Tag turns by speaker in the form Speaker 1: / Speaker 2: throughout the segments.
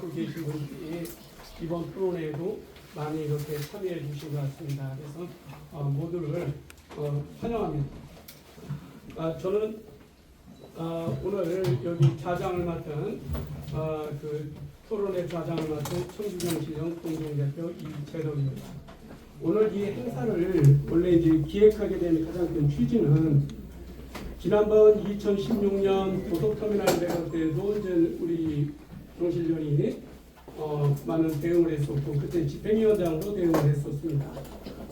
Speaker 1: 갖고 계신 분들이 이번 토론회에도 많이 이렇게 참여해 주신 것 같습니다. 그래서 모두를 환영합니다. 저는 오늘 여기 좌장을 맡은 그 토론회 좌장을 맡은 청주경실련 공동대표 이재덕입니다. 오늘 이 행사를 원래 이제 기획하게 된 가장 큰 취지는 지난번 2016년 고속터미널 매각 때도 이제 우리 경실련이 많은 대응을 했었고 그때 집행위원장으로 대응을 했었습니다.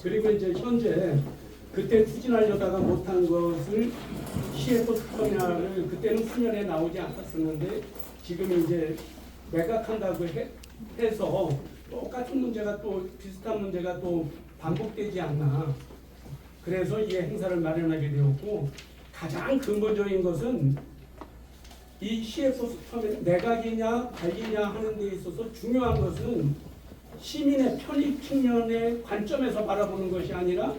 Speaker 1: 그리고 이제 현재 그때 추진하려다가 못한 것을 시의 고속터미널을 그때는 수면에 나오지 않았었는데 지금 이제 매각한다고 해서 똑같은 문제가 또 비슷한 문제가 또 반복되지 않나. 그래서 이 행사를 마련하게 되었고 가장 근본적인 것은 이 시의 고속터미널 매각이냐 관리냐 하는 데 있어서 중요한 것은 시민의 편익 측면의 관점에서 바라보는 것이 아니라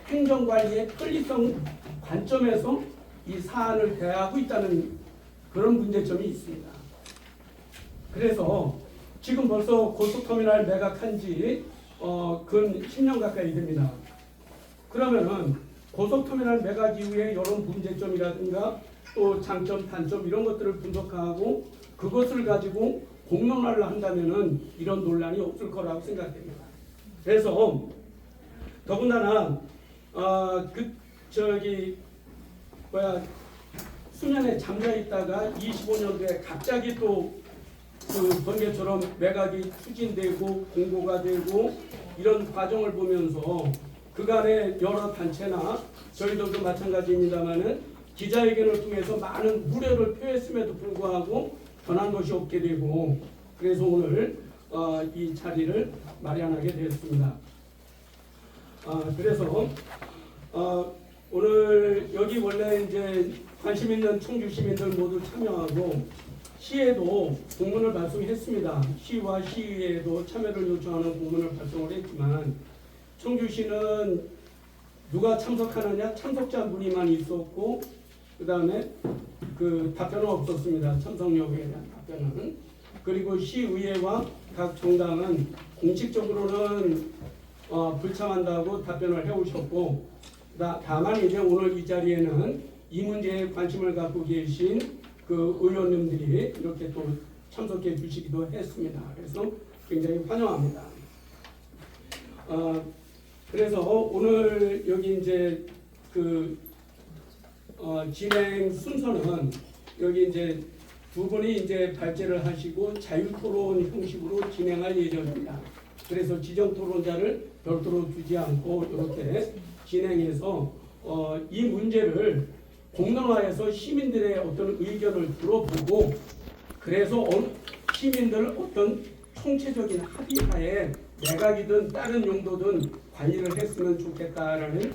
Speaker 1: 행정관리의 편리성 관점에서 이 사안을 대하고 있다는 그런 문제점이 있습니다. 그래서 지금 벌써 고속터미널 매각한 지 근 10년 가까이 됩니다. 그러면은 고속터미널 매각 이후에 이런 문제점이라든가 또 장점, 단점 이런 것들을 분석하고 그것을 가지고 공론화를 한다면은 이런 논란이 없을 거라고 생각됩니다. 그래서 더군다나 수면에 잠겨 있다가 25년도에 갑자기 또 그 번개처럼 매각이 추진되고 공고가 되고 이런 과정을 보면서 그간의 여러 단체나 저희들도 마찬가지입니다만은 기자회견을 통해서 많은 우려를 표했음에도 불구하고 변한 것이 없게 되고 그래서 오늘 이 자리를 마련하게 되었습니다. 그래서 오늘 여기 원래 이제 관심 있는 청주 시민들 모두 참여하고 시에도 공문을 발송했습니다. 시와 시의회에도 참여를 요청하는 공문을 발송을 했지만 청주시는 누가 참석하느냐 참석자 문의만 있었고 그 다음에 그 답변은 없었습니다. 참석 여부에 대한 답변은. 그리고 시의회와 각 정당은 공식적으로는 불참한다고 답변을 해오셨고 다만 이제 오늘 이 자리에는 이 문제에 관심을 갖고 계신 그 의원님들이 이렇게 또 참석해 주시기도 했습니다. 그래서 굉장히 환영합니다. 그래서 오늘 여기 이제 그 진행 순서는 여기 이제 두 분이 이제 발제를 하시고 자유토론 형식으로 진행할 예정입니다. 그래서 지정 토론자를 별도로 두지 않고 이렇게 진행해서 이 문제를 공론화해서 시민들의 어떤 의견을 들어보고 그래서 시민들 어떤 총체적인 합의하에 매각이든 다른 용도든 관리를 했으면 좋겠다라는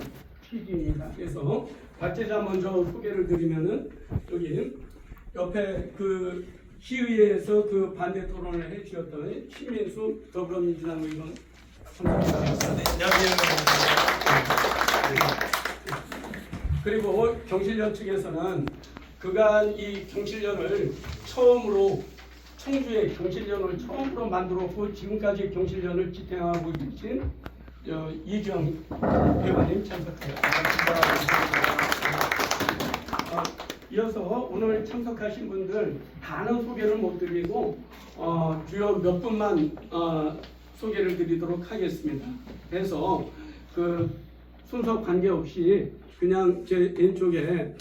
Speaker 1: 취지입니다. 그래서 발제자 먼저 소개를 드리면은 여기 옆에 그 시의회에서 그 반대 토론을 해주셨던 신민수 더불어민주당 의원 감사합니다. 그리고 경실련 측에서는 그간 이 경실련을 처음으로 청주의 경실련을 처음으로 만들었고 지금까지 경실련을 지탱하고 계신 이주영 의원님 참석하였습니다. 이어서 오늘 참석하신 분들 다는 소개를 못 드리고 주요 몇 분만 소개를 드리도록 하겠습니다. 그래서 그 순서 관계없이 그냥 제 왼쪽에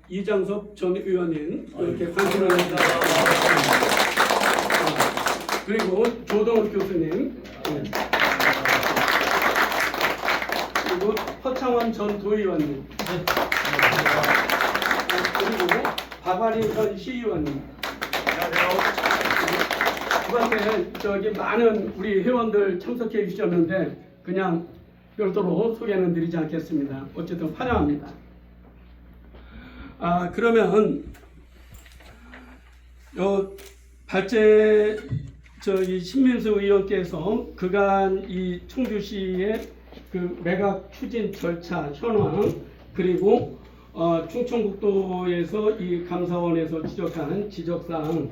Speaker 1: 이장섭 전 의원님 이렇게 관심을 가지고 그리고 조동욱 교수님 그리고 허창원 전 도의원님 그리고 박완희 전 시의원님 그밖에 저기 많은 우리 회원들 참석해 주셨는데 그냥 별도로 소개는 드리지 않겠습니다. 어쨌든 환영합니다. 그러면 발제 신민수 의원께서 그간 이 청주시의 그 매각 추진 절차 현황 그리고 충청북도에서 이 감사원에서 지적하는 지적사항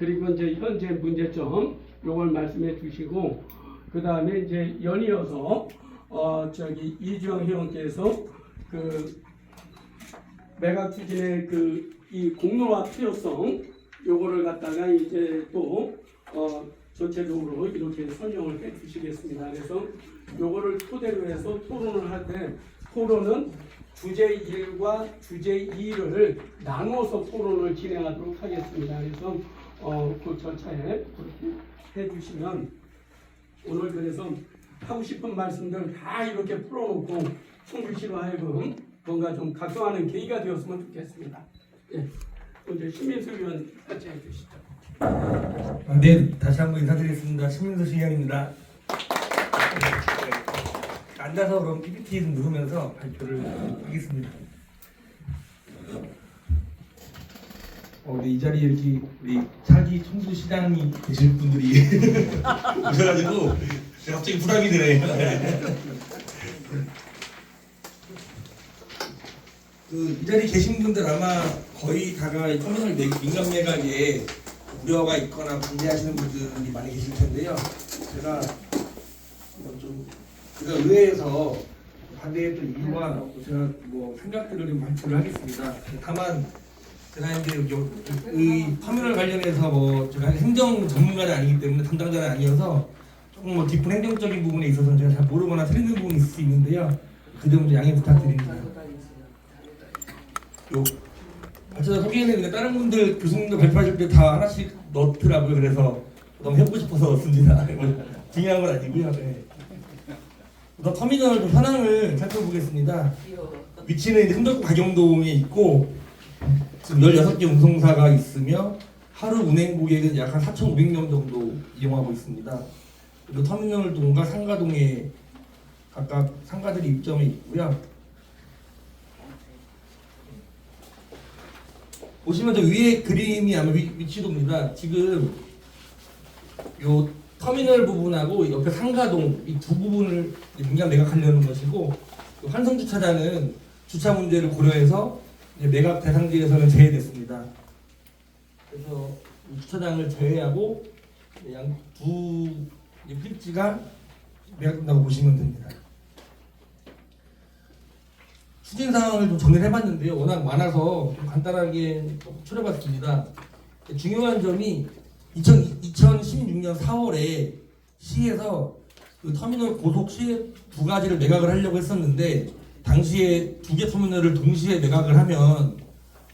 Speaker 1: 그리고 이제 현재 문제점 요걸 말씀해 주시고 그 다음에 이제 연이어서 저기 이주영 회원께서 그 매각 추진의 그 이 공로와 필요성 요거를 갖다가 이제 또 전체적으로 이렇게 설명을 해 주시겠습니다. 그래서 요거를 토대로 해서 토론을 할 때 토론은 주제 1과 주제 2를 나누어서 토론을 진행하도록 하겠습니다. 그래서 그 절차에 그렇게 해주시면 오늘 그래서 하고 싶은 말씀들 다 이렇게 풀어놓고 청주 씨로 하여금 뭔가 좀 각성하는 계기가 되었으면 좋겠습니다. 예, 먼저 신민수 의원 같이 해주시죠.
Speaker 2: 네, 다시 한번 인사드리겠습니다. 신민수 시장입니다. 앉아서 그럼 PPT 좀 누르면서 발표를 하겠습니다. 네, 이 자리에 이렇게 우리 차기 청주시장이 계실 분들이 오셔가지고 갑자기 부담이 되네요. 이 자리에 계신 분들 아마 거의 다가 터미널 민간 매각에 우려가 있거나 반대하시는 분들이 많이 계실 텐데요. 제가 의회에서 반대했던 이유와 제가 생각들을 좀 발표를 하겠습니다. 다만 제가 이제 이 터미널 관련해서 제가 행정 전문가는 아니기 때문에 담당자는 아니어서 조금 깊은 행정적인 부분에 있어서 제가 잘 모르거나 틀리는 부분이 있을 수 있는데요. 그 점 좀 양해 부탁드립니다. 제가 소개는 다른 분들 교수님들 발표하실 때 다 하나씩 넣더라고요. 그래서 너무 해보고 싶어서 넣습니다. 중요한 건 아니고요. 네. 우선 터미널 좀 현황을 살펴보겠습니다. 위치는 흥덕구 가경동에 있고 지금 16개 운송사가 있으며 하루 운행 고객은 약 한 4,500명 정도 이용하고 있습니다. 그리고 터미널동과 상가동에 각각 상가들이 입점해 있고요. 보시면 저 위에 그림이 아마 위치도입니다. 지금 요 터미널 부분하고 옆에 상가동 이 두 부분을 민간 매각하려는 것이고, 환성 주차장은 주차 문제를 고려해서 매각 대상지에서는 제외됐습니다. 그래서 주차장을 제외하고 두 필지가 매각된다고 보시면 됩니다. 추진 사항을 좀 정리를 해봤는데요. 워낙 많아서 좀 간단하게 추려봤습니다. 중요한 점이 2016년 4월에 시에서 그 터미널 고속 시에 두 가지를 매각을 하려고 했었는데, 당시에 두 개 터미널을 동시에 매각을 하면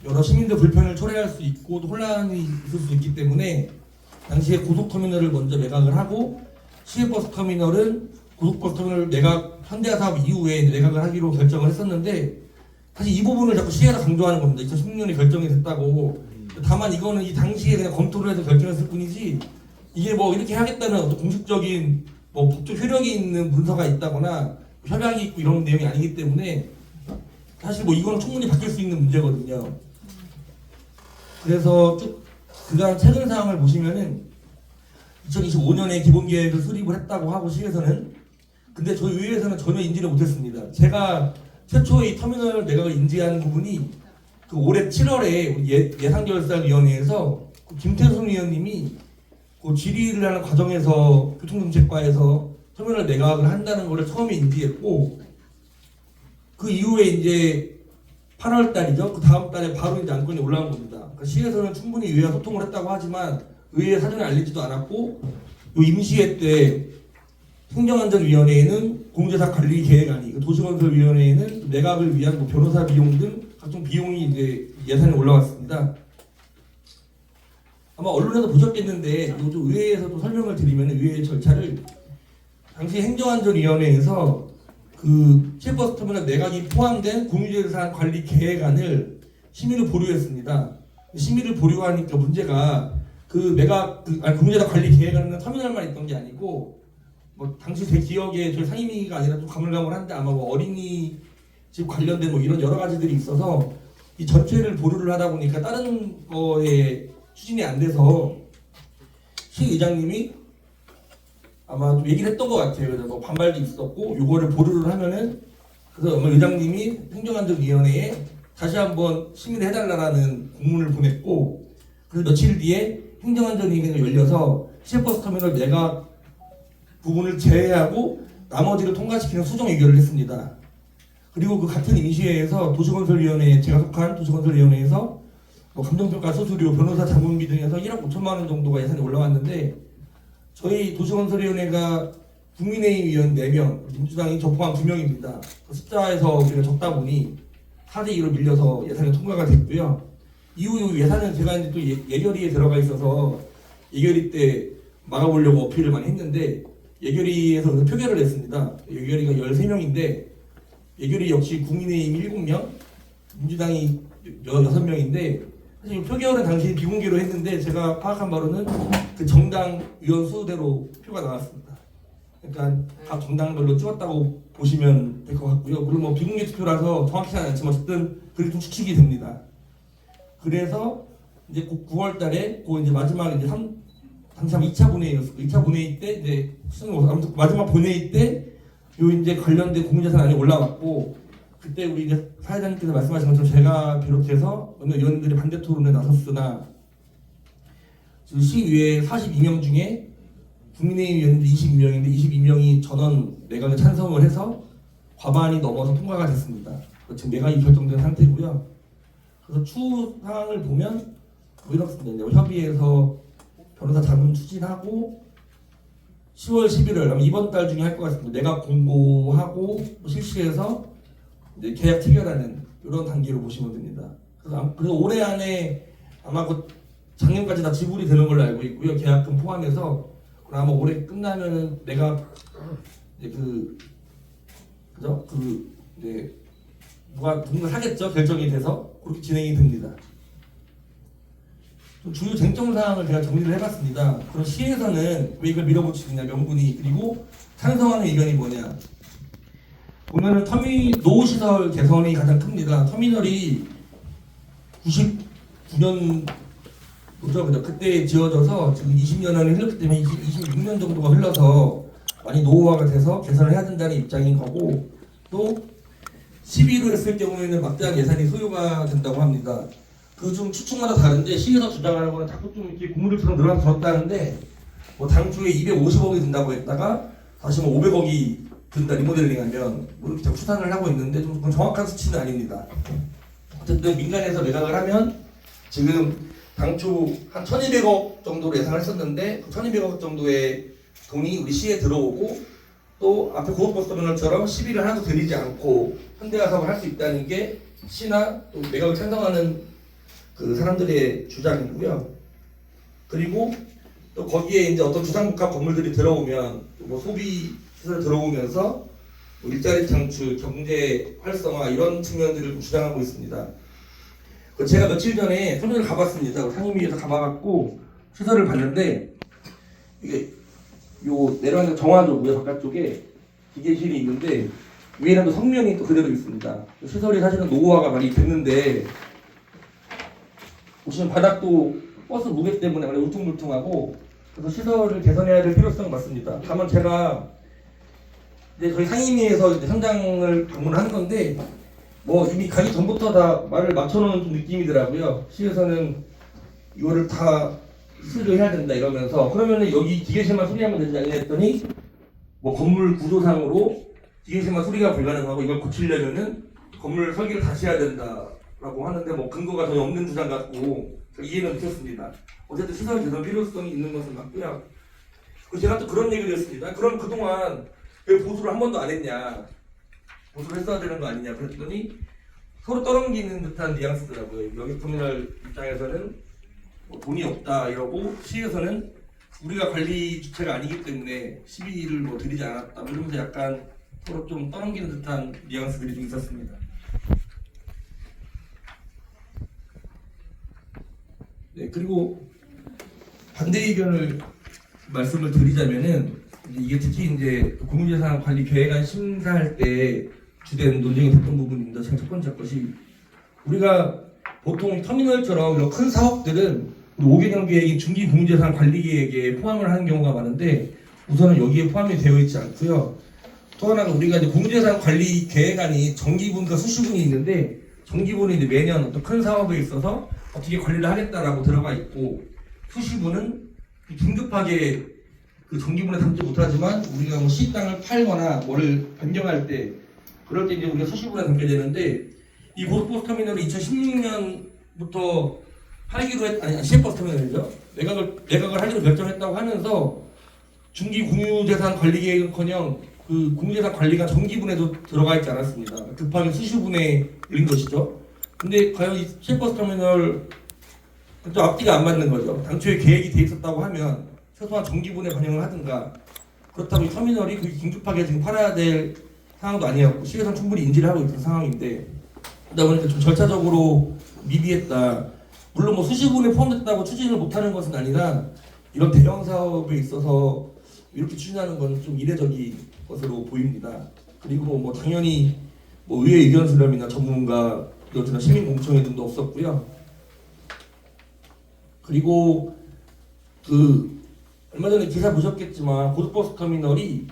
Speaker 2: 여러 시민들 불편을 초래할 수 있고 또 혼란이 있을 수 있기 때문에 당시에 고속 터미널을 먼저 매각을 하고 시외버스 터미널은 고속버스 터미널 매각 현대화 사업 이후에 매각을 하기로 결정을 했었는데, 사실 이 부분을 자꾸 시에서 강조하는 겁니다. 2016년에 결정이 됐다고. 다만 이거는 이 당시에 그냥 검토를 해서 결정했을 뿐이지, 이게 이렇게 하겠다는 어떤 공식적인 법적 효력이 있는 문서가 있다거나 협약이 있고 이런 내용이 아니기 때문에 사실 이거는 충분히 바뀔 수 있는 문제거든요. 그래서 쭉 그간 최근 사항을 보시면은 2025년에 기본계획을 수립을 했다고 하고 시에서는, 근데 저희 의회에서는 전혀 인지를 못했습니다. 제가 최초의 터미널 매각을 인지한 부분이 그 올해 7월에 예산결산위원회에서 김태순 의원님이 그 질의를 하는 과정에서 교통정책과에서 터미널 매각을 한다는 것을 처음에 인지했고, 그 이후에 이제 8월 달이죠. 그 다음 달에 바로 이제 안건이 올라온 겁니다. 그러니까 시에서는 충분히 의회와 소통을 했다고 하지만 의회 사전에 알리지도 않았고, 요 임시회 때 행정안전위원회에는 공제사 관리 계획안이, 도시건설위원회에는 매각을 위한 변호사 비용 등 각종 비용이 이제 예산에 올라왔습니다. 아마 언론에서 보셨겠는데, 요즘 의회에서도 설명을 드리면 의회 절차를 당시 행정안전위원회에서 그 시외버스 터미널 매각이 포함된 공유재산 관리 계획안을 심의를 보류했습니다. 심의를 보류하니까 문제가 그 공유재산 관리 계획안은 터미널만 있던 게 아니고, 당시 제 기억에 저희 상임위가 아니라 좀 가물가물한데 아마 어린이집 관련된 이런 여러 가지들이 있어서 이 전체를 보류를 하다 보니까 다른 거에 추진이 안 돼서 시 의장님이 아마 좀 얘기를 했던 것 같아요. 그래서 반발도 있었고, 요거를 보류를 하면은, 그래서 아마 의장님이 행정안전위원회에 다시 한번 심의를 해달라는 공문을 보냈고, 그래서 며칠 뒤에 행정안전위원회가 열려서 시외버스 터미널 내각 부분을 제외하고 나머지를 통과시키는 수정 의결을 했습니다. 그리고 그 같은 임시회에서 도시건설위원회, 제가 속한 도시건설위원회에서 감정평가 수수료, 변호사 자문비 등에서 1억 5천만 원 정도가 예산이 올라왔는데 저희 도시건설위원회가 국민의힘 위원 4명, 민주당이 저 포함 2명입니다. 숫자에서 우리가 적다 보니 4대2로 밀려서 예산이 통과가 됐고요. 이후 예산은 제가 이제 또 예결위에 들어가 있어서 예결위 때 막아보려고 어필을 많이 했는데 예결위에서 그래서 표결을 했습니다. 예결위가 13명인데 예결위 역시 국민의힘 7명, 민주당이 6명인데 사실 표결은 당시 비공개로 했는데 제가 파악한 바로는 그 정당 의원 수대로 표가 나왔습니다. 그러니까 각 정당별로 찍었다고 보시면 될 것 같고요. 물론 뭐 비공개 투표라서 정확히는 않지만 어쨌든 그게 좀 추측이 됩니다. 그래서 이제 9월달에 그 이제 마지막 이제 당시 2차 본회의였어요. 2차 본회의 때 이제 아무튼 마지막 본회의 때 요 이제 관련된 공유재산안이 올라왔고 그때 우리 이제 사회자님께서 말씀하신 것처럼 제가 비롯해서 어느 의원들이 반대 토론에 나섰으나 시의회 42명 중에 국민의힘 의원들 22명인데 22명이 전원 내각에 찬성을 해서 과반이 넘어서 통과가 됐습니다. 지금 내각이 결정된 상태고요. 그래서 추후 상황을 보면 뭐 이렇습니다. 협의해서 변호사 자문 추진하고 10월 11월 아마 이번 달 중에 할 것 같습니다. 내각 공고하고 실시해서 이제 계약 체결하는 이런 단계로 보시면 됩니다. 그래서 올해 안에 아마 그 작년까지 다 지불이 되는 걸로 알고 있고요. 계약금 포함해서 아마 올해 끝나면은 내가 이제 그죠? 이제 누군가 사겠죠? 결정이 돼서 그렇게 진행이 됩니다. 좀 주요 쟁점 사항을 제가 정리를 해봤습니다. 그럼 시에서는 왜 이걸 밀어붙이느냐 명분이 그리고 찬성하는 의견이 뭐냐 보면은 노후 시설 개선이 가장 큽니다. 터미널이 99년 그죠? 그때 지어져서 지금 20년이 흘렀기 때문에 26년 정도가 흘러서 많이 노후화가 돼서 개선을 해야 된다는 입장인 거고 또 12로 했을 경우에는 막대한 예산이 소요가 된다고 합니다. 그중 추측마다 다른데 시에서 주장하는 거는 자꾸 좀 이렇게 고무줄처럼 늘어나서 들었다는데 뭐 당초에 250억이 든다고 했다가 다시 뭐 500억이 든다 리모델링하면 뭐 이렇게 자꾸 추산을 하고 있는데 좀 정확한 수치는 아닙니다. 어쨌든 민간에서 매각을 하면 지금 당초 한 1200억 정도로 예상을 했었는데 그 1200억 정도의 돈이 우리 시에 들어오고 또 앞에 고속버스터미널처럼 시비를 하나도 들이지 않고 현대화 사업을 할 수 있다는 게 시나 또 매각을 찬성하는 그 사람들의 주장이고요. 그리고 또 거기에 이제 어떤 주상복합 건물들이 들어오면 뭐 소비 시설 들어오면서 뭐 일자리 창출, 경제 활성화 이런 측면들을 주장하고 있습니다. 제가 며칠 전에 터미널 가봤습니다. 상임위에서 가봐갖고 시설을 봤는데 이게 요 내려가는 정화조고요. 바깥쪽에 기계실이 있는데 위에는 성면이 또 그대로 있습니다. 시설이 사실은 노후화가 많이 됐는데 보시면 바닥도 버스 무게 때문에 많이 울퉁불퉁하고 그래서 시설을 개선해야 될 필요성이 맞습니다. 다만 제가 이제 저희 상임위에서 이제 현장을 방문한 건데 뭐 이미 가기 전부터 다 말을 맞춰놓은 좀 느낌이더라고요. 시에서는 이거를 다 수리해야 된다 이러면서 그러면은 여기 기계실만 수리하면 되지 않냐 했더니 뭐 건물 구조상으로 기계실만 수리가 불가능하고 이걸 고치려면은 건물 설계를 다시 해야 된다라고 하는데 뭐 근거가 전혀 없는 주장 같고 이해는 못했습니다. 어쨌든 시설 개선 필요성이 있는 것은 맞고요. 그리고 제가 또 그런 얘기를 했습니다. 그럼 그동안 왜 보수를 한 번도 안 했냐? 보수를 했어야 되는 거 아니냐? 그랬더니 서로 떠넘기는 듯한 뉘앙스더라고요. 여기 터미널 입장에서는 뭐 돈이 없다 이러고 시에서는 우리가 관리 주체가 아니기 때문에 시비를 뭐 드리지 않았다 이러면서 약간 서로 좀 떠넘기는 듯한 뉘앙스들이 좀 있었습니다. 네, 그리고 반대 의견을 말씀을 드리자면은 이게 특히 이제 공유재산 관리 계획안 심사할 때 주된 논쟁이 됐던 부분입니다. 제가 첫 번째 것이 우리가 보통 터미널처럼 이런 큰 사업들은 5개년 계획인 중기 공유재산 관리 계획에 포함을 하는 경우가 많은데 우선은 여기에 포함이 되어 있지 않고요. 또 하나가 우리가 이제 공유재산 관리 계획안이 정기분과 수시분이 있는데 정기분은 이제 매년 어떤 큰 사업에 있어서 어떻게 관리를 하겠다라고 들어가 있고 수시부는 긴급하게 그 정기분에 담지 못하지만 우리가 뭐 시땅을 팔거나 뭐를 변경할 때 그럴 때 이제 우리가 수시분에 담게 되는데 이 고속버스 터미널을 2016년부터 팔기로 시외버스 터미널이죠. 매각을 하기로 결정했다고 하면서 중기 공유재산 관리 계획은커녕 그 공유재산 관리가 정기분에도 들어가 있지 않았습니다. 급하게 수시분에 올린 것이죠. 근데 과연 이 시외버스 터미널 또 앞뒤가 안 맞는 거죠. 당초에 계획이 돼 있었다고 하면 최소한 정기분에 반영을 하든가 그렇다고 이 터미널이 그렇게 긴급하게 지금 팔아야 될 상황도 아니었고 시에서는 충분히 인지를 하고 있던 상황인데 그러다 보니까 좀 절차적으로 미비했다. 물론 뭐 수시분에 포함됐다고 추진을 못하는 것은 아니라 이런 대형 사업에 있어서 이렇게 추진하는 건 좀 이례적인 것으로 보입니다. 그리고 뭐 당연히 뭐 의회 의견 수렴이나 전문가 이런 시민 공청회 등도 없었고요. 그리고 그 얼마 전에 기사 보셨겠지만 고속버스 터미널이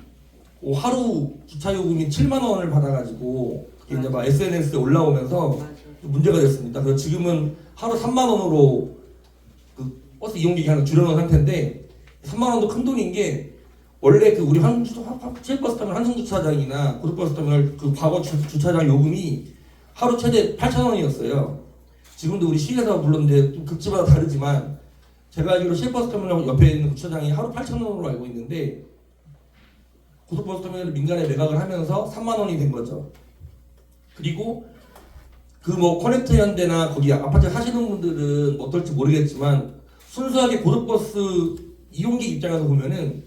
Speaker 2: 하루 주차 요금이 7만 원을 받아가지고 그게 이제 막 SNS에 올라오면서 문제가 됐습니다. 그래서 지금은 하루 3만 원으로 그 버스 이용객이 하나 줄여놓은 상태인데 3만 원도 큰 돈인 게 원래 그 우리 시외버스 터미널 한성주차장이나 고속버스 터미널 그 과거 주차장 요금이 하루 최대 8천 원이었어요. 지금도 우리 시에서 물론 이제 좀 급지마다 다르지만 제가 알기로 시외버스 터미널 옆에 있는 주차장이 하루 8천 원으로 알고 있는데 고속버스 터미널을 민간에 매각을 하면서 3만 원이 된 거죠. 그리고 그 뭐 커넥트 현대나 거기 아파트 사시는 분들은 어떨지 모르겠지만 순수하게 고속버스 이용객 입장에서 보면은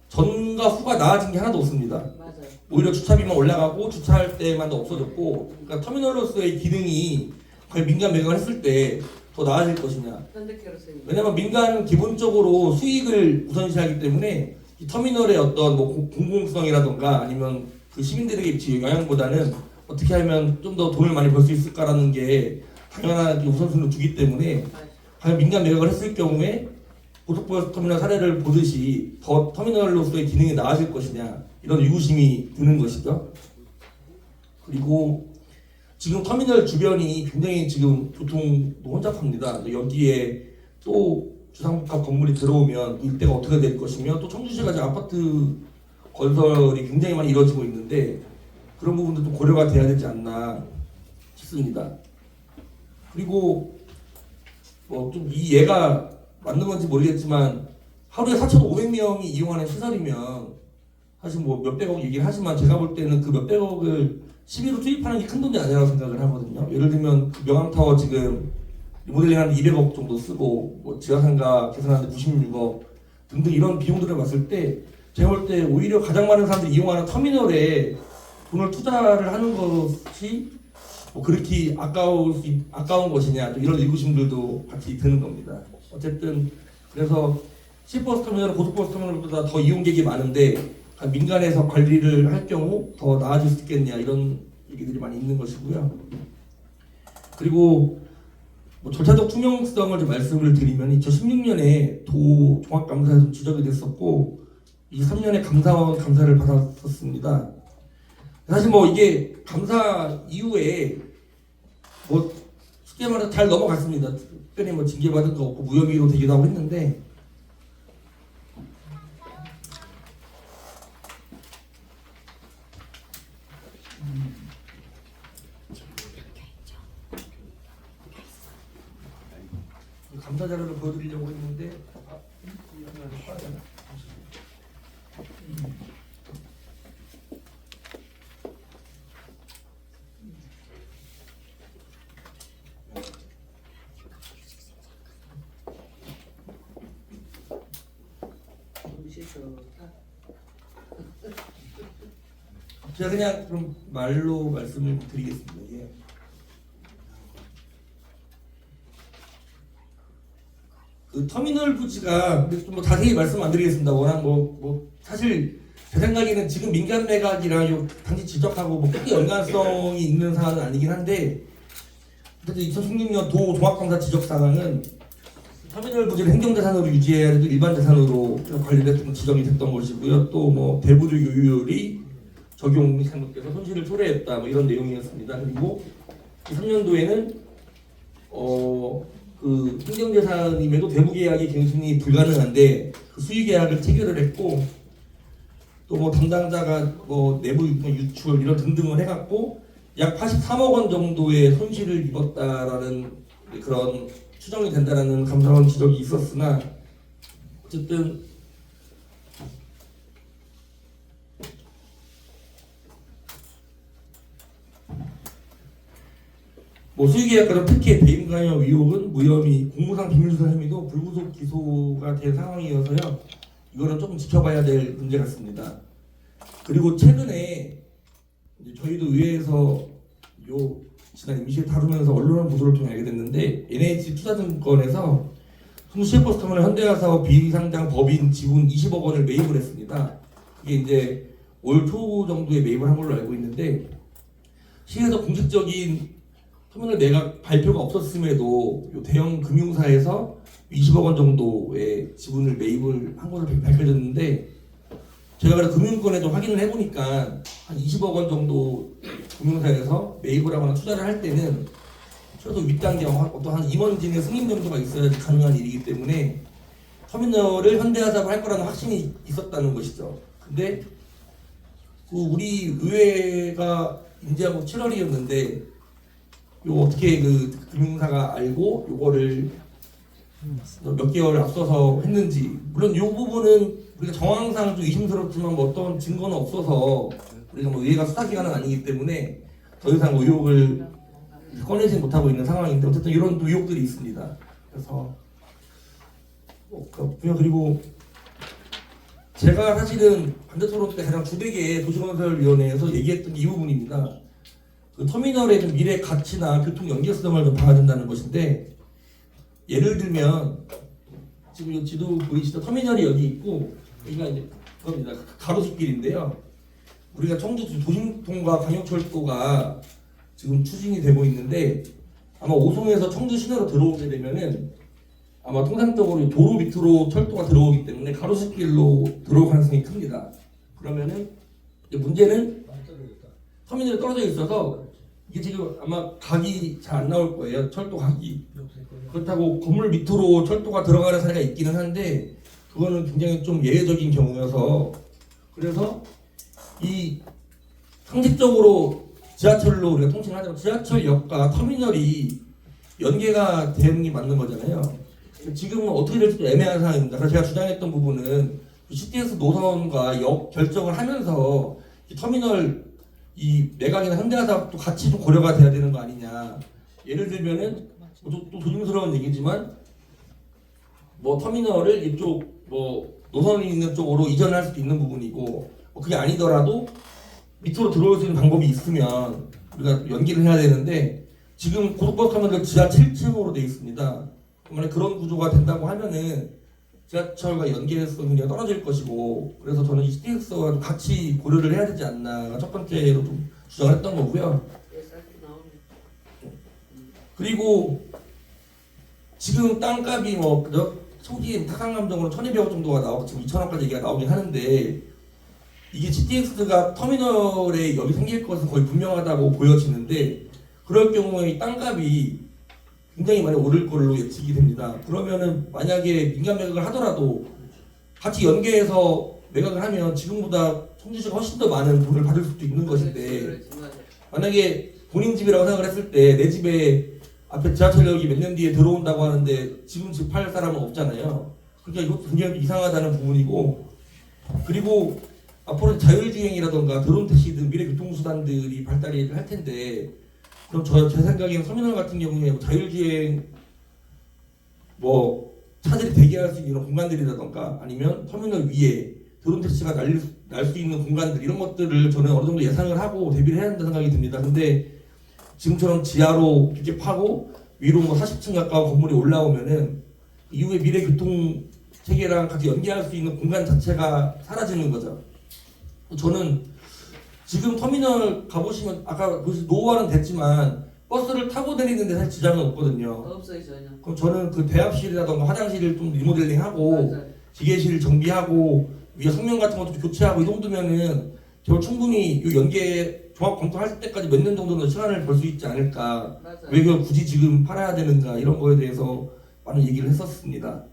Speaker 2: 전과 후가 나아진 게 하나도 없습니다.
Speaker 3: 맞아요.
Speaker 2: 오히려 주차비만 올라가고 주차할 때만 없어졌고 그러니까 터미널로서의 기능이 과연 민간 매각을 했을 때 더 나아질 것이냐.
Speaker 3: 현대캐로셀.
Speaker 2: 왜냐면 민간은 기본적으로 수익을 우선시하기 때문에 이 터미널의 어떤 뭐 공공성이라던가 아니면 그 시민들에게 미치는 영향보다는 어떻게 하면 좀 더 돈을 많이 벌 수 있을까라는 게 당연하게 우선순위를 두기 때문에 과연 민간 매각을 했을 경우에 고속버스 터미널 사례를 보듯이 더 터미널로서의 기능이 나아질 것이냐 이런 의구심이 드는 것이죠. 그리고 지금 터미널 주변이 굉장히 지금 교통도 혼잡합니다. 여기에 또 주상복합 건물이 들어오면 일대가 어떻게 될 것이며 또 청주시가 지금 아파트 건설이 굉장히 많이 이루어지고 있는데 그런 부분도 좀 고려가 돼야 되지 않나 싶습니다. 그리고 뭐 좀 이 예가 맞는 건지 모르겠지만 하루에 4,500명이 이용하는 시설이면 사실 뭐 몇백억 얘기를 하지만 제가 볼 때는 그 몇백억을 시비로 투입하는 게 큰 돈이 아니라고 생각을 하거든요. 예를 들면 그 명암타워 지금 리모델링 한 200억 정도 쓰고 뭐 지하상가 개선하는데 96억 등등 이런 비용들을 봤을 때 제가 볼 때 오히려 가장 많은 사람들이 이용하는 터미널에 돈을 투자를 하는 것이 뭐 그렇게 아까운 것이냐 이런 의구심들도 같이 드는 겁니다. 어쨌든 그래서 시버스 터미널, 고속버스 터미널보다 더 이용객이 많은데 민간에서 관리를 할 경우 더 나아질 수 있겠냐 이런 얘기들이 많이 있는 것이고요. 그리고 뭐 절차적 투명성을 좀 말씀을 드리면 2016년에 도 종합감사에서 지적이 됐었고 23년에 감사원 감사를 받았었습니다. 사실 뭐 이게 감사 이후에 뭐 쉽게 말해서 잘 넘어갔습니다. 특별히 뭐 징계받은 거 없고 무혐의로 되기도 하고 했는데 감사 자료를 보여드리려고 했는데
Speaker 3: 좋다.
Speaker 2: 제가 그냥 그럼 말로 말씀을 드리겠습니다. 예. 그 터미널 부지가 좀 뭐 자세히 말씀 안 드리겠습니다. 워낙 뭐 사실 제 생각에는 지금 민간 매각이랑 단지 지적하고 뭐 크게 연관성이 있는 사안은 아니긴 한데 어쨌든 2016년 도 종합감사 지적 사항은 터미널 부지를 행정자산으로 유지해야 되고 일반 자산으로 관리됐던 지적이 됐던 것이고요. 또 뭐 대부도 요율이 적용 잘못돼서 손실을 초래했다 뭐 이런 내용이었습니다. 그리고 3년도에는 그 행정재산임에도 대부계약이 갱신이 불가능한데 그 수의계약을 체결을 했고 또 뭐 담당자가 뭐 내부 유출 이런 등등을 해갖고 약 83억 원 정도의 손실을 입었다라는 그런 추정이 된다라는 감사원 지적이 있었으나 어쨌든 뭐 수의계약과는 특히 배임 관여 의혹은 무혐의, 공무상 비밀수사 혐의도 불구속 기소가 된 상황이어서요. 이거는 조금 지켜봐야 될 문제 같습니다. 그리고 최근에 이제 저희도 의회에서 요 지난 임시회 다루면서 언론 보도를 통해 알게 됐는데 NH 투자증권에서 송시외버스 터미널 현대가사업 비상장 법인 지분 20억 원을 매입을 했습니다. 그게 이제 올 초 정도에 매입을 한 걸로 알고 있는데 시에서 공식적인 터미널 매각 발표가 없었음에도 요 대형 금융사에서 20억 원 정도의 지분을 매입을 한 것으로 밝혀졌는데 제가 그래서 금융권에도 확인을 해보니까 한 20억 원 정도 금융사에서 매입을 하거나 투자를 할 때는 최소 윗단계 어떠한 임원진의 승인 정도가 있어야지 가능한 일이기 때문에 터미널을 현대화사업을 할 거라는 확신이 있었다는 것이죠. 근데 그 우리 의회가 인지하고 7월이었는데 요 어떻게 그 금융사가 알고 요거를 몇 개월 앞서서 했는지 물론 요 부분은 우리가 정황상 좀 의심스럽지만 뭐 어떤 증거는 없어서 우리가 뭐 의회가 수사기관은 아니기 때문에 더 이상 의혹을 꺼내지 못하고 있는 상황인데 어쨌든 이런 의혹들이 있습니다. 그래서 그리고 제가 사실은 반대토론 때 가장 주되게 도시건설위원회에서 얘기했던 게 이 부분입니다. 그 터미널의 좀 미래 가치나 교통 연계성을 좀 봐야 된다는 것인데 예를 들면 지금 이 지도 보이시죠? 터미널이 여기 있고 여기가 이제 그겁니다. 가로수길인데요. 우리가 청주 도심통과 광역철도가 지금 추진이 되고 있는데 아마 오송에서 청주 시내로 들어오게 되면은 아마 통상적으로 도로 밑으로 철도가 들어오기 때문에 가로수길로 들어올 가능성이 큽니다. 그러면은 이제 문제는 터미널이 떨어져 있어서 이게 지금 아마 각이 잘 안 나올 거예요. 철도 각이. 그렇다고 건물 밑으로 철도가 들어가는 사례가 있기는 한데 그거는 굉장히 좀 예외적인 경우여서 그래서 이 상식적으로 지하철로 우리가 통칭하자면 지하철역과 터미널이 연계가 되는 게 맞는 거잖아요. 지금은 어떻게 될지도 애매한 상황입니다. 그래서 제가 주장했던 부분은 CTX 노선과 역 결정을 하면서 이 터미널 이 매각이나 현대화사업도 같이 좀 고려가 돼야 되는 거 아니냐. 예를 들면은 또 조심스러운 얘기지만 뭐 터미널을 이쪽 뭐 노선이 있는 쪽으로 이전할 수도 있는 부분이고 뭐 그게 아니더라도 밑으로 들어올 수 있는 방법이 있으면 우리가 연기를 해야 되는데 지금 고속버스 터미널 지하 7층으로 되어 있습니다. 만약 그런 구조가 된다고 하면은 지하철과 연계성이 굉장히 떨어질 것이고 그래서 저는 이 CTX와 같이 고려를 해야 되지 않나 첫 번째로 좀 주장을 했던 거고요. 그리고 지금 땅값이 뭐 초기 타상 감정으로 1,200억 정도가 나오고 지금 2,000억까지 얘기가 나오긴 하는데 이게 GTX가 터미널에 여기 생길 것은 거의 분명하다고 보여지는데 그럴 경우에 땅값이 굉장히 많이 오를 걸로 예측이 됩니다. 그러면은 만약에 민간 매각을 하더라도 같이 연계해서 매각을 하면 지금보다 청주시가 훨씬 더 많은 돈을 받을 수도 있는 것인데 만약에 본인 집이라고 생각을 했을 때 내 집에 앞에 지하철역이 몇 년 뒤에 들어온다고 하는데 지금 집 팔 사람은 없잖아요. 그러니까 이것도 굉장히 이상하다는 부분이고 그리고 앞으로 자율주행이라던가 드론 택시 등 미래 교통수단들이 발달이 할 텐데 그럼 제 생각에는 터미널 같은 경우에 자율주행 뭐 차들이 대기할 수 있는 공간들이라던가 아니면 터미널 위에 드론 택시가 날 수 있는 공간들 이런 것들을 저는 어느 정도 예상을 하고 대비를 해야 한다는 생각이 듭니다. 근데 지금처럼 지하로 이렇게 파고 위로 뭐 40층 가까운 건물이 올라오면은 이후에 미래 교통 체계랑 같이 연계할 수 있는 공간 자체가 사라지는 거죠. 저는 지금 터미널 가보시면 아까 보시 노후화는 됐지만 버스를 타고 다니는데 사실 지장은 없거든요.
Speaker 3: 없어요 전혀.
Speaker 2: 그럼 저는 그 대합실이라던가 화장실을 좀 리모델링하고
Speaker 3: 맞아요.
Speaker 2: 기계실 정비하고 위에 성면 같은 것도 교체하고 이 정도면은 저 충분히 이 연계 종합 검토할 때까지 몇 년 정도는 시간을 벌 수 있지 않을까.
Speaker 3: 맞아요.
Speaker 2: 왜 그걸 굳이 지금 팔아야 되는가 이런 거에 대해서 많은 얘기를 했었습니다.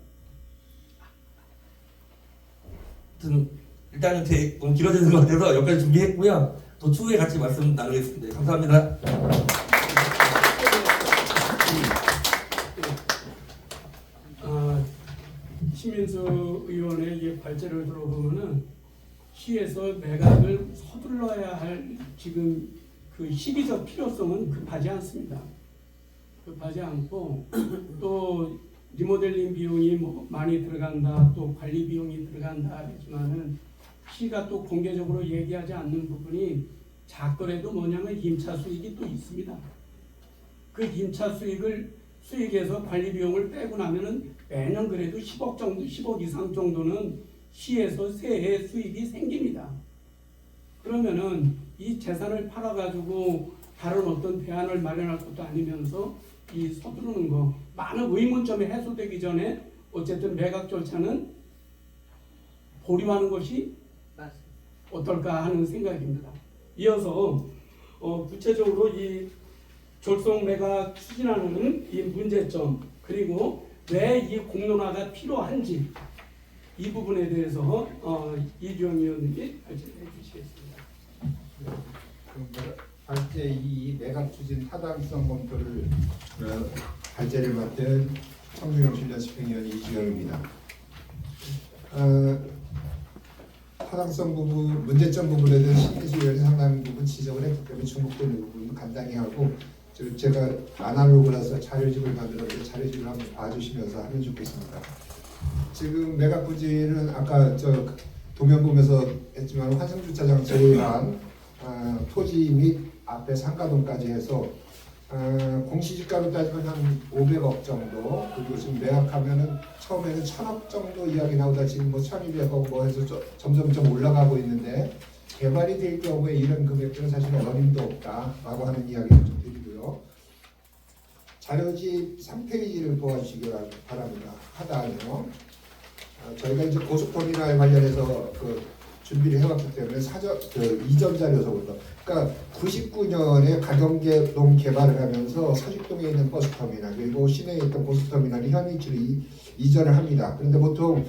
Speaker 2: 하여튼 일단은 너무 길어지는 것 같아서 여기까지 준비했고요. 또 추후에 같이 말씀 나누겠습니다. 감사합니다.
Speaker 1: 신민수 의원의 이 발제를 들어보면은 시에서 매각을 서둘러야 할 지금 그 시기적 필요성은 급하지 않습니다. 급하지 않고 또 리모델링 비용이 뭐 많이 들어간다, 또 관리 비용이 들어간다 하지만은 시가 또 공개적으로 얘기하지 않는 부분이 작더라도 뭐냐면 임차 수익이 또 있습니다. 그 임차 수익에서 관리 비용을 빼고 나면은 매년 그래도 10억 정도, 10억 이상 정도는 시에서 세해 수익이 생깁니다. 그러면은 이 재산을 팔아가지고 다른 어떤 대안을 마련할 것도 아니면서 이 서두르는 거 많은 의문점이 해소되기 전에 어쨌든 매각 절차는 보류하는 것이
Speaker 3: 맞습니다.
Speaker 1: 어떨까 하는 생각입니다. 이어서 구체적으로 이 졸속 매각 추진하는 이 문제점 그리고 왜 이 공론화가 필요한지 이 부분에 대해서 이주영 의원님이 발제해 주시겠습니다.
Speaker 4: 발제 이 매각 추진 타당성 검토를 발제를 맡은 청주경 실련 집행위원 이주영입니다. 타당성 부분, 문제점 부분에 대해 신민수 의원이 상당 부분 지적을 했기 때문에 중복되는 부분은 간단히 하고 제가 아날로그라서 자료집을 만들었는데 자료집을 한번 봐주시면서 하면 좋겠습니다. 지금 매각 부지는 아까 도면 보면서 했지만 환승주차장 제외한 토지 및 앞에 상가동까지 해서 공시지가로 따지면 한 500억 정도, 그리고 지금 매각하면은 처음에는 1000억 정도 이야기 나오다 지금 뭐 1200억 뭐 해서 점점 올라가고 있는데 개발이 될 경우에 이런 금액들은 사실 어림도 없다라고 하는 이야기를 좀 드리고요. 자료집 3페이지를 보아주시기 바랍니다. 하단이요. 저희가 이제 고속터미널 관련해서 준비를 해왔기 때문에 이전 자료서부터, 그러니까 99년에 가경동 개발을 하면서 서식동에 있는 버스터미널 그리고 시내에 있던 고속터미널이 현 위치로 이전을 합니다. 그런데 보통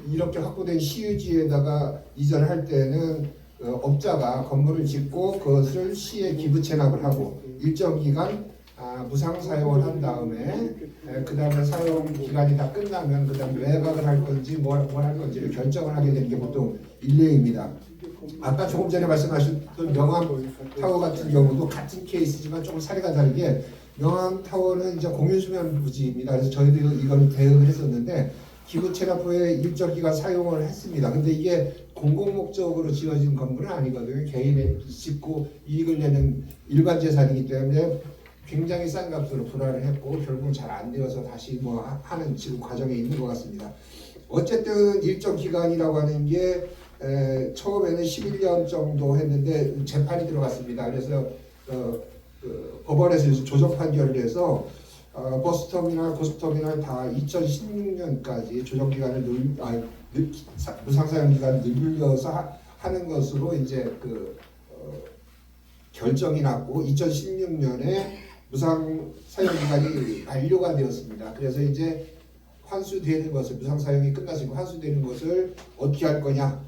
Speaker 4: 이렇게 확보된 시유지에다가 이전을 할 때는 업자가 건물을 짓고 그것을 시에 기부 체납을 하고 일정 기간 무상 사용을 한 다음에 그 다음에 사용 기간이 다 끝나면 그 다음에 매각을 할 건지 뭘 할 건지를 결정을 하게 되는 게 보통 일례입니다. 아까 조금 전에 말씀하셨던 명암타워 같은 경우도 같은 케이스지만 조금 사례가 다르게 명암타워는 이제 공유수면 부지입니다. 그래서 저희도 이걸 대응을 했었는데 기부 체납 후에 일정 기간 사용을 했습니다. 근데 이게 공공 목적으로 지어진 건물은 아니거든요. 개인이 짓고 이익을 내는 일반 재산이기 때문에 굉장히 싼 값으로 분할을 했고 결국은 잘 안 되어서 다시 뭐 하는 지금 과정에 있는 것 같습니다. 어쨌든 일정 기간이라고 하는 게 처음에는 11년 정도 했는데 재판이 들어갔습니다. 그래서 법원에서 조정 판결을 해서 버스터미널, 고속터미널 다 2016년까지 조정 기간을 무상 사용 기간을 늘려서 하는 것으로 이제 결정이 났고 2016년에 무상 사용 기간이 만료가 되었습니다. 그래서 이제 환수되는 것을 무상 사용이 끝났으니까 환수되는 것을 어떻게 할 거냐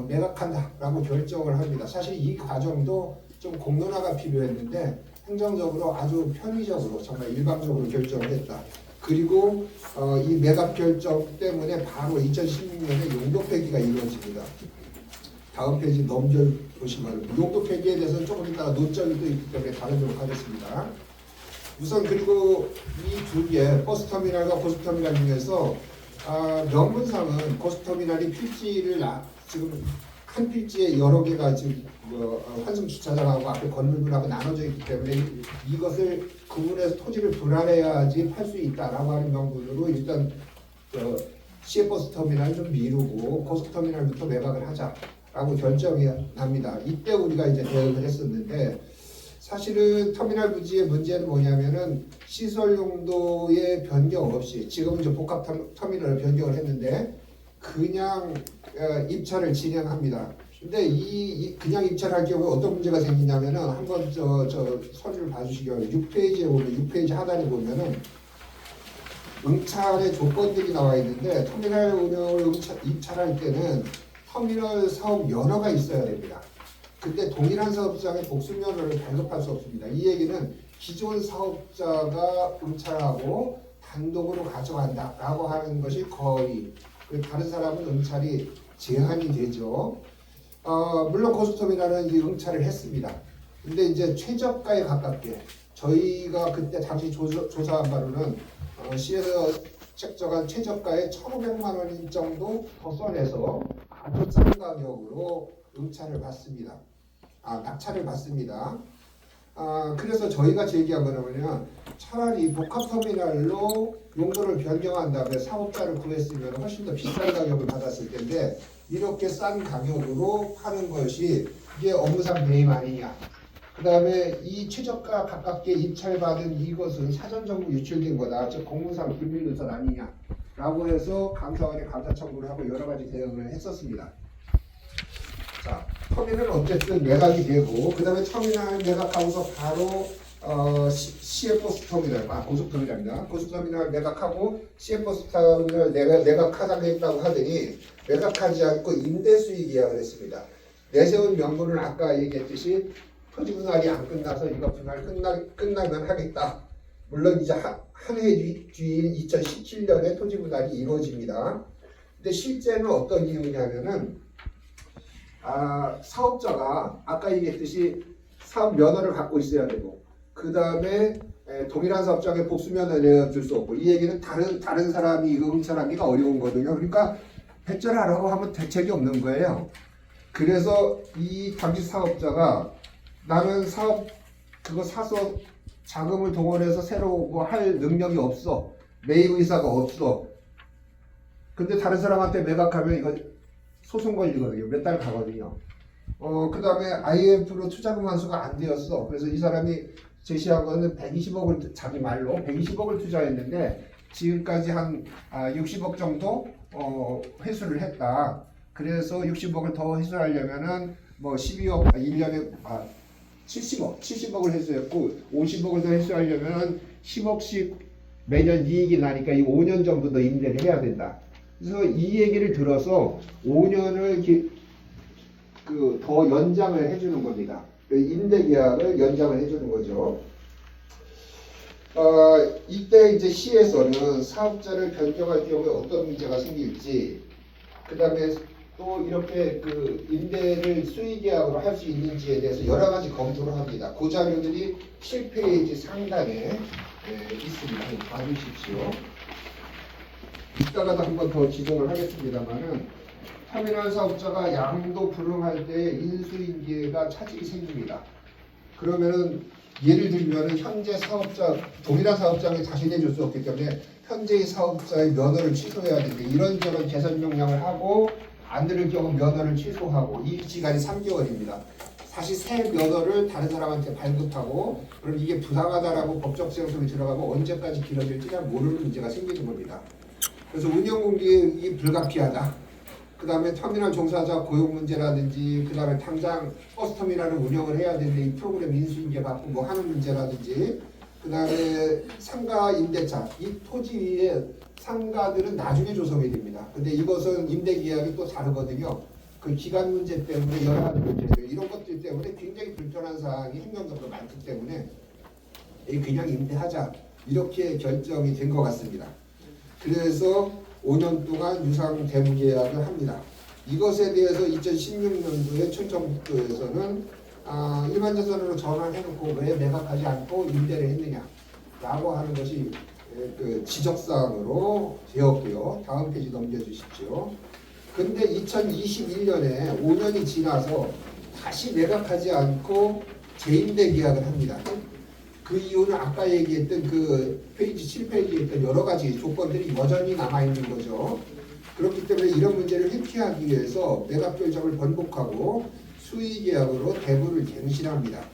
Speaker 4: 매각한다라고 결정을 합니다. 사실 이 과정도 좀 공론화가 필요했는데 행정적으로 아주 편의적으로 정말 일방적으로 결정을 했다. 그리고 이 매각 결정 때문에 바로 2016년에 용도 폐기가 이루어집니다. 다음 페이지 넘겨보시면 용도 폐기에 대해서는 조금 이따가 논점이 또 있기 때문에 다루도록 하겠습니다. 우선 그리고 이 두 개 버스터미널과 고속터미널 중에서 명분상은 고속터미널이 필지를 지금 한 필지에 여러 개가 지금 환승주차장하고 앞에 건물들하고 나눠져 있기 때문에 이것을 구분해서 토지를 분할해야지 팔 수 있다라고 하는 명분으로 일단 시외버스터미널 좀 미루고 고속터미널부터 매각을 하자라고 결정이 납니다. 이때 우리가 이제 대응을 했었는데 사실은 터미널 부지의 문제는 뭐냐면은 시설 용도의 변경 없이 지금은 이제 복합 터미널을 변경을 했는데 그냥 입찰을 진행합니다. 근데 그냥 입찰할 경우에 어떤 문제가 생기냐면은 한번 저 서류를 봐주시기 바랍니다. 6페이지에 보면 6페이지 하단에 보면은 응찰의 조건들이 나와 있는데 터미널 운영을 입찰할 때는 터미널 사업 면허가 있어야 됩니다. 근데 동일한 사업장의 복수 면허를 발급할 수 없습니다. 이 얘기는 기존 사업자가 응찰하고 단독으로 가져간다라고 하는 것이 거의 다른 사람은 응찰이 제한이 되죠. 물론 고속터미널은 이 응찰을 했습니다. 근데 이제 최저가에 가깝게 저희가 그때 당시 조사한 바로는 시에서 책정한 최저가의 1,500만 원 정도 더 써내서 아주 싼 가격으로 응찰을 받습니다. 낙찰을 받습니다. 그래서 저희가 제기한 거는 뭐냐면 차라리 복합터미널로 용도를 변경한 다음에 사업자를 구했으면 훨씬 더 비싼 가격을 받았을 텐데 이렇게 싼 가격으로 파는 것이 이게 업무상 배임 아니냐. 그 다음에 이 최저가 가깝게 입찰받은 이것은 사전 정보 유출된 거다. 즉 공무상 비밀 누설 아니냐. 라고 해서 감사원에 감사 청구를 하고 여러 가지 대응을 했었습니다. 자, 터미널은 어쨌든 매각이 되고 그 다음에 터미널 매각하고서 바로 시외버스 터미널, 고속터미널입니다. 고속터미널 매각하고 시외버스 터미널 매각하자고 했다고 하더니 매각하지 않고 임대수익 계약을 했습니다. 내세운 명분은 아까 얘기했듯이 토지 분할이 안 끝나서 이거 분할 끝나면 하겠다. 물론 이제 한 해 뒤인 2017년에 토지 분할이 이루어집니다. 근데 실제는 어떤 이유냐면은 사업자가 아까 얘기했듯이 사업 면허를 갖고 있어야 되고 그 다음에 동일한 사업장에 복수 면허를 줄 수 없고 이 얘기는 다른 사람이 이거 응찰하기가 어려운 거거든요. 그러니까 배절하라고 하면 대책이 없는 거예요. 그래서 이 당시 사업자가 나는 사업 그거 사서 자금을 동원해서 새로 뭐 할 능력이 없어. 매입 의사가 없어. 근데 다른 사람한테 매각하면 이거 소송 걸리거든요. 몇 달 가거든요. 그 다음에 IMF로 투자금 환수가 안 되었어. 그래서 이 사람이 제시한 거는 120억을 자기 말로 120억을 투자했는데 지금까지 한 60억 정도 회수를 했다. 그래서 60억을 더 회수하려면은 뭐 12억 1년에 70억을 회수했고 50억을 더 회수하려면 10억씩 매년 이익이 나니까 이 5년 정도 더 임대를 해야 된다. 그래서 이 얘기를 들어서 5년을 더 연장을 해주는 겁니다. 임대 계약을 연장을 해주는 거죠. 이때 이제 시에서는 사업자를 변경할 경우에 어떤 문제가 생길지, 그 다음에 또 이렇게 임대를 수의계약으로 할 수 있는지에 대해서 여러 가지 검토를 합니다. 그 자료들이 7페이지 상단에 있습니다. 봐주십시오. 이따가도 한 번 더 지정을 하겠습니다만은 터미널 사업자가 양도 불응할 때 인수인계가 차질이 생깁니다. 그러면은 예를 들면은 현재 사업자 동일한 사업장에 다시 내줄 수 없기 때문에 현재의 사업자의 면허를 취소해야 되는데 이런저런 개선 명령을 하고 안 들을 경우 면허를 취소하고 이 기간이 3개월입니다. 다시 새 면허를 다른 사람한테 발급하고 그럼 이게 부당하다라고 법적 세용성이 들어가고 언제까지 길어질지 잘 모르는 문제가 생기는 겁니다. 그래서 운영 공개이 불가피하다. 그 다음에 터미널 종사자 고용 문제라든지 그 다음에 당장 버스 터미널을 운영을 해야 되는데 이 프로그램 인수인계 받고 뭐 하는 문제라든지 그 다음에 상가 임대차 이 토지 위에 상가들은 나중에 조성이 됩니다. 근데 이것은 임대계약이 또 다르거든요. 그 기간 문제 때문에 여러 가지 문제들 이런 것들 때문에 굉장히 불편한 사항이 행정적으로 많기 때문에 그냥 임대하자 이렇게 결정이 된 것 같습니다. 그래서 5년 동안 유상 대부 계약을 합니다. 이것에 대해서 2016년도에 춘천북도에서는 일반 재산으로 전환해놓고 왜 매각하지 않고 임대를 했느냐라고 하는 것이 지적사항으로 되었고요. 다음 페이지 넘겨주십시오. 근데 2021년에 5년이 지나서 다시 매각하지 않고 재임대 계약을 합니다. 그 이유는 아까 얘기했던 그 페이지 7페이지에 있던 여러 가지 조건들이 여전히 남아있는 거죠. 그렇기 때문에 이런 문제를 회피하기 위해서 매각 결정을 번복하고 수의 계약으로 대부를 갱신합니다.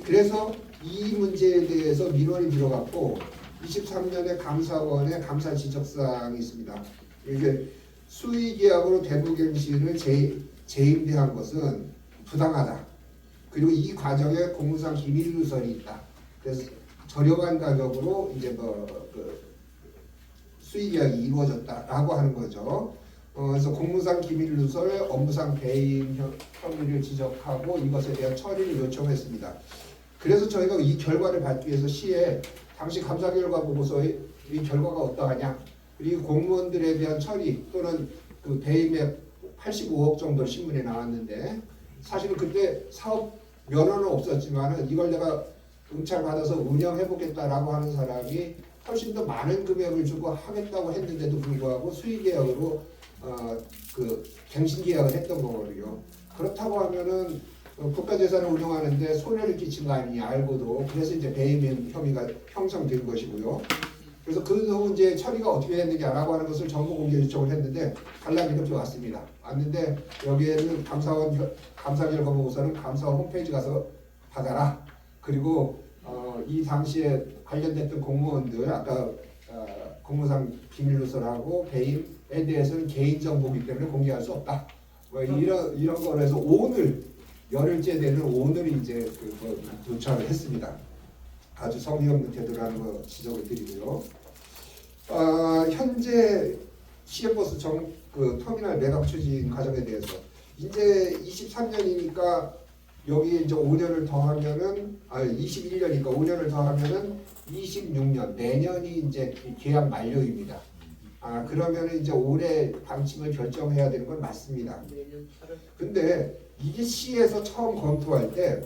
Speaker 4: 그래서 이 문제에 대해서 민원이 들어갔고 23년에 감사원에 감사 지적사항이 있습니다. 이게 수의 계약으로 대부 갱신을 재임대한 것은 부당하다. 그리고 이 과정에 공무상 기밀 누설이 있다. 그래서 저렴한 가격으로 이제 그 수의 계약이 이루어졌다라고 하는 거죠. 그래서 공무상 기밀 누설, 업무상 배임 혐의를 지적하고 이것에 대한 처리를 요청했습니다. 그래서 저희가 이 결과를 받기 위해서 시에 당시 감사 결과 보고서의 이 결과가 어떠하냐, 그리고 공무원들에 대한 처리 또는 그 배임액 85억 정도 신문에 나왔는데, 사실은 그때 사업 면허는 없었지만은 이걸 내가 응찰 받아서 운영해보겠다라고 하는 사람이 훨씬 더 많은 금액을 주고 하겠다고 했는데도 불구하고 수의 계약으로 그 갱신 계약을 했던 거거든요. 그렇다고 하면은 국가재산을 운영하는데 손해를 끼친 거 아니냐 알고도. 그래서 이제 배임 혐의가 형성된 것이고요. 그래서 그 후 이제 처리가 어떻게 됐느냐라고 하는 것을 정보 공개 요청을 했는데 단락이 이렇게 왔습니다. 왔는데 여기에는 감사 결과 보고서는 감사원 홈페이지 가서 받아라. 그리고 이 당시에 관련됐던 공무원들 아까 공무상 비밀 누설하고 배임에 대해서는 개인 정보이기 때문에 공개할 수 없다. 뭐 이런 거로 해서 오늘 열흘째 되는 오늘 이제 도착을 했습니다. 아주 성의 없는 태도라는 거 지적을 드리고요. 현재 시외버스 터미널 매각 추진 과정에 대해서 이제 23년이니까 여기 이제 5년을 더하면은 21년이니까 5년을 더하면은 26년 내년이 이제 계약 만료입니다. 그러면은 이제 올해 방침을 결정해야 되는 건 맞습니다. 근데 이게 시에서 처음 검토할 때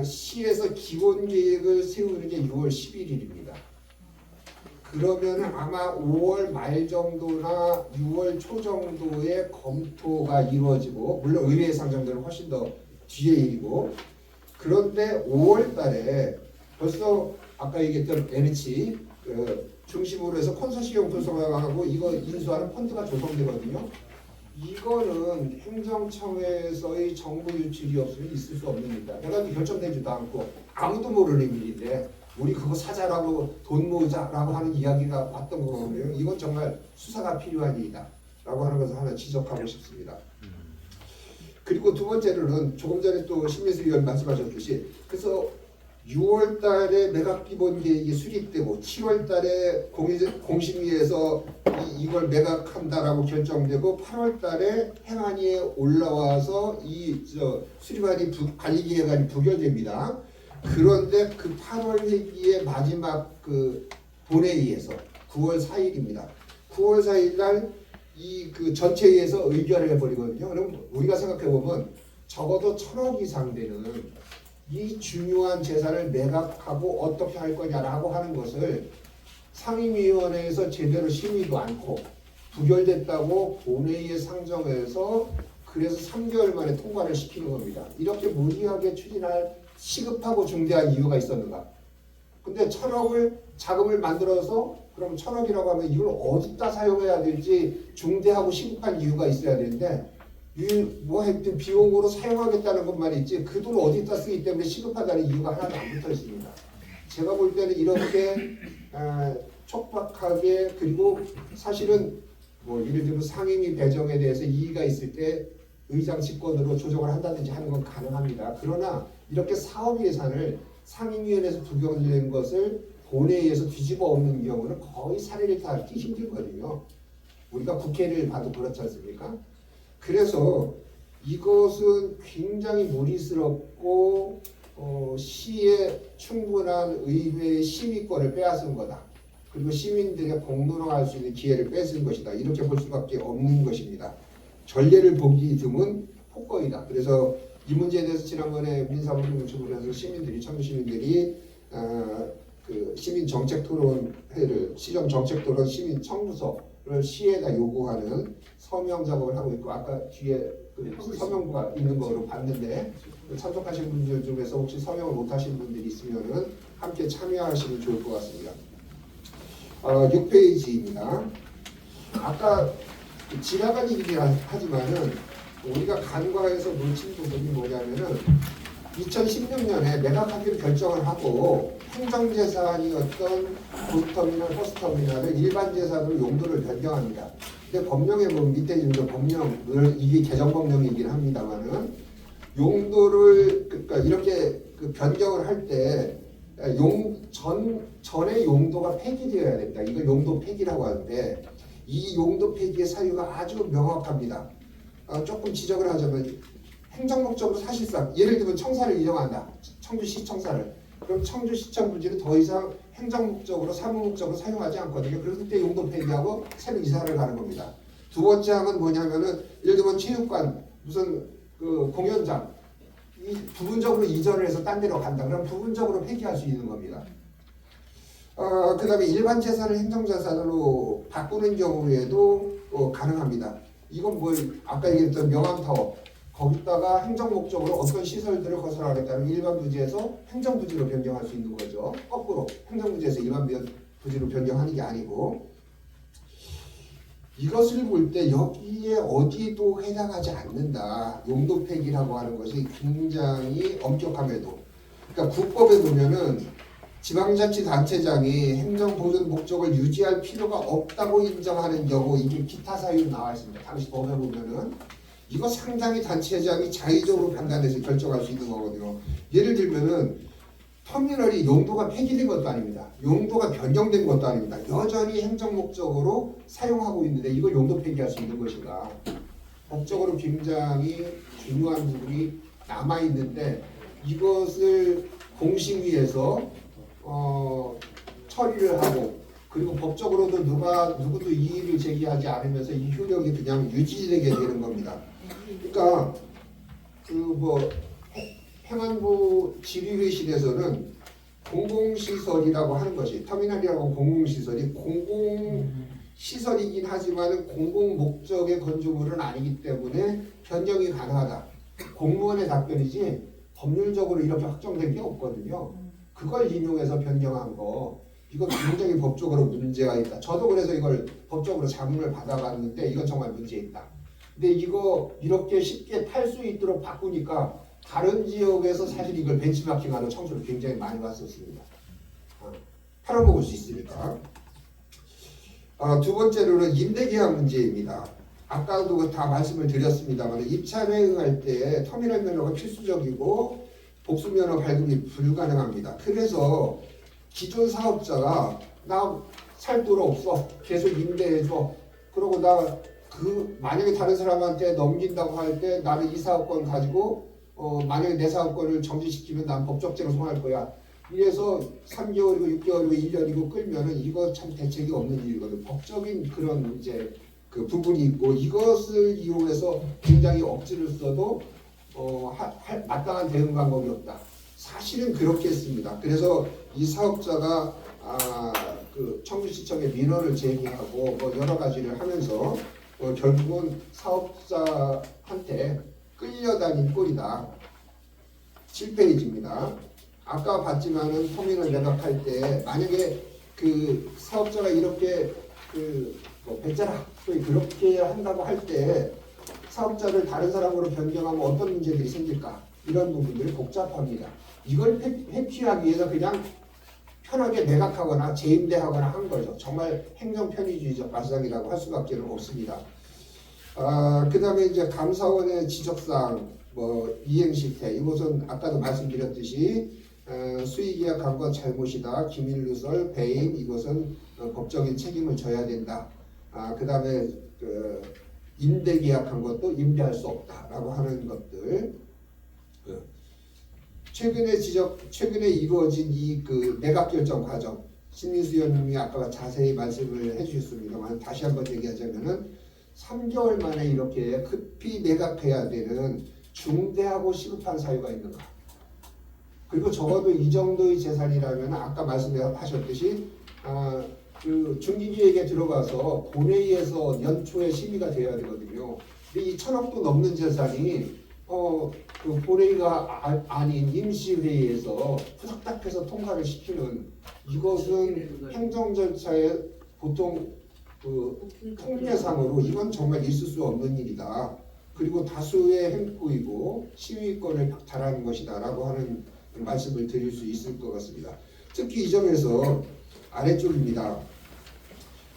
Speaker 4: 시에서 기본 계획을 세우는 게 6월 11일입니다. 그러면은 아마 5월 말 정도나 6월 초 정도에 검토가 이루어지고, 물론 의회 상정들은 훨씬 더 뒤에 일이고, 그런데 5월 달에 벌써 아까 얘기했던 NH 중심으로 해서 컨소시엄 구성하고 이거 인수하는 펀드가 조성되거든요. 이거는 행정청에서의 정보 유출이 없으면 있을 수 없는 일이다. 내가 결정되지도 않고 아무도 모르는 일인데 우리 그거 사자라고 돈 모으자라고 하는 이야기가 왔던 거거든요. 이건 정말 수사가 필요한 일이다 라고 하는 것을 하나 지적하고 싶습니다. 그리고 두 번째로는 조금 전에 또 신민수 의원 말씀하셨듯이, 그래서 6월 달에 매각 기본 계획이 수립되고 7월 달에 공심위에서 이걸 매각한다라고 결정되고 8월 달에 행안위에 올라와서 수립안이 관리 계획안이 부결됩니다. 그런데 그 8월 회기의 마지막 그 본회의에서 9월 4일입니다. 9월 4일 날 이 전체회의에서 의결을 해버리거든요. 그럼 우리가 생각해보면 적어도 1,000억 이상 되는 이 중요한 재산을 매각하고 어떻게 할 거냐라고 하는 것을 상임위원회에서 제대로 심의도 않고 부결됐다고 본회의에 상정해서 그래서 3개월 만에 통과를 시키는 겁니다. 이렇게 무리하게 추진할 시급하고 중대한 이유가 있었는가? 근데 1,000억을 자금을 만들어서 그럼 1,000억이라고 하면 이걸 어디다 사용해야 될지 중대하고 시급한 이유가 있어야 되는데 뭐 하여튼 비용으로 사용하겠다는 것만 있지 그 돈을 어디다 쓰기 때문에 시급하다는 이유가 하나도 안 붙어 있습니다. 제가 볼 때는 이렇게 촉박하게, 그리고 사실은 뭐 예를 들면 상임위 배정에 대해서 이의가 있을 때 의장 직권으로 조정을 한다든지 하는 건 가능합니다. 그러나 이렇게 사업 예산을 상임위원회에서 부결된 것을 본회의에서 뒤집어 엎는 경우는 거의 사례를 찾기 힘들거든요. 우리가 국회를 봐도 그렇지 않습니까? 그래서 이것은 굉장히 무리스럽고 시의 충분한 의회의 심의권을 빼앗은 거다. 그리고 시민들의 공론화할 수 있는 기회를 뺏은 것이다. 이렇게 볼 수밖에 없는 것입니다. 전례를 보기 드문 폭거이다. 그래서 이 문제에 대해서 지난번에 민사법인 요청을 해서 청주시민들이 그 시민정책토론회를, 시정정책토론 시민청구서를 시에다 요구하는 서명 작업을 하고 있고, 아까 뒤에 서명부가 있는 거로 봤는데 참석하신 분들 중에서 혹시 서명을 못하신 분들이 있으면은 함께 참여하시면 좋을 것 같습니다. 6페이지입니다. 아까 지나간 얘기긴 하지만은 우리가 간과해서 놓친 부분이 뭐냐면은 2016년에 매각하기로 결정을 하고 행정재산이었던 고속터미널, 버스터미널을 일반 재산으로 용도를 변경합니다. 근데 법령에 보면 밑에 있는 법령, 물론 이게 개정법령이긴 합니다만은 용도를 그러니까 이렇게 그 변경을 할 때 전의 용도가 폐기되어야 됩니다. 이걸 용도 폐기라고 하는데 이 용도 폐기의 사유가 아주 명확합니다. 조금 지적을 하자면 행정목적으로 사실상 예를 들면 청사를 이정한다. 청주시 청사를. 그럼 청주시청 부지를 더 이상 행정목적으로 사무목적으로 사용하지 않거든요. 그래서 그때 용도 폐기하고 새로 이사를 가는 겁니다. 두 번째 항은 뭐냐면은 예를 들면 체육관 무슨 그 공연장 이 부분적으로 이전을 해서 딴 데로 간다. 그럼 부분적으로 폐기할 수 있는 겁니다. 그 다음에 일반 재산을 행정자산으로 바꾸는 경우에도 가능합니다. 이건 뭐 아까 얘기했던 명함타워 거기다가 행정목적으로 어떤 시설들을 건설하겠다는 일반 부지에서 행정부지로 변경할 수 있는 거죠. 거꾸로 행정부지에서 일반 부지로 변경하는 게 아니고 이것을 볼 때 여기에 어디도 해당하지 않는다. 용도 폐기라고 하는 것이 굉장히 엄격함에도 그러니까 국법에 보면은 지방자치단체장이 행정보존 목적을 유지할 필요가 없다고 인정하는 경우 이게 기타 사유로 나와 있습니다. 당시 법에 보면은 이거 상당히 단체장이 자의적으로 판단해서 결정할 수 있는 거거든요. 예를 들면은 터미널이 용도가 폐기된 것도 아닙니다. 용도가 변경된 것도 아닙니다. 여전히 행정 목적으로 사용하고 있는데 이걸 용도 폐기할 수 있는 것인가? 법적으로 굉장히 중요한 부분이 남아 있는데 이것을 공심위에서 처리를 하고 그리고 법적으로도 누구도 이의를 제기하지 않으면서 이 효력이 그냥 유지되게 되는 겁니다. 그러니까 행안부 질의회실에서는 공공시설이라고 하는 것이 터미널이라고 공공시설이 공공시설이긴 하지만 공공목적의 건축물은 아니기 때문에 변경이 가능하다. 공무원의 답변이지 법률적으로 이렇게 확정된 게 없거든요. 그걸 인용해서 변경한 거 이건 굉장히 법적으로 문제가 있다. 저도 그래서 이걸 법적으로 자문을 받아봤는데 이건 정말 문제 있다. 근데 이거 이렇게 쉽게 탈 수 있도록 바꾸니까 다른 지역에서 사실 이걸 벤치마킹하는 청소를 굉장히 많이 왔었습니다. 팔아먹을 수 있으니까. 두 번째로는 임대계약 문제입니다. 아까도 다 말씀을 드렸습니다만 입찰에 응할 때 터미널 면허가 필수적이고 복수 면허 발급이 불가능합니다. 그래서 기존 사업자가 나 살 돈 없어 계속 임대해줘. 그러고 나 만약에 다른 사람한테 넘긴다고 할 때 나는 이 사업권 가지고 만약에 내 사업권을 정지시키면 난 법적죄로 송할 거야. 이래서 3개월이고 6개월이고 1년이고 끌면은 이거 참 대책이 없는 일이거든. 법적인 그런 이제 그 부분이 있고 이것을 이용해서 굉장히 억지를 써도 마땅한 대응 방법이 없다. 사실은 그렇게 했습니다. 그래서 이 사업자가 그 청주시청에 민원을 제기하고 뭐 여러 가지를 하면서 결국은 사업자한테 끌려다닌 꼴이다. 7페이지입니다. 아까 봤지만은 터미널 매각할 때 만약에 그 사업자가 이렇게 배짜라 소위 그렇게 한다고 할 때 사업자를 다른 사람으로 변경하면 어떤 문제들이 생길까? 이런 부분들이 복잡합니다. 이걸 회피하기 위해서 그냥 편하게 매각하거나 재임대하거나 한 거죠. 정말 행정 편의주의적 발상이라고 할 수밖에 없습니다. 그 다음에 이제 감사원의 지적사항, 이행 실태, 이것은 아까도 말씀드렸듯이 수의계약 간과 잘못이다, 기밀누설, 배임, 이것은 법적인 책임을 져야 된다. 그 다음에 임대계약한 것도 임대할 수 없다라고 하는 것들. 최근에 이루어진 이 매각 결정 과정, 신민수 의원님이 아까 자세히 말씀을 해주셨습니다만 다시 한번 얘기하자면은 3개월 만에 이렇게 급히 매각해야 되는 중대하고 시급한 사유가 있는가? 그리고 적어도 이 정도의 재산이라면 아까 말씀하셨듯이 그 중기기획에 들어가서 본회의에서 연초에 심의가 되어야 되거든요. 근데 이 1,000억도 넘는 재산이 그 본회의가 아닌 임시회의에서 후닥닥해서 통과를 시키는 이것은 행정 절차에 보통 통례상으로 이건 정말 있을 수 없는 일이다. 그리고 다수의 행포이고 시위권을 박탈하는 것이다라고 하는 말씀을 드릴 수 있을 것 같습니다. 특히 이 점에서 아래쪽입니다.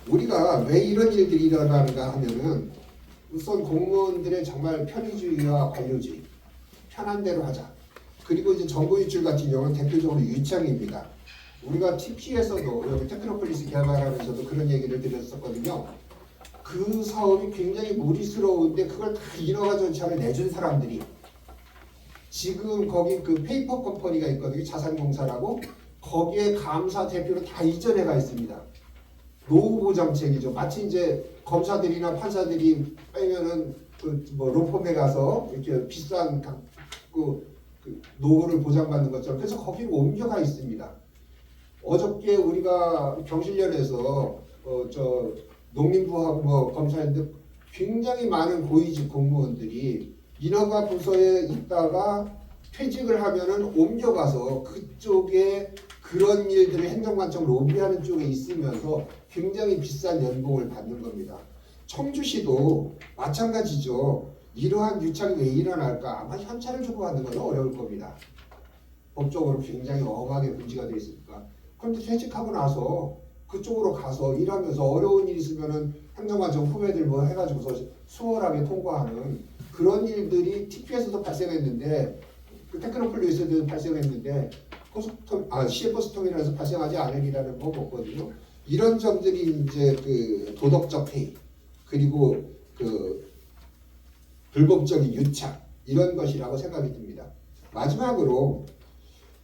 Speaker 4: 우리가 왜 이런 일들이 일어나는가 하면은 우선 공무원들의 정말 편의주의와 관료주의, 편한 대로 하자. 그리고 이제 정보 유출 같은 경우는 대표적으로 유창입니다. 우리가 TP에서도 여기 테크노폴리스 개발하면서도 그런 얘기를 드렸었거든요. 그 사업이 굉장히 무리스러운데 그걸 다 인허가 절차를 내준 사람들이 지금 거기 그 페이퍼 컴퍼니가 있거든요. 자산공사라고 거기에 감사 대표로 다 이전해 가 있습니다. 노후보 정책이죠. 마치 이제 검사들이나 판사들이 빼면은 그뭐 로펌에 가서 이렇게 비싼 그 노후를 보장받는 것처럼 그래서 거기로 옮겨가 있습니다. 어저께 우리가 경실련에서 저 농림부하고 뭐 검사했는데 굉장히 많은 고위직 공무원들이 인허가 부서에 있다가 퇴직을 하면은 옮겨가서 그쪽에 그런 일들을 행정관청 로비하는 쪽에 있으면서 굉장히 비싼 연봉을 받는 겁니다. 청주시도 마찬가지죠. 이러한 유착이 왜 일어날까? 아마 현찰을 주고 받는 건 어려울 겁니다. 법적으로 굉장히 엄하게 문제가 되어 있으니까. 그런데 퇴직하고 나서 그쪽으로 가서 일하면서 어려운 일 있으면은 행정관청 후배들 뭐 해가지고서 수월하게 통과하는 그런 일들이 TP에서도 발생했는데 그 테크노폴리스에도 발생했는데 시외버스터미널에서 발생하지 않을 일이라는 거 없거든요. 이런 점들이 이제 그 도덕적 해이 그리고 그 불법적인 유착 이런 것이라고 생각이 듭니다. 마지막으로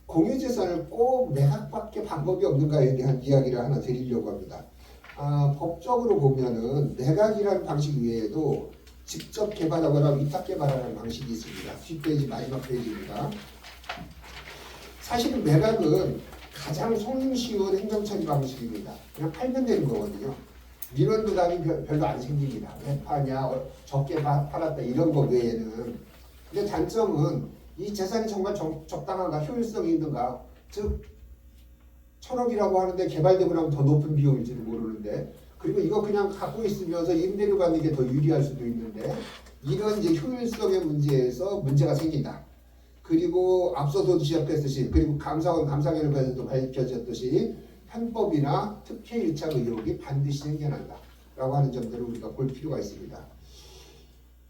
Speaker 4: 공유재산을 꼭 매각밖에 방법이 없는가에 대한 이야기를 하나 드리려고 합니다. 법적으로 보면은 매각이라는 방식 외에도 직접 개발하거나 위탁 개발하는 방식이 있습니다. 뒷페이지 마지막 페이지입니다. 사실은 매각은 가장 손쉬운 행정처리 방식입니다. 그냥 팔면 되는 거거든요. 민원 부담이 별로 안 생깁니다. 왜 파냐, 적게 팔았다 이런 거 외에는. 근데 단점은 이 재산이 정말 적당한가, 효율성이 있는가. 즉 1,000억이라고 하는데 개발되고 나면 더 높은 비용일지도 모르는데 그리고 이거 그냥 갖고 있으면서 임대료 받는 게 더 유리할 수도 있는데 이런 이제 효율성의 문제에서 문제가 생긴다. 그리고 앞서도 지적했듯이 그리고 감사원 감사결과에서도 밝혀졌듯이 편법이나 특혜 유착 의혹이 반드시 생겨난다 라고 하는 점들을 우리가 볼 필요가 있습니다.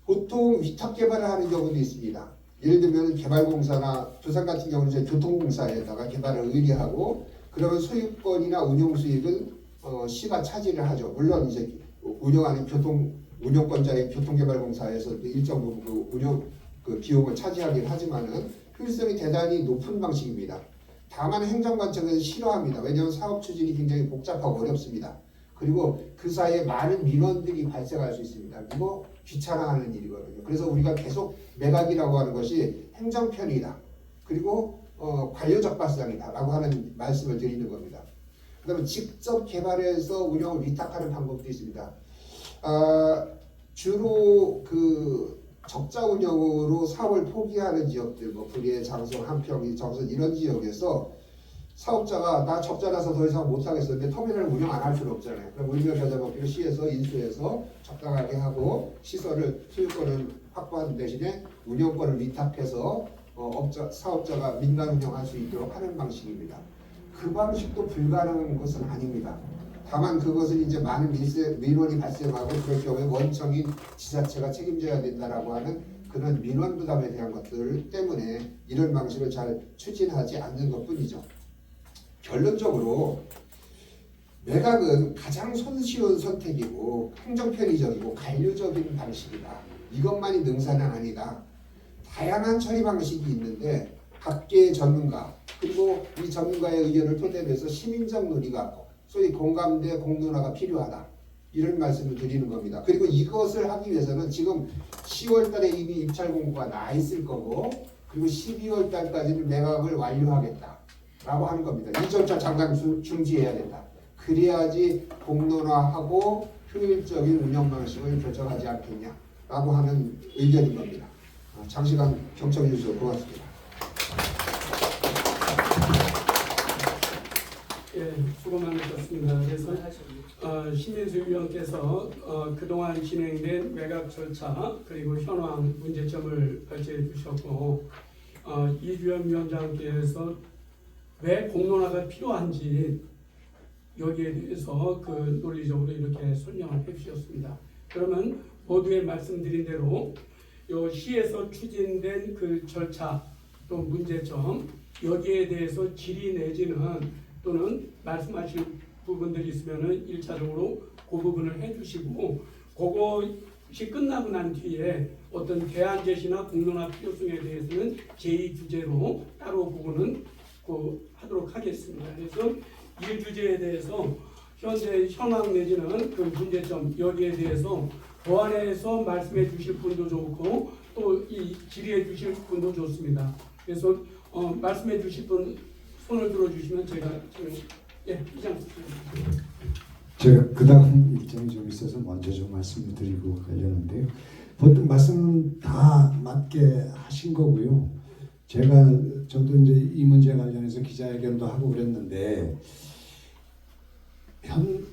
Speaker 4: 보통 위탁 개발을 하는 경우도 있습니다. 예를 들면 개발공사나 부산 같은 경우는 이제 교통공사에다가 개발을 의뢰하고 그러면 소유권이나 운영 수익은 시가 차지를 하죠. 물론 이제 운영하는 운영권자의 교통개발공사에서 일정 부분 그 운영 그 비용을 차지하긴 하지만은 효율성이 대단히 높은 방식입니다. 다만 행정관청은 싫어합니다. 왜냐하면 사업 추진이 굉장히 복잡하고 어렵습니다. 그리고 그 사이에 많은 민원들이 발생할 수 있습니다. 이거 귀찮아하는 일이거든요. 그래서 우리가 계속 매각이라고 하는 것이 행정편이다. 그리고 관료적 발상이다 라고 하는 말씀을 드리는 겁니다. 그 다음에 직접 개발해서 운영을 위탁하는 방법도 있습니다. 주로 그 적자 운영으로 사업을 포기하는 지역들, 뭐 불예, 장성, 한평, 정선 이런 지역에서 사업자가 나 적자 나서 더 이상 못하겠었는데 터미널을 운영 안 할 수는 없잖아요. 그럼 의료 겨자먹기를 시에서 인수해서 적당하게 하고 시설을 소유권을 확보하는 대신에 운영권을 위탁해서 사업자가 민간 운영할 수 있도록 하는 방식입니다. 그 방식도 불가능한 것은 아닙니다. 다만 그것은 이제 많은 민원이 발생하고 그럴 경우에 원청인 지자체가 책임져야 된다라고 하는 그런 민원 부담에 대한 것들 때문에 이런 방식을 잘 추진하지 않는 것뿐이죠. 결론적으로 매각은 가장 손쉬운 선택이고 행정편의적이고 관료적인 방식이다. 이것만이 능사는 아니다. 다양한 처리 방식이 있는데 각계의 전문가 그리고 이 전문가의 의견을 토대로 해서 시민적 논의가 소위 공감대 공론화가 필요하다. 이런 말씀을 드리는 겁니다. 그리고 이것을 하기 위해서는 지금 10월 달에 이미 입찰 공고가 나 있을 거고 그리고 12월 달까지는 매각을 완료하겠다. 라고 하는 겁니다. 이 절차 잠깐 중지해야 된다. 그래야지 공론화하고 효율적인 운영 방식을 결정하지 않겠냐. 라고 하는 의견인 겁니다. 장시간 경청해 주셔서 고맙습니다.
Speaker 1: 예, 수고 많으셨습니다. 그래서 신민수 위원께서 그동안 진행된 매각 절차 그리고 현황 문제점을 발제해 주셨고 이주연 위원장께서 왜 공론화가 필요한지 여기에 대해서 그 논리적으로 이렇게 설명을 해주셨습니다. 그러면 모두에 말씀드린 대로 요 시에서 추진된 그 절차 또 문제점 여기에 대해서 질의 내지는 또는 말씀하실 부분들이 있으면은 1차적으로 그 부분을 해주시고 그것이 끝나고 난 뒤에 어떤 대안 제시나 공론화 필요성에 대해서는 제2 주제로 따로 부분은 하도록 하겠습니다. 그래서 1주제에 대해서 현재 현황 내지는 그 문제점 여기에 대해서 보완해서 말씀해 주실 분도 좋고 또 이 질의해 주실 분도 좋습니다. 그래서 말씀해 주실 분 손을 들어 주시면 제가 지금 이장
Speaker 3: 제가 그 다음 일정이 좀 있어서 먼저 좀 말씀을 드리고 가려는데요. 보통 말씀 다 맞게 하신 거고요. 저도 이제 이 문제 관련해서 기자회견도 하고 그랬는데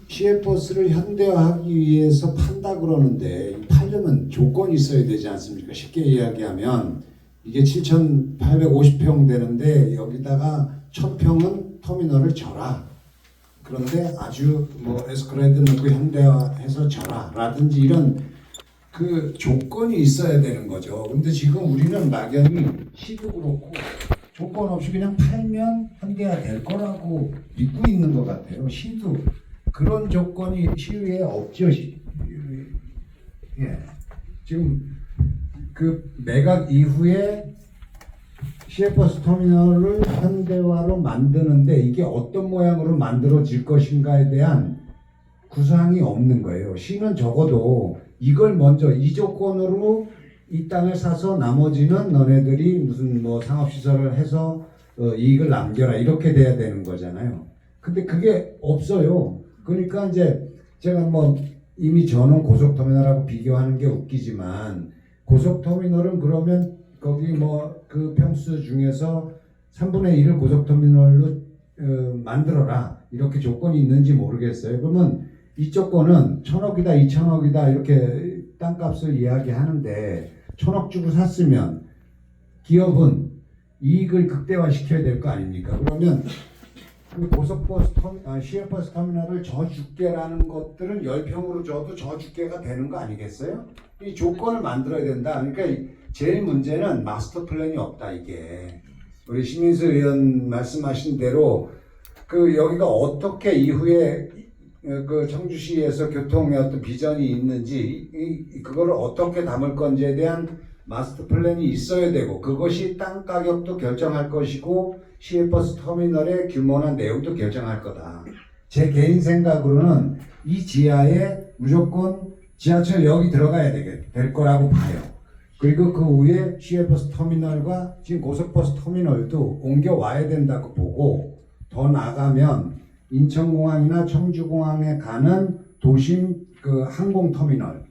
Speaker 3: 시외버스를 현대화하기 위해서 판다 그러는데 팔려면 조건이 있어야 되지 않습니까? 쉽게 이야기하면 이게 7,850평 되는데 여기다가 1,000평은 터미널을 져라. 그런데 아주 뭐 에스컬레이터 넣고 현대화해서 져라 라든지 이런 그 조건이 있어야 되는 거죠. 근데 지금 우리는 막연히 시도 그렇고 조건 없이 그냥 팔면 현대화 될 거라고 믿고 있는 것 같아요. 시도 그런 조건이 시위에 없죠. 예. 지금 그 매각 이후에 시외버스 터미널을 현대화로 만드는데 이게 어떤 모양으로 만들어질 것인가에 대한 구상이 없는 거예요. 시는 적어도 이걸 먼저 이 조건으로 이 땅을 사서 나머지는 너네들이 무슨 뭐 상업시설을 해서 이익을 남겨라 이렇게 돼야 되는 거잖아요. 근데 그게 없어요. 그러니까 이제 제가 뭐 이미 저는 고속터미널하고 비교하는 게 웃기지만 고속터미널은 그러면 거기 뭐 그 평수 중에서 3분의 1을 고속터미널로 만들어라 이렇게 조건이 있는지 모르겠어요. 그러면 이 조건은 1,000억이다 2,000억이다 이렇게 땅값을 이야기하는데 1,000억 주고 샀으면 기업은 이익을 극대화시켜야 될 거 아닙니까? 그러면 그 고속버스 시외버스 터미널을 저주께라는 것들은 10평으로 줘도 저주께가 되는 거 아니겠어요? 이 조건을 만들어야 된다. 그러니까 제일 문제는 마스터 플랜이 없다 이게. 우리 심인수 의원 말씀하신 대로 그 여기가 어떻게 이후에 그 청주시에서 교통의 어떤 비전이 있는지 그거를 어떻게 담을 건지에 대한 마스터 플랜이 있어야 되고 그것이 땅 가격도 결정할 것이고 시외버스 터미널의 규모나 내용도 결정할 거다. 제 개인 생각으로는 이 지하에 무조건 지하철 역이 들어가야 될 거라고 봐요. 그리고 그 위에 시외버스 터미널과 지금 고속버스 터미널도 옮겨와야 된다고 보고 더 나가면 인천공항이나 청주공항에 가는 도심 그 항공터미널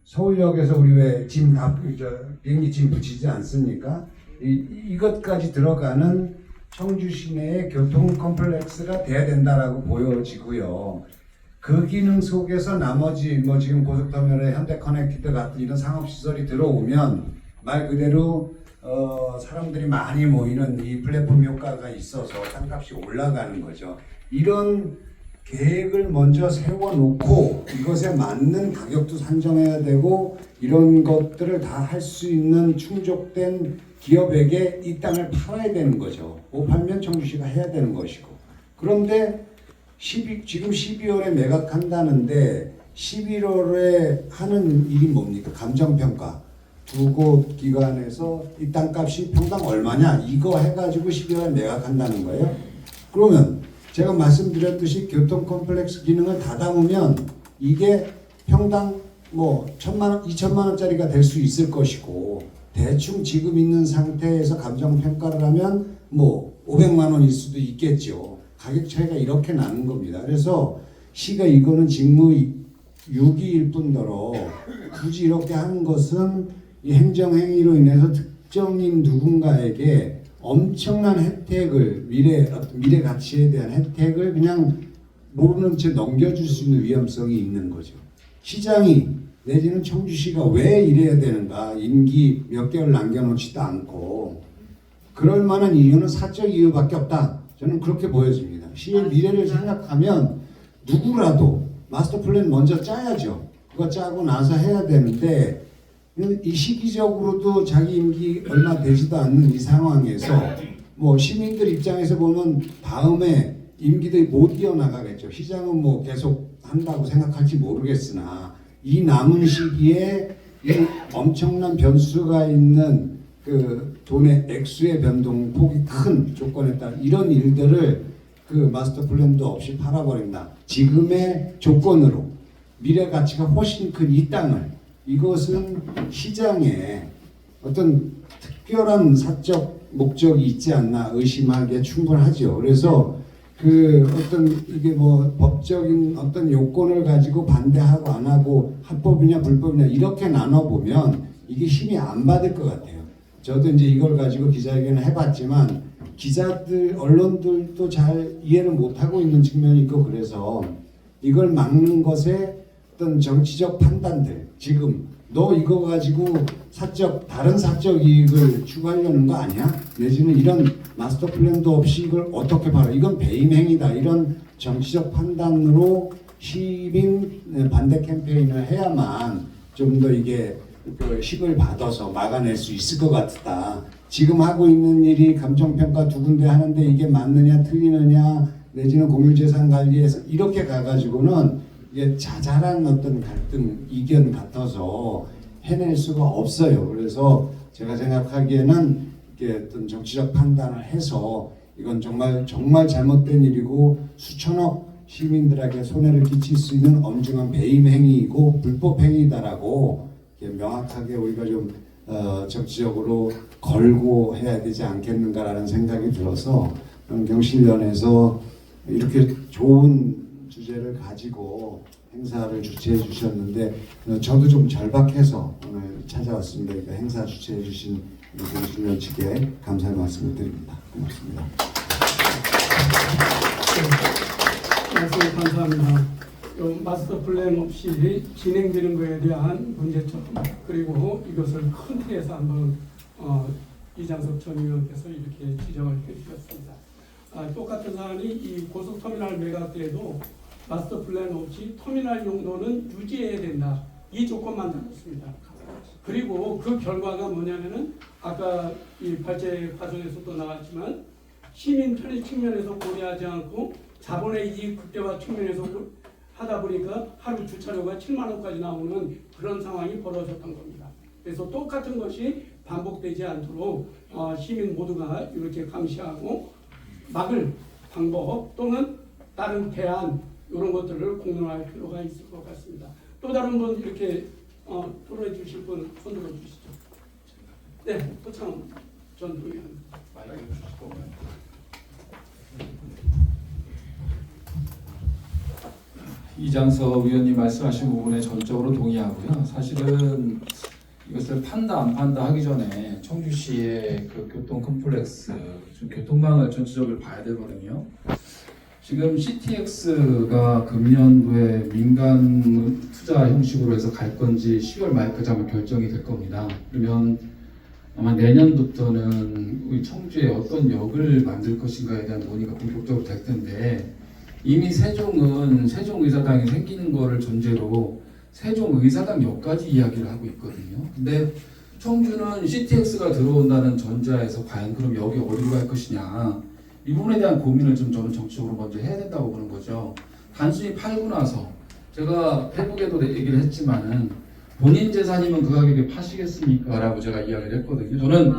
Speaker 3: 서울역에서 우리 왜 비행기 짐 붙이지 않습니까? 이것까지 들어가는 청주 시내의 교통 컴플렉스가 돼야 된다라고 보여지고요. 그 기능 속에서 나머지 뭐 지금 고속터미널에 현대커넥티드 같은 이런 상업시설이 들어오면 말 그대로 사람들이 많이 모이는 이 플랫폼 효과가 있어서 땅값이 올라가는 거죠. 이런 계획을 먼저 세워놓고 이것에 맞는 가격도 산정해야 되고 이런 것들을 다 할 수 있는 충족된 기업에게 이 땅을 팔아야 되는 거죠. 못 팔면 청주시가 해야 되는 것이고. 그런데 지금 12월에 매각한다는데 11월에 하는 일이 뭡니까? 감정평가. 두 곳 기관에서 이 땅값이 평당 얼마냐 이거 해가지고 12월에 매각한다는 거예요. 그러면 제가 말씀드렸듯이 교통 컴플렉스 기능을 다 담으면 이게 평당 뭐 1,000만 원, 2,000만 원짜리가 될 수 있을 것이고 대충 지금 있는 상태에서 감정 평가를 하면 뭐 500만 원일 수도 있겠죠. 가격 차이가 이렇게 나는 겁니다. 그래서 시가 이거는 직무유기일 뿐더러 굳이 이렇게 하는 것은 이 행정행위로 인해서 특정인 누군가에게 엄청난 혜택을 미래 가치에 대한 혜택을 그냥 모르는 채 넘겨줄 수 있는 위험성이 있는 거죠. 시장이 내지는 청주시가 왜 이래야 되는가 임기 몇 개월 남겨놓지도 않고 그럴 만한 이유는 사적 이유밖에 없다. 저는 그렇게 보여집니다. 시의 미래를 생각하면 누구라도 마스터 플랜 먼저 짜야죠. 그거 짜고 나서 해야 되는데 이 시기적으로도 자기 임기 얼마 되지도 않는 이 상황에서 뭐 시민들 입장에서 보면 다음에 임기들이 못 이어나가겠죠. 시장은 뭐 계속 한다고 생각할지 모르겠으나 이 남은 시기에 이 엄청난 변수가 있는 그 돈의 액수의 변동폭이 큰 조건에 따라 이런 일들을 그 마스터 플랜도 없이 팔아버린다. 지금의 조건으로 미래 가치가 훨씬 큰 이 땅을 이것은 시장에 어떤 특별한 사적 목적이 있지 않나 의심하기에 충분하죠. 그래서 그 어떤 이게 뭐 법적인 어떤 요건을 가지고 반대하고 안 하고 합법이냐 불법이냐 이렇게 나눠보면 이게 힘이 안 받을 것 같아요. 저도 이제 이걸 가지고 기자회견을 해봤지만 기자들, 언론들도 잘 이해를 못하고 있는 측면이 있고 그래서 이걸 막는 것에 어떤 정치적 판단들 지금 너 이거 가지고 다른 사적 이익을 추구하려는 거 아니야? 내지는 이런 마스터 플랜도 없이 이걸 어떻게 팔아? 이건 배임 행위다. 이런 정치적 판단으로 시민 반대 캠페인을 해야만 좀 더 이게 그 힘을 받아서 막아낼 수 있을 것 같다. 지금 하고 있는 일이 감정평가 두 군데 하는데 이게 맞느냐 틀리느냐 내지는 공유재산 관리에서 이렇게 가가지고는 이게 자잘한 어떤 갈등 이견 같아서 해낼 수가 없어요. 그래서 제가 생각하기에는 이게 어떤 정치적 판단을 해서 이건 정말 잘못된 일이고 수천억 시민들에게 손해를 끼칠 수 있는 엄중한 배임 행위이고 불법 행위다라고 명확하게 우리가 좀 정치적으로 걸고 해야 되지 않겠는가라는 생각이 들어서 경실련에서 이렇게 좋은 주제를 가지고 행사를 주최해 주셨는데 저도 좀 절박해서 오늘 찾아왔습니다. 그러니까 행사 주최해 주신 경실련 측에 감사의 말씀을 드립니다. 고맙습니다.
Speaker 1: 말씀 감사합니다. 마스터 플랜 없이 진행되는 것에 대한 문제점 그리고 이것을 큰 틀에서 한번 이장석 전 의원께서 이렇게 지적을 해주셨습니다. 똑같은 사안이 이 고속터미널 매각 때에도 마스터 플랜 없이 터미널 용도는 유지해야 된다. 이 조건만 달았습니다. 그리고 그 결과가 뭐냐면은 아까 이 발제 과정에서도 나왔지만 시민 편의 측면에서 고려하지 않고 자본의 이익 극대화 측면에서 하다 보니까 하루 주차료가 7만 원까지 나오는 그런 상황이 벌어졌던 겁니다. 그래서 똑같은 것이 반복되지 않도록 시민 모두가 이렇게 감시하고 막을 방법 또는 다른 대안 이런 것들을 공론할 필요가 있을 것 같습니다. 또 다른 분 이렇게 토론해 주실 분 손 들어 주시죠. 네, 포창 전 의원.
Speaker 5: 이장석 위원님 말씀하신 부분에 전적으로 동의하고요. 사실은 이것을 판다 안 판다 하기 전에 청주시의 그 교통 컴플렉스, 좀 교통망을 전체적으로 봐야 되거든요. 지금 CTX가 금년도에 민간 투자 형식으로 해서 갈 건지 10월 말까지 아마 결정이 될 겁니다. 그러면 아마 내년부터는 우리 청주에 어떤 역을 만들 것인가에 대한 논의가 본격적으로 될 텐데 이미 세종은 세종의사당이 생기는 거를 전제로 세종의사당역까지 이야기를 하고 있거든요. 근데 청주는 CTX가 들어온다는 전자에서 과연 그럼 여기 어디로 갈 것이냐 이 부분에 대한 고민을 좀 저는 정치적으로 먼저 해야 된다고 보는 거죠. 단순히 팔고 나서 제가 페북에도 얘기를 했지만은 본인 재산이면 그 가격에 파시겠습니까? 라고 제가 이야기를 했거든요. 저는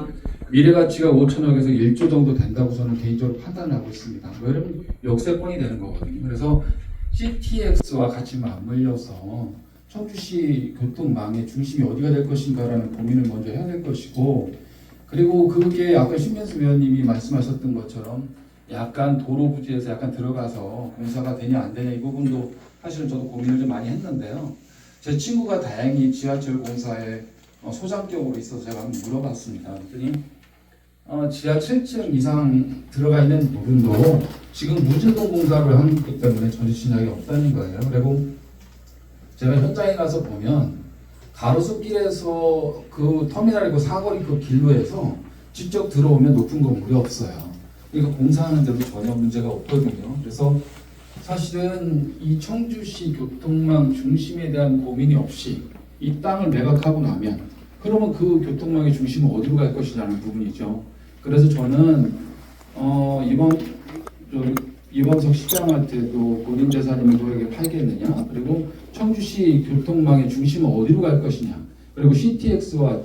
Speaker 5: 미래가치가 5천억에서 1조 정도 된다고 저는 개인적으로 판단을 하고 있습니다. 왜냐면 역세권이 되는 거거든요. 그래서 CTX와 같이 맞물려서 청주시 교통망의 중심이 어디가 될 것인가라는 고민을 먼저 해야 될 것이고 그리고 그게 아까 신면수 위원님이 말씀하셨던 것처럼 약간 도로 부지에서 약간 들어가서 공사가 되냐 안 되냐 이 부분도 사실은 저도 고민을 좀 많이 했는데요. 제 친구가 다행히 지하철 공사에 소장격으로 있어서 제가 한번 물어봤습니다. 그랬더니 지하 7층 이상 들어가 있는 부분도 지금 무제동 공사를 하기 때문에 전시 진학이 없다는 거예요. 그리고 제가 현장에 가서 보면 가로수길에서 그 터미널이고 사거리 그 길로에서 직접 들어오면 높은 건물이 없어요. 그러니까 공사하는 데도 전혀 문제가 없거든요. 그래서 사실은 이 청주시 교통망 중심에 대한 고민이 없이 이 땅을 매각하고 나면 그러면 그 교통망의 중심은 어디로 갈 것이냐는 부분이죠. 그래서 저는 이범석 시장한테도 본인 재산이 누구에게 팔겠느냐, 그리고 청주시 교통망의 중심은 어디로 갈 것이냐, 그리고 CTX와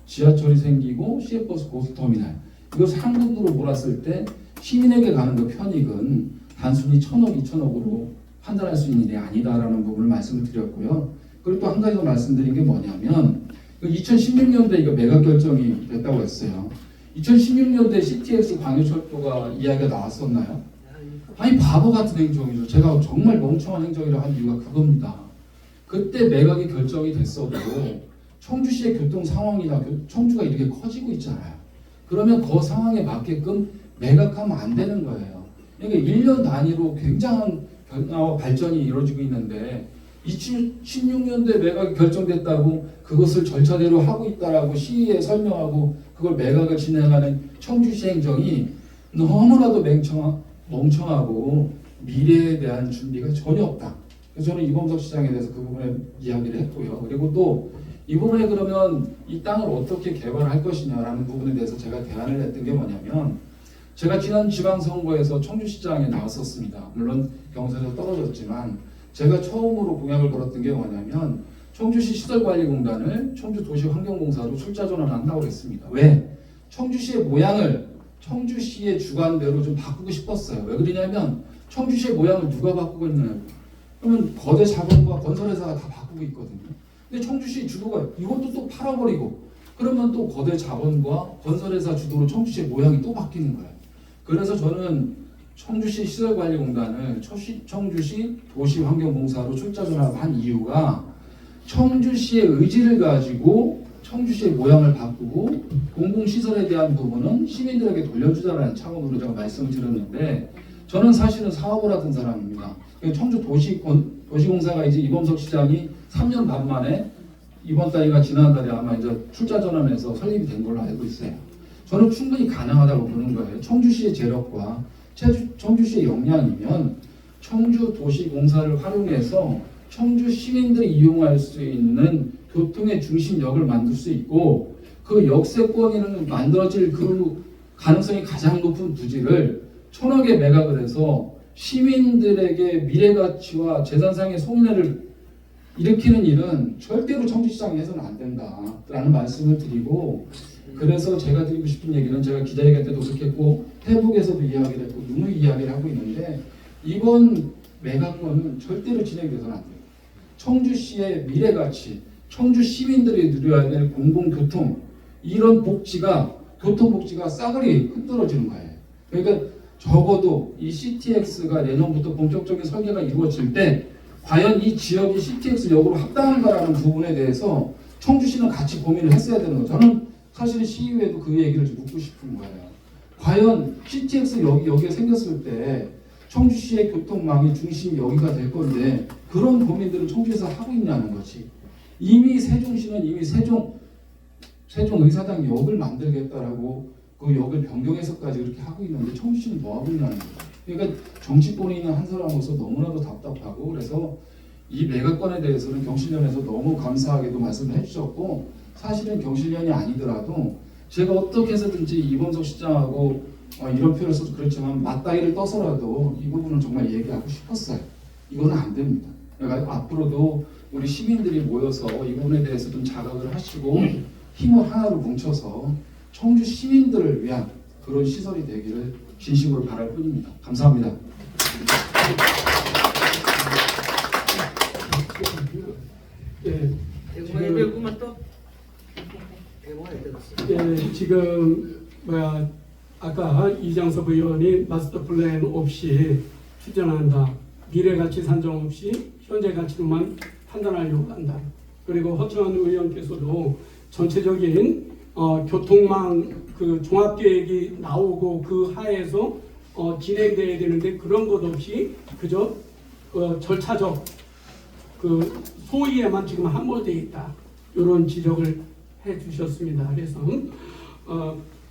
Speaker 5: 지하철이 생기고 시외버스 고속터미널, 이것을 한 군데로 몰았을 때 시민에게 가는 그 편익은 단순히 1,000억, 2,000억으로 판단할 수 있는 일이 아니다라는 부분을 말씀을 드렸고요. 그리고 또 한 가지 더 말씀드린 게 뭐냐면 2016년도에 이거 매각 결정이 됐다고 했어요. 2016년도에 CTX 광역철도가 이야기가 나왔었나요? 아니 바보 같은 행정이죠. 제가 정말 멍청한 행정이라고 한 이유가 그겁니다. 그때 매각이 결정이 됐어도 청주시의 교통 상황이나 청주가 이렇게 커지고 있잖아요. 그러면 그 상황에 맞게끔 매각하면 안 되는 거예요. 그러니까 1년 단위로 굉장한 변화와 발전이 이루어지고 있는데 2016년도에 매각이 결정됐다고 그것을 절차대로 하고 있다라고 시의에 설명하고 그걸 매각을 진행하는 청주시 행정이 너무나도 멍청하고 미래에 대한 준비가 전혀 없다. 그래서 저는 이범석 시장에 대해서 그 부분에 이야기를 했고요. 그리고 또 이 부분에 그러면 이 땅을 어떻게 개발할 것이냐라는 부분에 대해서 제가 대안을 했던 게 뭐냐면, 제가 지난 지방선거에서 청주시장에 나왔었습니다. 물론 경선에서 떨어졌지만 제가 처음으로 공약을 걸었던 게 뭐냐면 청주시 시설관리공단을 청주도시환경공사로 출자 전환한다고 했습니다. 왜? 청주시의 모양을 청주시의 주관대로 좀 바꾸고 싶었어요. 왜 그러냐면 청주시의 모양을 누가 바꾸고 있느냐, 그러면 거대 자본과 건설회사가 다 바꾸고 있거든요. 근데 청주시 주도가 이것도 또 팔아버리고 그러면 또 거대 자본과 건설회사 주도로 청주시의 모양이 또 바뀌는 거예요. 그래서 저는 청주시 시설관리공단을 청주시 도시환경공사로 출자 전환한 이유가 청주시의 의지를 가지고 청주시의 모양을 바꾸고 공공시설에 대한 부분은 시민들에게 돌려주자라는 차원으로 제가 말씀을 드렸는데, 저는 사실은 사업을 하던 사람입니다. 청주 도시공사가 이제 이범석 시장이 3년 반 만에 이번 달이가 지난달에 아마 이제 출자 전환해서 설립이 된 걸로 알고 있어요. 저는 충분히 가능하다고 보는 거예요. 청주시의 재력과 청주시의 역량이면 청주도시공사를 활용해서 청주 시민들이 이용할 수 있는 교통의 중심역을 만들 수 있고, 그 역세권이 만들어질 그 가능성이 가장 높은 부지를 1,000억에 매각을 해서 시민들에게 미래가치와 재산상의 손해를 일으키는 일은 절대로 청주시장이 해서는 안 된다라는 말씀을 드리고, 그래서 제가 드리고 싶은 얘기는 제가 기자회견 때도 그렇게 했고 태북에서도 이야기를 했고 누누이 이야기를 하고 있는데, 이번 매각권은 절대로 진행돼서는 안 돼요. 청주시의 미래가치, 청주 시민들이 누려야 될 공공교통, 이런 복지가, 교통복지가 싸그리 흔들어지는 거예요. 그러니까 적어도 이 CTX가 내년부터 본격적인 설계가 이루어질 때 과연 이 지역이 CTX역으로 합당한가라는 부분에 대해서 청주시는 같이 고민을 했어야 되는 거죠. 저는 사실 시의회도 그 얘기를 좀 묻고 싶은 거예요. 과연 CTX 여기에 생겼을 때 청주시의 교통망이 중심 여기가 될 건데 그런 고민들을 청주에서 하고 있냐는 거지. 이미 세종시는 이미 세종의사당 역을 만들겠다라고 그 역을 변경해서까지 그렇게 하고 있는데 청주시는 뭐 하고 있냐는 거죠. 그러니까 정치권에 있는 한 사람으로서 너무나도 답답하고, 그래서 이 매각권에 대해서는 경실련에서 너무 감사하게도 말씀을 해주셨고, 사실은 경실련이 아니더라도 제가 어떻게 해서든지 이범석 시장하고 이런 표현을 써서 그렇지만 맞다이를 떠서라도 이 부분은 정말 얘기하고 싶었어요. 이거는 안 됩니다. 그러니까 앞으로도 우리 시민들이 모여서 이 부분에 대해서 좀 자각을 하시고 힘을 하나로 뭉쳐서 청주 시민들을 위한 그런 시설이 되기를 진심으로 바랄 뿐입니다. 감사합니다.
Speaker 1: 예, 지금 아까 이장섭 의원이 마스터 플랜 없이 추진한다. 미래 가치 산정 없이 현재 가치로만 판단하려고 한다. 그리고 허청한 의원께서도 전체적인 교통망 그 종합계획이 나오고 그 하에서 진행돼야 되는데 그런 것 없이 그저 절차적 그 소위에만 지금 함몰되어 있다. 이런 지적을 해주셨습니다. 그래서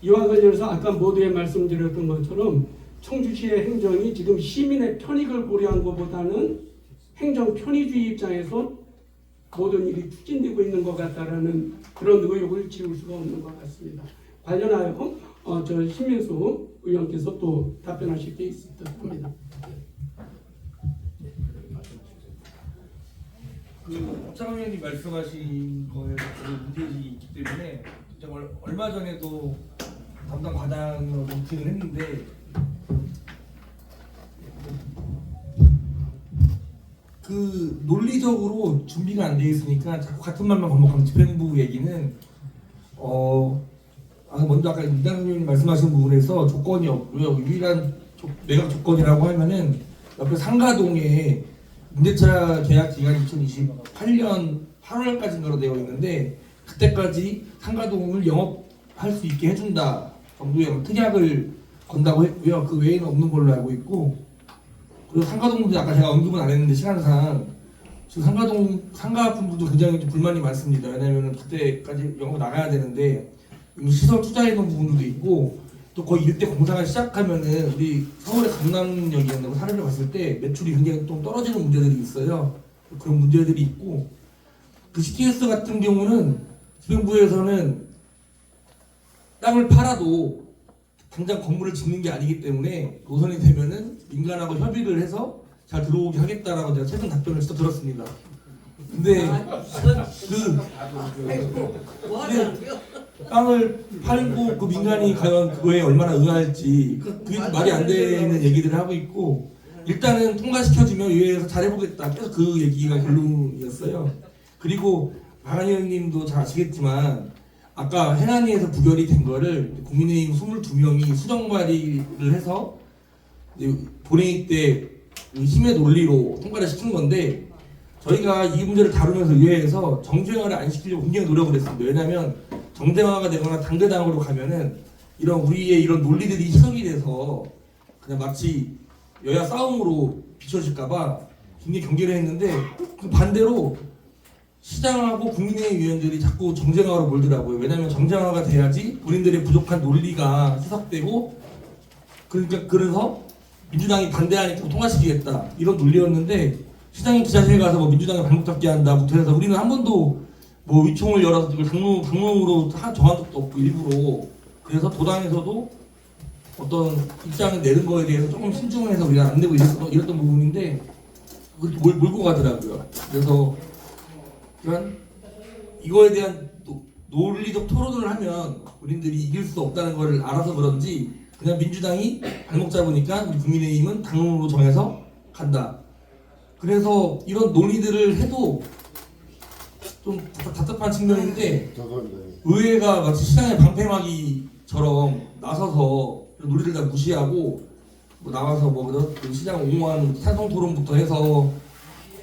Speaker 1: 이와 관련해서 아까 모두에 말씀드렸던 것처럼 청주시의 행정이 지금 시민의 편익을 고려한 것보다는 행정 편의주의 입장에서 모든 일이 추진되고 있는 것 같다라는 그런 의혹을 지울 수가 없는 것 같습니다. 관련하여 저 신민수 의원께서 또 답변하실 게 있을 듯합니다.
Speaker 2: 박찬호 의원님 말씀하신 거에 문제의식이 있기 때문에 정말 얼마 전에도 담당 과장으로 미팅을 했는데 그 논리적으로 준비가 안 돼 있으니까 자꾸 같은 말만 반복하는 집행부 얘기는 먼저 아까 임당 의원님 말씀하신 부분에서 조건이 없고요. 유일한 매각 조건이라고 하면은 옆에 상가동에 임대차 계약 기간이 2028년 8월까지인가로 되어 있는데 그때까지 상가동을 영업할 수 있게 해준다 정도의 특약을 건다고 했고요. 그 외에는 없는 걸로 알고 있고, 그리고 상가동도 아까 제가 언급은 안 했는데 시간상 지금 상가분들도 굉장히 좀 불만이 많습니다. 왜냐하면 그때까지 영업 나가야 되는데 이미 시설 투자해 놓은 부분도 있고, 또 거의 일대 공사가 시작하면은 우리 서울의 강남역이었는데 사례를 봤을 때 매출이 굉장히 좀 떨어지는 문제들이 있어요. 그런 문제들이 있고, 그 CTS 같은 경우는 집행부에서는 땅을 팔아도 당장 건물을 짓는 게 아니기 때문에 노선이 되면은 민간하고 협의를 해서 잘 들어오게 하겠다라고 제가 최근 답변을 진짜 들었습니다. 근데 땅을 팔고 그 민간이 과연 그거에 얼마나 응할지 그게 말이 안 되는 얘기들을 하고 있고, 일단은 통과시켜주면 의회에서 잘해보겠다 계속 그 얘기가 결론이었어요. 그리고 박한 의원님도 잘 아시겠지만 아까 행안위에서 부결이 된 거를 국민의힘 22명이 수정 발의를 해서 본회의 때 힘의 논리로 통과를 시킨 건데, 저희가 이 문제를 다루면서 의회에서 정쟁화를 안 시키려고 굉장히 노력을 했습니다. 왜냐하면 정쟁화가 되거나 당대당으로 가면은 우리의 이런 논리들이 희석이 돼서 그냥 마치 여야 싸움으로 비춰질까봐 굉장히 경계를 했는데, 그 반대로 시장하고 국민의힘 위원들이 자꾸 정쟁화로 몰더라고요. 왜냐하면 정쟁화가 돼야지 본인들의 부족한 논리가 희석되고, 그래서 민주당이 반대하니까 통과시키겠다 이런 논리였는데, 시장이 기자실 가서 민주당이 발목 잡게 한다부터 해서 우리는 한 번도 위총을 열어서 이걸 당론으로 정한 적도 없고 일부러. 그래서 도당에서도 어떤 입장을 내는 거에 대해서 조금 신중을 해서 우리가 안 내고 이랬던 부분인데 그걸 몰고 가더라고요. 그래서 이거에 대한 논리적 토론을 하면 본인들이 이길 수 없다는 걸 알아서 그런지 그냥 민주당이 발목 잡으니까 우리 국민의힘은 당론으로 정해서 간다. 그래서 이런 논의들을 해도 좀 답답한 측면인데, 의회가 마치 시장의 방패막이처럼 나서서 논리를 다 무시하고 나와서 시장 옹호하는 찬성 토론부터 해서,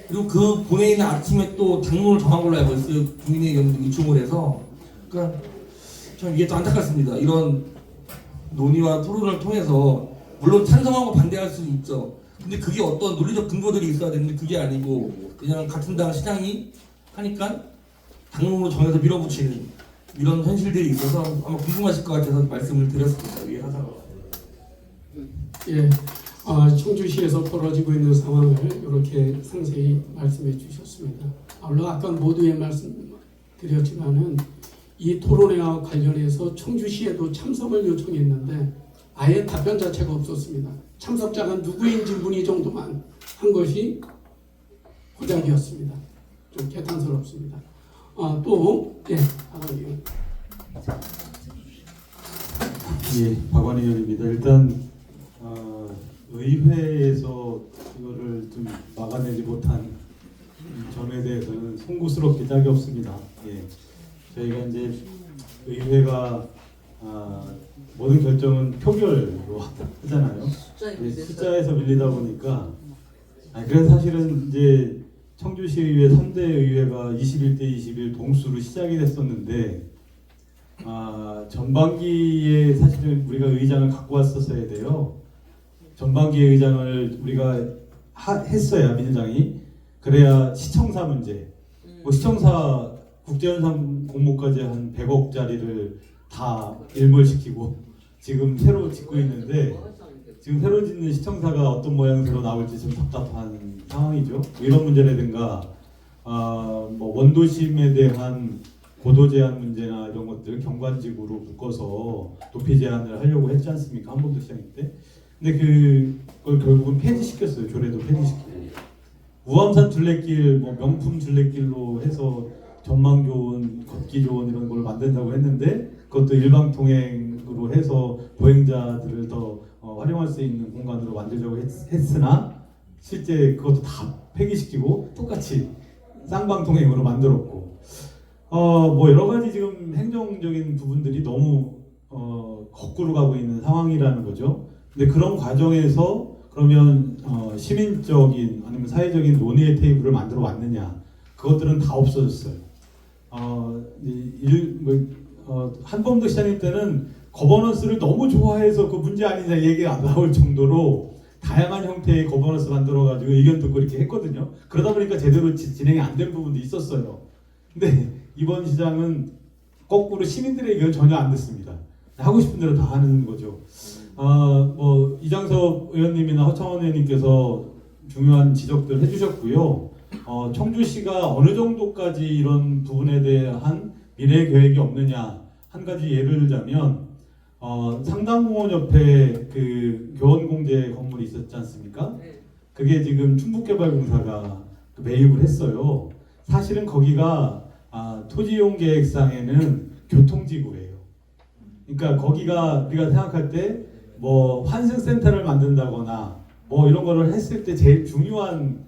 Speaker 2: 그리고 그 본회의는 아침에 또 당론을 정한 걸로 알고 있어요. 국민의힘 요청을 해서. 그러니까 참 이게 또 안타깝습니다. 이런 논의와 토론을 통해서 물론 찬성하고 반대할 수는 있죠. 근데 그게 어떤 논리적 근거들이 있어야 되는데 그게 아니고 그냥 같은 당 시장이 하니까 당론으로 정해서 밀어붙이는 이런 현실들이 있어서 아마 궁금하실 것 같아서 말씀을 드렸습니다. 위에 항상.
Speaker 1: 예, 청주시에서 벌어지고 있는 상황을 이렇게 상세히 말씀해 주셨습니다. 물론 아까 모두에 말씀드렸지만은 이 토론회와 관련해서 청주시에도 참석을 요청했는데 아예 답변 자체가 없었습니다. 참석자가 누구인지 문의 정도만 한 것이 고작이었습니다. 좀 개탄스럽습니다. 박완 의원.
Speaker 6: 예, 박완 의원입니다. 일단 의회에서 이거를 좀 막아내지 못한 점에 대해서는 송구스럽게 짝이 없습니다. 예, 저희가 이제 의회가 모든 결정은 표결로 하잖아요. 숫자에서 밀리다 보니까 그래서 사실은 이제 청주시의회 3대 의회가 21대 21 동수로 시작이 됐었는데 전반기에 사실은 우리가 의장을 갖고 왔었어야 돼요. 전반기에 의장을 우리가 했어야 민주당이, 그래야 시청사 문제, 시청사 국제연상 공모까지 한 100억짜리를 다 일몰시키고 지금 새로 짓고 있는데 지금 새로 짓는 시청사가 어떤 모양새로 나올지 좀 답답한 상황이죠. 이런 문제라든가 뭐 원도심에 대한 고도 제한 문제나 이런 것들 경관지구로 묶어서 높이 제한을 하려고 했지 않습니까? 한번도 시장 때. 근데 그걸 결국은 폐지시켰어요. 조례도 폐지시키고. 우암산 둘레길, 뭐 명품 둘레길로 해서 전망 좋은, 걷기 좋은 이런 걸 만든다고 했는데 그것도 일방 통행으로 해서 보행자들을 더 활용할 수 있는 공간으로 만들려고 했으나 실제 그것도 다 폐기시키고 똑같이 쌍방 통행으로 만들었고 뭐 여러 가지 지금 행정적인 부분들이 너무 거꾸로 가고 있는 상황이라는 거죠. 근데 그런 과정에서 그러면 시민적인 아니면 사회적인 논의의 테이블을 만들어 왔느냐? 그것들은 다 없어졌어요. 한범도 시장님 때는 거버넌스를 너무 좋아해서 그 문제 아니냐 얘기가 안 나올 정도로 다양한 형태의 거버넌스 만들어가지고 의견 듣고 이렇게 했거든요. 그러다 보니까 제대로 진행이 안 된 부분도 있었어요. 근데 이번 시장은 거꾸로 시민들의 의견 전혀 안 듣습니다. 하고 싶은 대로 다 하는 거죠. 뭐 이장섭 의원님이나 허창원 의원님께서 중요한 지적들 해주셨고요. 청주시가 어느 정도까지 이런 부분에 대한 미래 계획이 없느냐 한 가지 예를 들자면 상당공원 옆에 그 교원공제 건물이 있었지 않습니까? 그게 지금 충북개발공사가 매입을 했어요. 사실은 거기가 토지이용 계획상에는 교통지구예요. 그러니까 거기가 우리가 생각할 때 뭐 환승센터를 만든다거나 뭐 이런 거를 했을 때 제일 중요한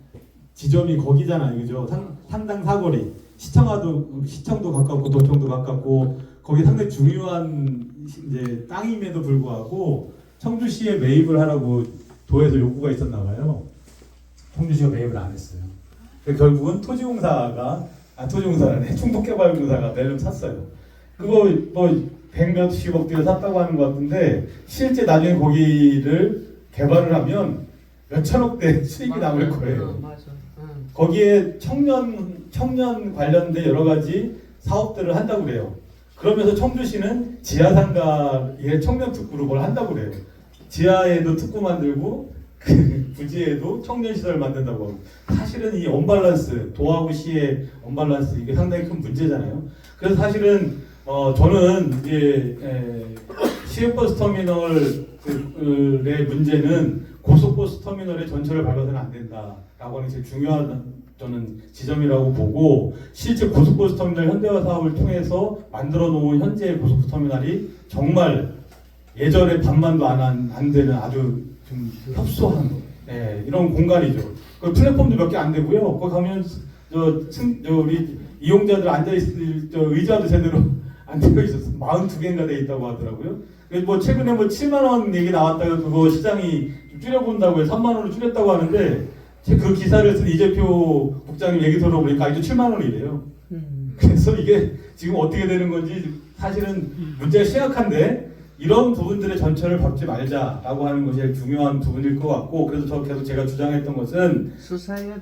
Speaker 6: 지점이 거기잖아요, 그죠? 상당 사거리, 시청도 가깝고 도청도 가깝고 거기 상당히 중요한 이제 땅임에도 불구하고 청주시에 매입을 하라고 도에서 요구가 있었나 봐요. 청주시가 매입을 안 했어요. 결국은 토지공사라네, 충북개발공사가 매를 샀어요. 그거 뭐 100몇십억 대를 샀다고 하는 것 같은데 실제 나중에 거기를 개발을 하면 몇천억대 수익이 남을 거예요. 거기에 청년 관련된 여러 가지 사업들을 한다고 그래요. 그러면서 청주시는 지하상가에 청년 특구로 뭘 한다고 그래요. 지하에도 특구 만들고 그 부지에도 청년 시설 만든다고 하고 사실은 이 언밸런스 도하고 시의 언밸런스 이게 상당히 큰 문제잖아요. 그래서 사실은 저는 이제 시외버스 터미널의 문제는 고속버스 터미널의 전철을 밟아서는 안 된다라고 하는 게 제일 중요한 저는 지점이라고 보고 실제 고속버스 터미널 현대화 사업을 통해서 만들어 놓은 현재의 고속버스 터미널이 정말 예전에 반만도 안 되는 아주 좀 협소한 이런 공간이죠. 그 플랫폼도 몇 개 안 되고요. 거기 가면 우리 이용자들 앉아 있을 의자도 제대로 안 되어 있었어. 42개인가 돼 있다고 하더라고요. 뭐 최근에 뭐 7만 원 얘기 나왔다가 그거 시장이 좀 줄여본다고 해서 3만 원을 줄였다고 하는데 그 기사를 쓴 이재표 국장님 얘기 들어보니까 아직도 7만 원이래요. 그래서 이게 지금 어떻게 되는 건지 사실은 문제가 심각한데 이런 부분들의 전철을 밟지 말자라고 하는 것이 제일 중요한 부분일 것 같고 그래서 계속 제가 주장했던 것은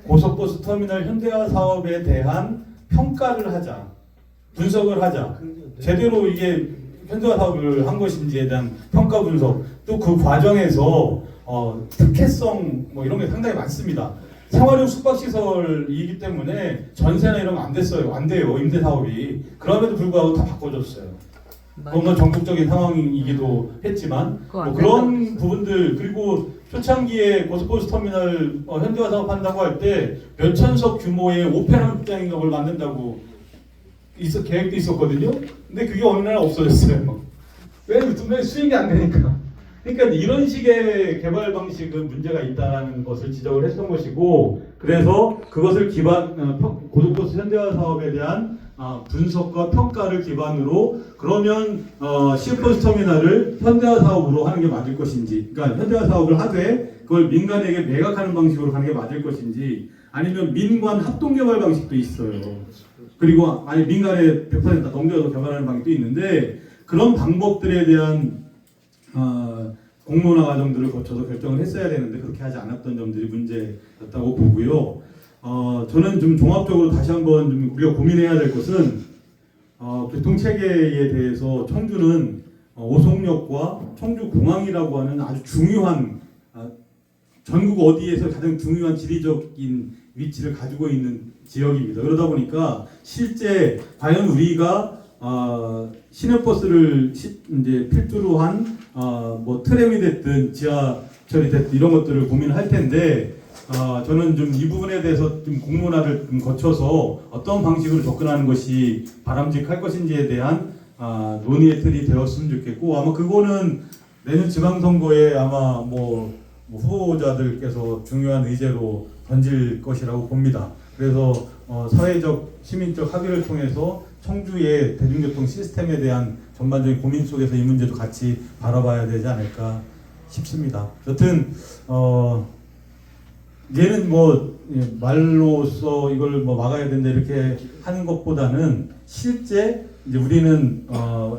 Speaker 6: 고속버스 터미널 현대화 사업에 대한 평가를 하자. 분석을 하자. 제대로 이게 현대화 사업을 한 것인지에 대한 평가 분석 또 그 과정에서 특혜성 뭐 이런 게 상당히 많습니다. 생활용 숙박시설이기 때문에 전세나 이런 거 안 됐어요. 안 돼요. 임대 사업이. 그럼에도 불구하고 다 바꿔줬어요. 그건 전국적인 상황이기도 했지만 뭐 그런 부분들 그리고 초창기에 고속버스 터미널 현대화 사업 한다고 할 때 몇천석 규모의 오페라 극장인가 걸 만든다고 계획도 있었거든요. 근데 그게 어느 날 없어졌어요. 왜 수익이 안 되니까. 그러니까 이런 식의 개발 방식은 문제가 있다는 것을 지적을 했던 것이고 그래서 그것을 고속버스 현대화 사업에 대한 분석과 평가를 기반으로 그러면 시외버스 터미널을 현대화 사업으로 하는 게 맞을 것인지 그러니까 현대화 사업을 하되 그걸 민간에게 매각하는 방식으로 가는 게 맞을 것인지 아니면 민관 합동개발 방식도 있어요. 그리고 아니 민간에 100% 넘겨서 개발하는 방식도 있는데 그런 방법들에 대한 공론화 과정들을 거쳐서 결정을 했어야 되는데 그렇게 하지 않았던 점들이 문제였다고 보고요. 저는 좀 종합적으로 다시 한번 좀 우리가 고민해야 될 것은 교통체계에 대해서 청주는 오송역과 청주공항이라고 하는 아주 중요한 전국 어디에서 가장 중요한 지리적인 위치를 가지고 있는 지역입니다. 그러다 보니까 실제 과연 우리가 시내버스를 이제 필두로 한 뭐 트램이 됐든 지하철이 됐든 이런 것들을 고민할 텐데 저는 좀 이 부분에 대해서 좀 공론화를 좀 거쳐서 어떤 방식으로 접근하는 것이 바람직할 것인지에 대한 논의의 틀이 되었으면 좋겠고, 아마 그거는 내년 지방선거에 아마 뭐 후보자들께서 중요한 의제로 던질 것이라고 봅니다. 그래서 사회적 시민적 합의를 통해서 청주의 대중교통 시스템에 대한 전반적인 고민 속에서 이 문제도 같이 바라봐야 되지 않을까 싶습니다. 여튼 얘는 뭐 말로써 이걸 뭐 막아야 된다 이렇게 하는 것보다는 실제 이제 우리는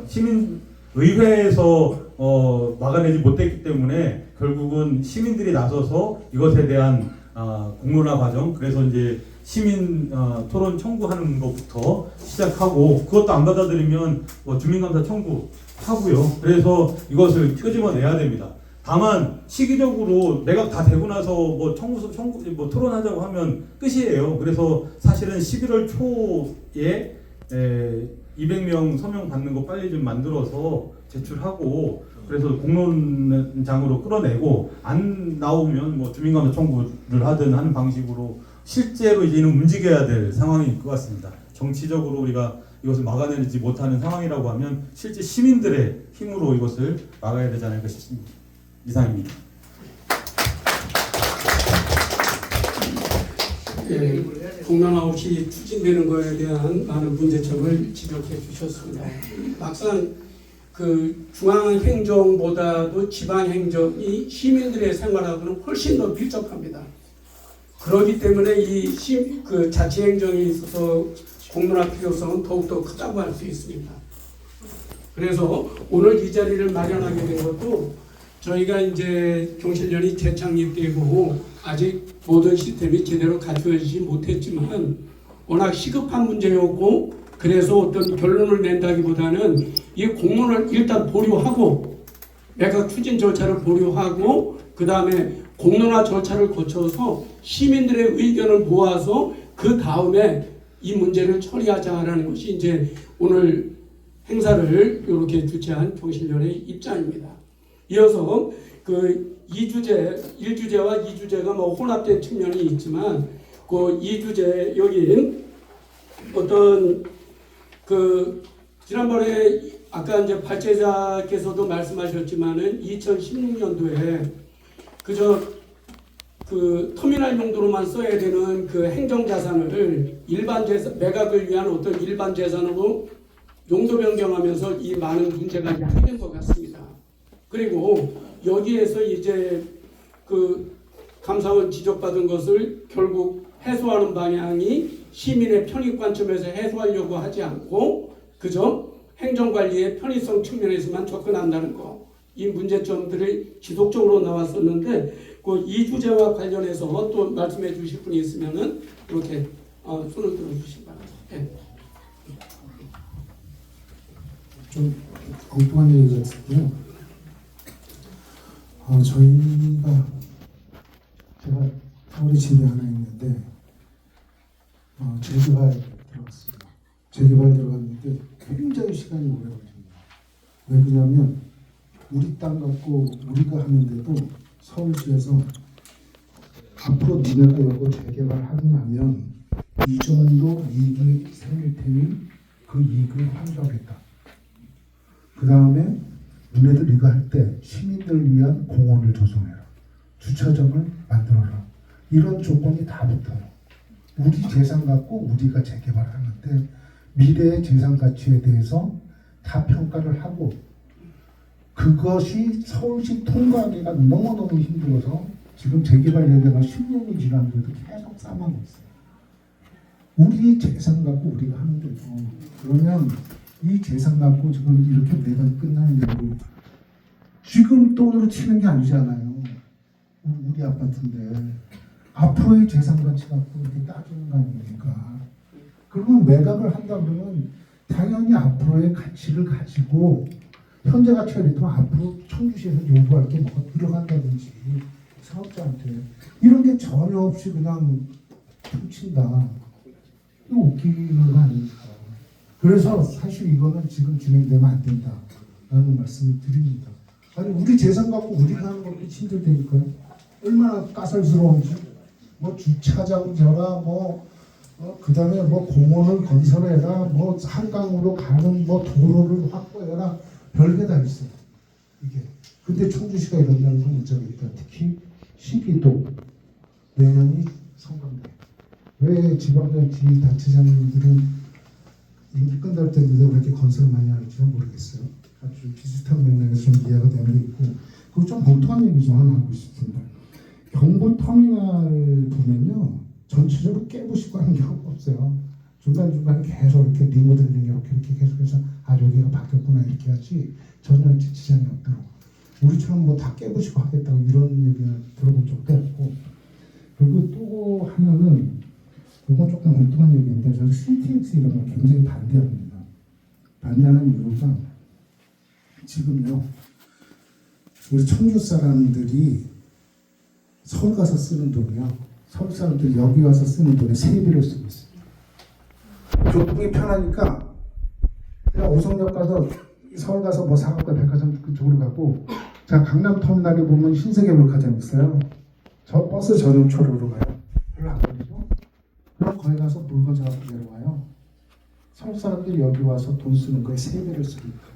Speaker 6: 시민 의회에서 막아내지 못했기 때문에 결국은 시민들이 나서서 이것에 대한 공론화 과정, 그래서 이제 시민 토론 청구하는 것부터 시작하고, 그것도 안 받아들이면 뭐 주민감사 청구하고요. 그래서 이것을 끄집어내야 됩니다. 다만 시기적으로 내가 다 되고 나서 뭐 뭐 토론하자고 하면 끝이에요. 그래서 사실은 11월 초에 200명 서명 받는 거 빨리 좀 만들어서 제출하고, 그래서 공론장으로 끌어내고, 안 나오면 뭐 주민감사 청구를 하든 하는 방식으로 실제로 이제는 움직여야 될 상황일 것 같습니다. 정치적으로 우리가 이것을 막아내지 못하는 상황이라고 하면 실제 시민들의 힘으로 이것을 막아야 되지 않을까 싶습니다. 이상입니다.
Speaker 1: 예, 공론화 없이 추진되는 것에 대한 많은 문제점을 지적해 주셨습니다. 막상 그 중앙행정보다도 지방행정이 시민들의 생활하고는 훨씬 더 밀접합니다. 그렇기 때문에 그 자치행정에 있어서 공론화 필요성은 더욱더 크다고 할 수 있습니다. 그래서 오늘 이 자리를 마련하게 된 것도 저희가 이제 경실련이 재창립되고 아직 모든 시스템이 제대로 갖춰지지 못했지만 워낙 시급한 문제였고, 그래서 어떤 결론을 낸다기보다는 이 공론을 일단 보류하고 매각 추진 절차를 보류하고 그 다음에 공론화 절차를 거쳐서 시민들의 의견을 모아서 그 다음에 이 문제를 처리하자라는 것이 이제 오늘 행사를 이렇게 주최한 경실련의 입장입니다. 이어서 그 1주제와 2주제가 뭐 혼합된 측면이 있지만 그 2주제 여기 어떤 그 지난번에 아까 이제 발제자께서도 말씀하셨지만은 2016년도에 그저 그 터미널 용도로만 써야 되는 그 행정자산을 일반 재산, 매각을 위한 어떤 일반 재산으로 용도 변경하면서 이 많은 문제가 야기된 것 같습니다. 그리고 여기에서 이제 그 감사원 지적받은 것을 결국 해소하는 방향이 시민의 편익 관점에서 해소하려고 하지 않고 그저 행정관리의 편의성 측면에서만 접근한다는 거, 이 문제점들이 지속적으로 나왔었는데 그 이 주제와 관련해서 또 말씀해 주실 분이 있으면은 이렇게 손을 들어 주시기 바랍니다. 네.
Speaker 7: 좀 엉뚱한 얘기 같은데요. 제가 서울에 집이 하나 있는데 재개발 들어갔습니다. 재개발 들어갔는데 굉장히 시간이 오래 걸립니다. 왜 그러냐면 우리 땅 갖고 우리가 하는데도 서울시에서 앞으로 니네가 이거 재개발하고 나면 이 정도 이익이 생길 테니 그 이익을 환수하겠다. 그 다음에 너네들 이거 할 때 시민들을 위한 공원을 조성해라. 주차장을 만들어라. 이런 조건이 다 붙어요. 우리 재산 갖고 우리가 재개발하는데 미래의 재산 가치에 대해서 다 평가를 하고, 그것이 서울시 통과하기가 너무너무 힘들어서 지금 재개발 예배가 10년이 지났는데도 계속 싸우고 있어요. 우리 재산 갖고 우리가 하는데도 그러면 이 재산 갖고 지금 이렇게 매각이 끝나는데도 지금 돈으로 치는 게 아니잖아요. 우리 아파트인데 앞으로의 재산 가치 갖고 이렇게 따지는 거 아닙니까? 그러면 매각을 한다 그러면 당연히 앞으로의 가치를 가지고 현재 가치가 있다면 앞으로 청주시에서 요구할 게 뭐가 들어간다든지 사업자한테 이런 게 전혀 없이 그냥 퉁친다. 이거 웃기는 거 아닙니까? 그래서 사실 이거는 지금 진행되면 안 된다라는 말씀을 드립니다. 아니 우리 재산 갖고 우리가 하는 것도 힘들다니까요. 얼마나 까살스러운지. 뭐 주차장 져라, 그다음에 뭐 공원을 건설해라, 뭐 한강으로 가는 뭐 도로를 확보해라, 별게 다 있어요. 이게. 근데 청주시가 이런다는 건 문제가 있다. 특히 시기도 내년이 선거인데 왜 지방자치단체장님들은 임기 끝날 때인데 왜 이렇게 건설을 많이 하는지 모르겠어요. 아주 비슷한 맥락에서 좀 이해가 되는 게 있고, 그리고 좀 엉뚱한 얘기 좀 하나 하고 싶습니다. 경부 터미널 보면요, 전체적으로 깨부시고 하는 경우가 없어요. 중간중간 계속 이렇게 리모델링 이렇게 계속해서 여기가 바뀌었구나 이렇게 하지 전혀 지장이 없도록. 우리처럼 뭐 다 깨부시고 하겠다고 이런 얘기는 들어본 적도 없고. 그리고 또 하나는 이건 조금 엉뚱한 얘기인데 저는 CTX 이런 걸 굉장히 반대합니다. 반대하는 이유가 지금요, 우리 청주 사람들이 서울 가서 쓰는 돈이요, 서울 사람들이 여기 와서 쓰는 돈의 3배를 쓰고 있어요. 교통이 편하니까 그냥 오송역 가서 서울 가서 뭐 상업과 백화점 그쪽으로 가고, 자 강남 터미널에 보면 신세계 백화점 있어요. 저 버스 전용차로로 가요. 별로 안 걸리죠? 그럼 거기 가서 물건 사갖고 내려와요. 서울 사람들이 여기 와서 돈 쓰는 거에 3배를 쓰니까.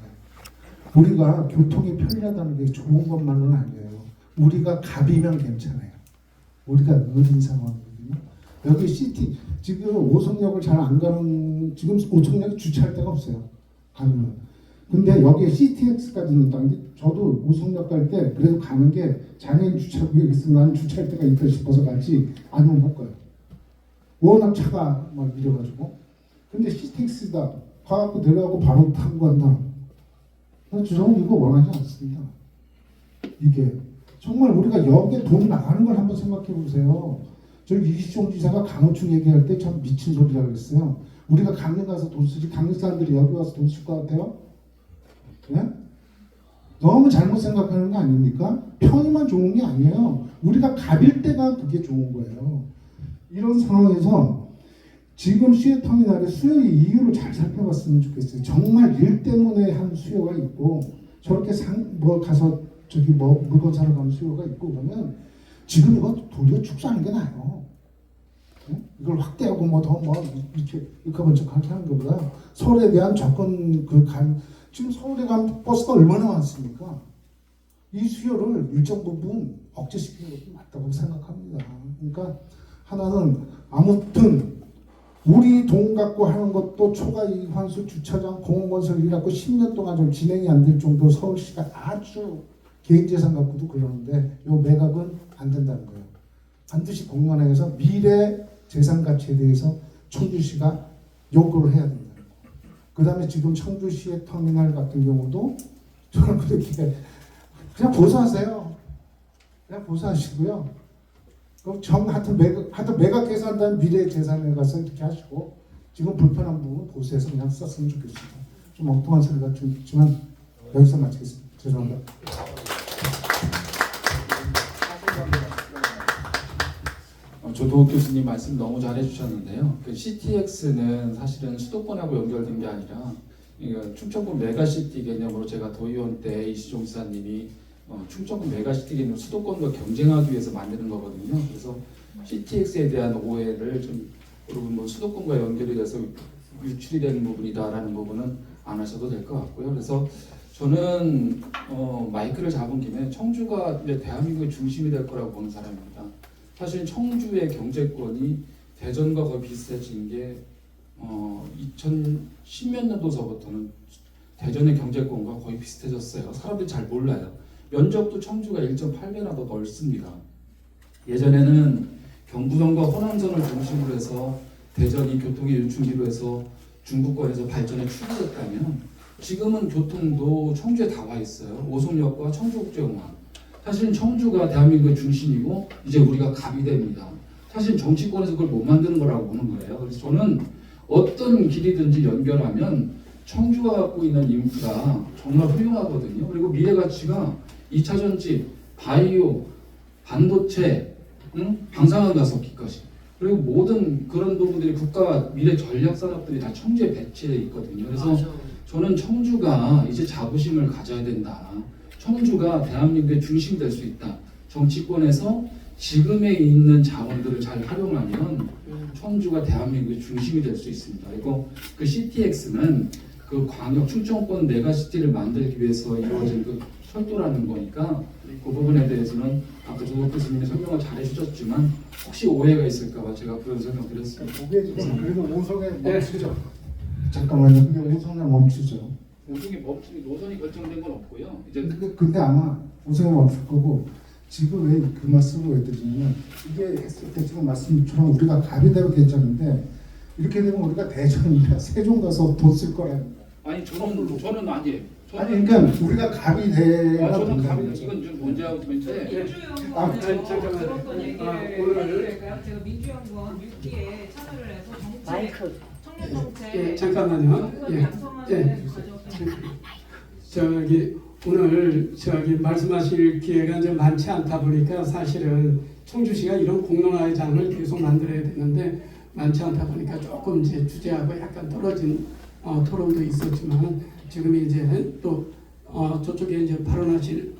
Speaker 7: 우리가 교통이 편리하다는 게 좋은 것만은 아니에요. 우리가 갑이면 괜찮아요. 우리가 느린 상황이거든요. 여기 시티 지금 오송역을 잘 안 가는, 지금 오송역에 주차할 데가 없어요. 가면. 근데 여기에 CTX까지 있는데 저도 오송역 갈 때 그래도 가는 게 장애인 주차구역이 있으면 나는 주차할 데가 있다 싶어서 가지 아니면 못 가요. 워낙 차가 막 밀려가지고. 근데 CTX다 가갖고 내려가고 바로 타고 간다. 저는 이거 원하지 않습니다. 이게 정말 우리가 여기에 돈 나가는 걸 한번 생각해 보세요. 저희 이시종 지사가 강호충 얘기할 때 참 미친 소리라고 그랬어요. 우리가 강릉 가서 돈 쓰지 강릉 사람들이 여기 와서 돈 쓸 것 같아요? 네? 너무 잘못 생각하는 거 아닙니까? 편의만 좋은 게 아니에요. 우리가 갑일 때가 그게 좋은 거예요. 이런 상황에서 지금 시외터미널의 수요의 이유를 잘 살펴봤으면 좋겠어요. 정말 일 때문에 한 수요가 있고, 저렇게 가서 물건 사러 가는 수요가 있고 그러면 지금 이거 도리어 축소하는 게 나아요. 네? 이걸 확대하고 이렇게 번쩍하게 하는 것보다 서울에 대한 접근 지금 서울에 가면 버스가 얼마나 많습니까? 이 수요를 일정 부분 억제시키는 것도 맞다고 생각합니다. 그러니까 하나는 아무튼 우리 돈 갖고 하는 것도 초과이익 환수 주차장 공원 건설 이라고 10년 동안 좀 진행이 안 될 정도로 서울시가 아주 개인재산 갖고도 그러는데 요 매각은 안 된다는 거예요. 반드시 공론화해서 미래 재산 가치에 대해서 청주시가 요구를 해야 된다는 거. 그 다음에 지금 청주시의 터미널 같은 경우도 저는 그렇게 그냥 보수하세요. 그냥 보수하시고요. 하여튼 매각해서 한다면 미래 재산에 가서 이렇게 하시고, 지금 불편한 부분 보수해서 그냥 썼으면 좋겠습니다. 좀 엉뚱한 소리가 좀 있지만 여기서 마치겠습니다. 죄송합니다.
Speaker 5: 조동욱 교수님 말씀 너무 잘해 주셨는데요. 그 CTX는 사실은 수도권하고 연결된 게 아니라 충청권 메가시티 개념으로 제가 도의원 때 이시종 지사님이 충청권 메가시티 개념 수도권과 경쟁하기 위해서 만드는 거거든요. 그래서 CTX에 대한 오해를 좀 여러분 수도권과 연결이 돼서 유출이 되는 부분이다라는 부분은 안 하셔도 될 것 같고요. 그래서 저는 마이크를 잡은 김에 청주가 이제 대한민국의 중심이 될 거라고 보는 사람입니다. 사실 청주의 경제권이 대전과 거의 비슷해진 게 2010몇 년도서부터는 대전의 경제권과 거의 비슷해졌어요. 사람들이 잘 몰라요. 면적도 청주가 1.8배나 더 넓습니다. 예전에는 경부선과 호남선을 중심으로 해서 대전이 교통의 유충지로 해서 중부권에서 발전에 추구했다면 지금은 교통도 청주에 다 와 있어요. 오송역과 청주국제공항. 사실 청주가 대한민국의 중심이고 이제 우리가 갑이 됩니다. 사실 정치권에서 그걸 못 만드는 거라고 보는 거예요. 그래서 저는 어떤 길이든지 연결하면 청주가 갖고 있는 인프라 정말 훌륭하거든요. 그리고 미래 가치가 2차 전지, 바이오, 반도체, 방사능 가속기까지. 그리고 모든 그런 부분들이 국가 미래 전략 산업들이 다 청주에 배치되어 있거든요. 그래서 저는 청주가 이제 자부심을 가져야 된다. 청주가 대한민국의 중심이 될 수 있다. 정치권에서 지금에 있는 자원들을 잘 활용하면 청주가 대한민국의 중심이 될 수 있습니다. 그리고 그 CTX는 그 광역 충청권 메가시티를 만들기 위해서 이루어진 그 철도라는 거니까 그 부분에 대해서는 아까 조국 교수님이 설명을 잘 해주셨지만 혹시 오해가 있을까봐 제가 그런 설명드렸습니다.
Speaker 7: 그래도 오송에 멈추죠. 잠깐만요. 그게 오송에 멈추죠.
Speaker 5: 오송이 멈추기 노선이 결정된 건 없고요. 이제
Speaker 7: 근데 아마 오송에 멈출 거고 지금 왜 그 말씀을 왜 드리냐면 이게 했을 때 지금 말씀처럼 우리가 가비대로 괜찮은데 이렇게 되면 우리가 대전이나 세종 가서 돈 쓸 거라니까.
Speaker 5: 아니 저는 아니에요.
Speaker 7: 아니 그러니까 우리가 가비대가
Speaker 5: 저는 가면 이건 좀 문제하고 있는데
Speaker 8: 제가 민주연구원 6기에 참여를 해서 정책,
Speaker 1: 예,
Speaker 8: 청년정책,
Speaker 1: 잠깐만요. 예,
Speaker 8: 양성하는 과정.
Speaker 1: 오늘 말씀하실 기회가 이제 많지 않다 보니까 사실은 청주시가 이런 공론화장을 계속 만들어야 되는데 많지 않다 보니까 조금 이제 주제하고 약간 떨어진 토론도 있었지만 지금 이제 또 저쪽에 이제 발언하실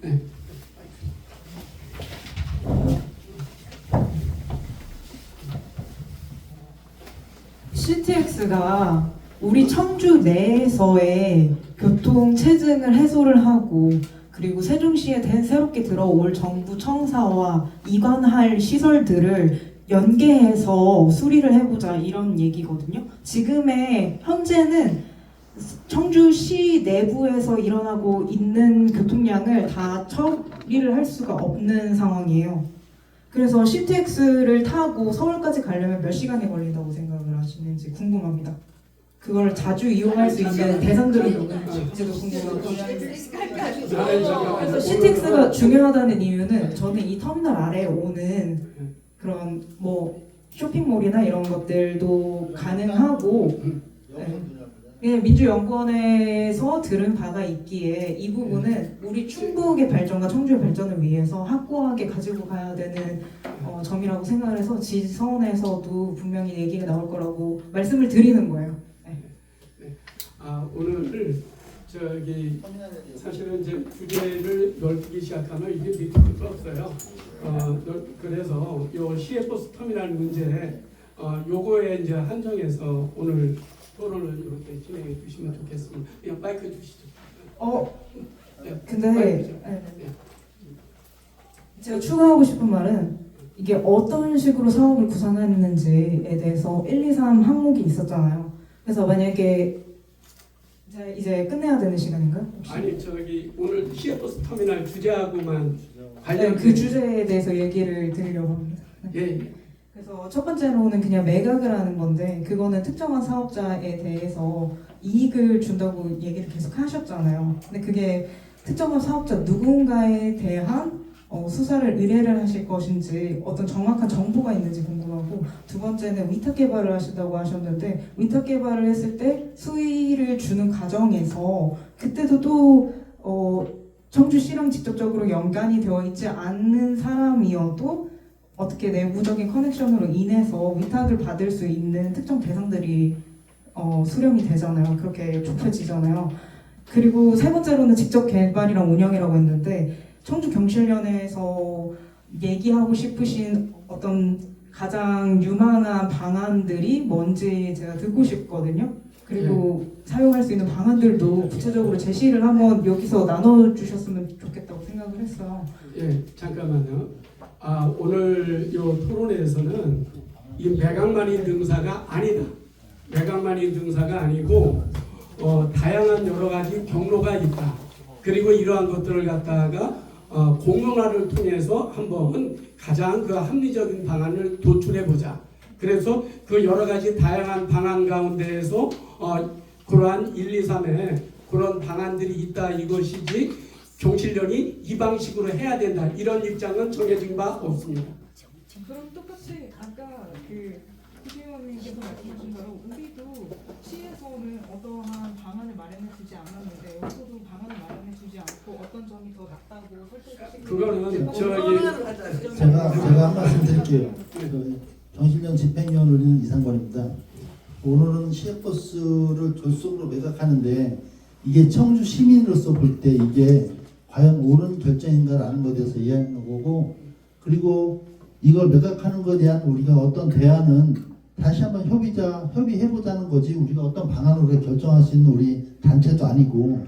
Speaker 9: CTX가 우리 청주 내에서의 교통 체증을 해소를 하고 그리고 세종시에 새롭게 들어올 정부 청사와 이관할 시설들을 연계해서 수리를 해보자 이런 얘기거든요. 지금의 현재는 청주시 내부에서 일어나고 있는 교통량을 다 처리를 할 수가 없는 상황이에요. 그래서 CTX를 타고 서울까지 가려면 몇 시간이 걸린다고 생각을 하시는지 궁금합니다. 그걸 자주 이용할 수 있는 대상들이 누구인지도 궁금하고. 그래서 CTX가 중요하다는 이유는 저는 이 터미널 아래에 오는 그런 뭐 쇼핑몰이나 이런 것들도 가능하고 민주연구원에서 들은 바가 있기에 이 부분은 우리 충북의 발전과 청주의 발전을 위해서 확고하게 가지고 가야 되는 점이라고 생각을 해서 지선에서도 분명히 얘기가 나올 거라고 말씀을 드리는 거예요.
Speaker 1: 오늘 사실은 이제 주제를 넓히기 시작하면 이게 밑에 끝도 없어요. 그래서 요 시외버스 터미널 문제 요거에 이제 한정해서 오늘 토론을 이렇게 진행해 주시면 좋겠습니다. 그냥 마이크 주시죠.
Speaker 9: 근데 제가 추가하고 싶은 말은 이게 어떤 식으로 사업을 구상했는지에 대해서 1, 2, 3 항목이 있었잖아요. 그래서 만약에 이제 끝내야 되는 시간인가요? 혹시?
Speaker 1: 아니 오늘 시외버스 터미널 주제하고만 관련
Speaker 9: 그 주제에 대해서 얘기를 드리려고 합니다.
Speaker 1: 예.
Speaker 9: 그래서 첫 번째로는 그냥 매각을 하는 건데 그거는 특정한 사업자에 대해서 이익을 준다고 얘기를 계속 하셨잖아요. 근데 그게 특정한 사업자 누군가에 대한 수사를 의뢰를 하실 것인지 어떤 정확한 정보가 있는지 궁금하고 두 번째는 위탁 개발을 하신다고 하셨는데 위탁 개발을 했을 때 수익을 주는 과정에서 그때도 또 청주시랑 직접적으로 연관이 되어 있지 않는 사람이어도 어떻게 내부적인 커넥션으로 인해서 위탁을 받을 수 있는 특정 대상들이 수렴이 되잖아요. 그렇게 좁혀지잖아요. 그리고 세 번째로는 직접 개발이랑 운영이라고 했는데 청주경실련에서 얘기하고 싶으신 어떤 가장 유망한 방안들이 뭔지 제가 듣고 싶거든요. 그리고 사용할 수 있는 방안들도 구체적으로 제시를 한번 여기서 나눠주셨으면 좋겠다고 생각을 했어요.
Speaker 1: 예, 잠깐만요. 오늘 요 토론회에서는 이 매각만인 등사가 아니다. 매각만인 등사가 아니고 다양한 여러 가지 경로가 있다. 그리고 이러한 것들을 갖다가 공론화를 통해서 한번 가장 그 합리적인 방안을 도출해 보자. 그래서 그 여러 가지 다양한 방안 가운데에서 그러한 1, 2, 3에 그런 방안들이 있다 이것이지 경실련이 이 방식으로 해야 된다 이런 입장은 정해진 바 없습니다.
Speaker 8: 그럼 똑같이 아까 그
Speaker 9: 후지원님께서 말씀하신 대로 우리도 시에서는 어떠한 방안을 마련해 주지 않았는데 여기서도 방안을 마련해 주지 않고 어떤 점이 더 낫다고 설득하시는
Speaker 1: 그거는 저기
Speaker 7: 제가 한 말씀 드릴게요. 그 경실련 집행위원 의뢰인 이상권입니다. 오늘은 시외버스를 졸속으로 매각하는데 이게 청주 시민으로서 볼 때 이게 과연 옳은 결정인가라는 것에 대해서 이해하는 거고, 그리고 이걸 매각하는 것에 대한 우리가 어떤 대안은 다시 한번 협의해보자는 거지, 우리가 어떤 방안을 우리가 결정할 수 있는 우리 단체도 아니고,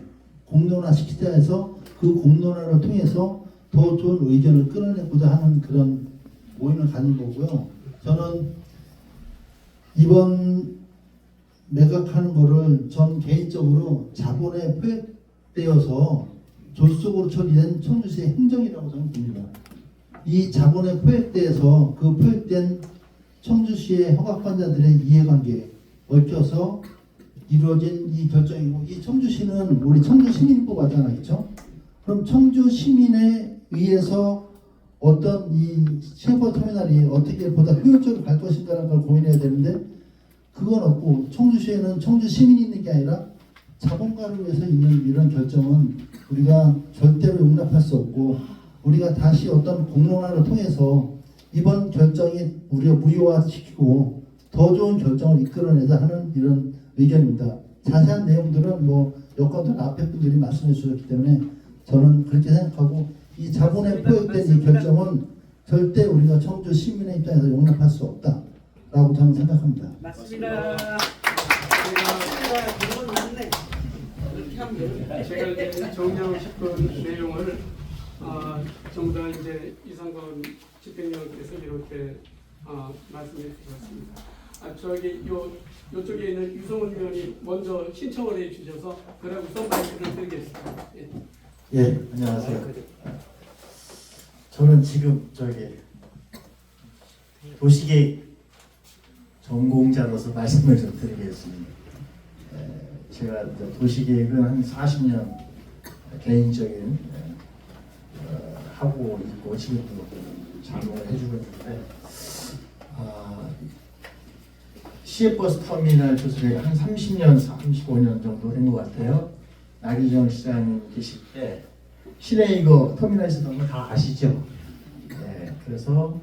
Speaker 7: 공론화 시키자 해서 그 공론화를 통해서 더 좋은 의견을 끌어내고자 하는 그런 모임을 가진 거고요. 저는 이번 매각하는 거를 전 개인적으로 자본에 포획되어서 졸속으로 처리된 청주시의 행정이라고 저는 봅니다. 이 자본에 포획돼서 그 포획된 청주시의 허가권자들의 이해관계에 얽혀서 이루어진 이 결정이고, 이 청주시는 우리 청주 시민이 뽑았잖아요, 그렇죠? 그럼 청주 시민에 의해서 어떤 이 시외버스 터미널이 어떻게 보다 효율적으로 갈 것인가라는 걸 고민해야 되는데, 그건 없고 청주시에는 청주 시민이 있는 게 아니라 자본가를 위해서 있는 이런 결정은 우리가 절대로 용납할 수 없고, 우리가 다시 어떤 공론화를 통해서 이번 결정이 우리가 무효화시키고 더 좋은 결정을 이끌어내자 하는 이런 의견입니다. 자세한 내용들은 뭐 여권들 앞에 분들이 말씀해 주셨기 때문에 저는 그렇게 생각하고, 이 자본에 포획된 이 결정은 절대 우리가 청주 시민의 입장에서 용납할 수 없다라고 저는 생각합니다.
Speaker 1: 맞습니다. 제가 이제 정리하고 싶은 내용을 전부 다 이제 이상권 집행위원께서 이렇게 말씀해 주셨습니다. 저기 요쪽에 있는 유성훈 의원이 먼저 신청을 해 주셔서 그래 우선 말씀을 드리겠습니다. 예.
Speaker 10: 예, 안녕하세요. 저는 지금 도시계획 전공자로서 말씀을 좀 드리겠습니다. 제가 이제 도시계획은 한 40년 개인적인 하고 있고 지금도 작업을 해주고 있는데, 시외버스 터미널 조성에 한 30년, 35년 정도 된 것 같아요. 나기정 시장님 계실 때 시내 이거 터미널 쓰던 거 다 아시죠? 그래서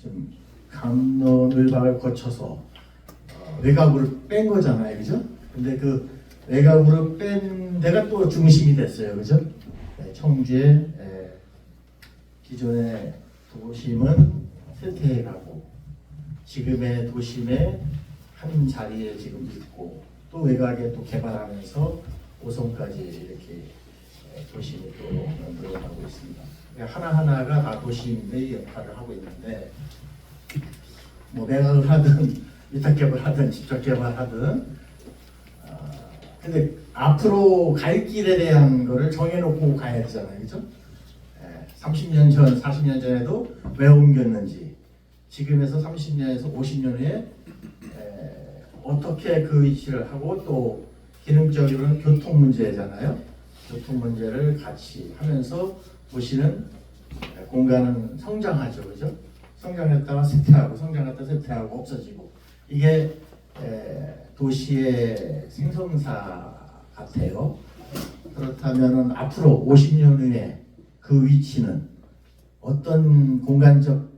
Speaker 10: 좀 강론을박을 거쳐서 외곽으로 뺀 거잖아요, 그죠? 근데 그 외곽으로 뺀 데가 또 중심이 됐어요, 그죠? 청주의 기존의 도심은 쇠퇴해가고 지금의 도심의 한 자리에 지금 있고, 또 외곽에 또 개발하면서 5성까지 이렇게 도심이 또 늘어나고 있습니다. 하나하나가 다 도심의 역할을 하고 있는데, 뭐 매각을 하든 위탁 개발하든 직접 개발하든, 근데 앞으로 갈 길에 대한 거를 정해놓고 가야 되잖아요, 그죠? 30년 전, 40년 전에도 왜 옮겼는지, 지금에서 30년에서 50년 후에 어떻게 그 위치를 하고, 또 기능적으로는 교통 문제잖아요. 교통 문제를 같이 하면서 도시는 공간은 성장하죠, 그죠? 성장했다가 쇠퇴하고, 성장했다가 쇠퇴하고 없어지고, 이게 도시의 생성사 같아요. 그렇다면은 앞으로 50년 후에 그 위치는 어떤 공간적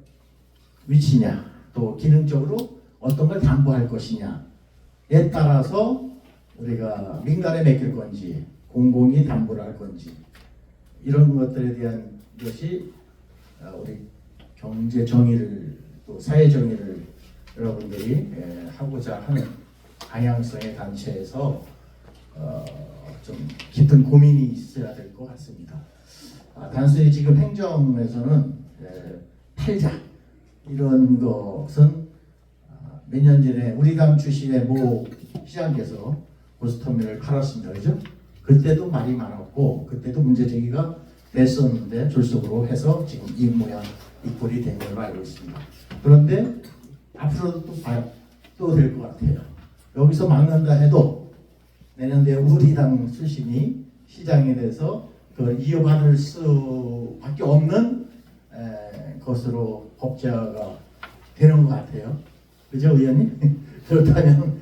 Speaker 10: 위치냐, 또 기능적으로 어떤 걸 담보할 것이냐에 따라서 우리가 민간에 맡길 건지 공공이 담보를 할 건지, 이런 것들에 대한 것이 우리 경제 정의를, 또 사회 정의를 여러분들이 하고자 하는 방향성의 단체에서 좀 깊은 고민이 있어야 될 것 같습니다. 단순히 지금 행정에서는 팔자 이런 것은 몇 년 전에 우리 당 출신의 모 시장께서 고속터미널을 팔았습니다, 그죠? 그때도 말이 많았고 그때도 문제 제기가 됐었는데 졸속으로 해서 지금 이 모양 이 꼴이 된 걸로 알고 있습니다. 그런데 앞으로도 또 될 것 같아요. 여기서 막는다 해도 내년도에 우리 당 출신이 시장에 대해서 그걸 이어받을 수밖에 없는 것으로 법제화가 되는 것 같아요. 그죠, 의원님? 그렇다면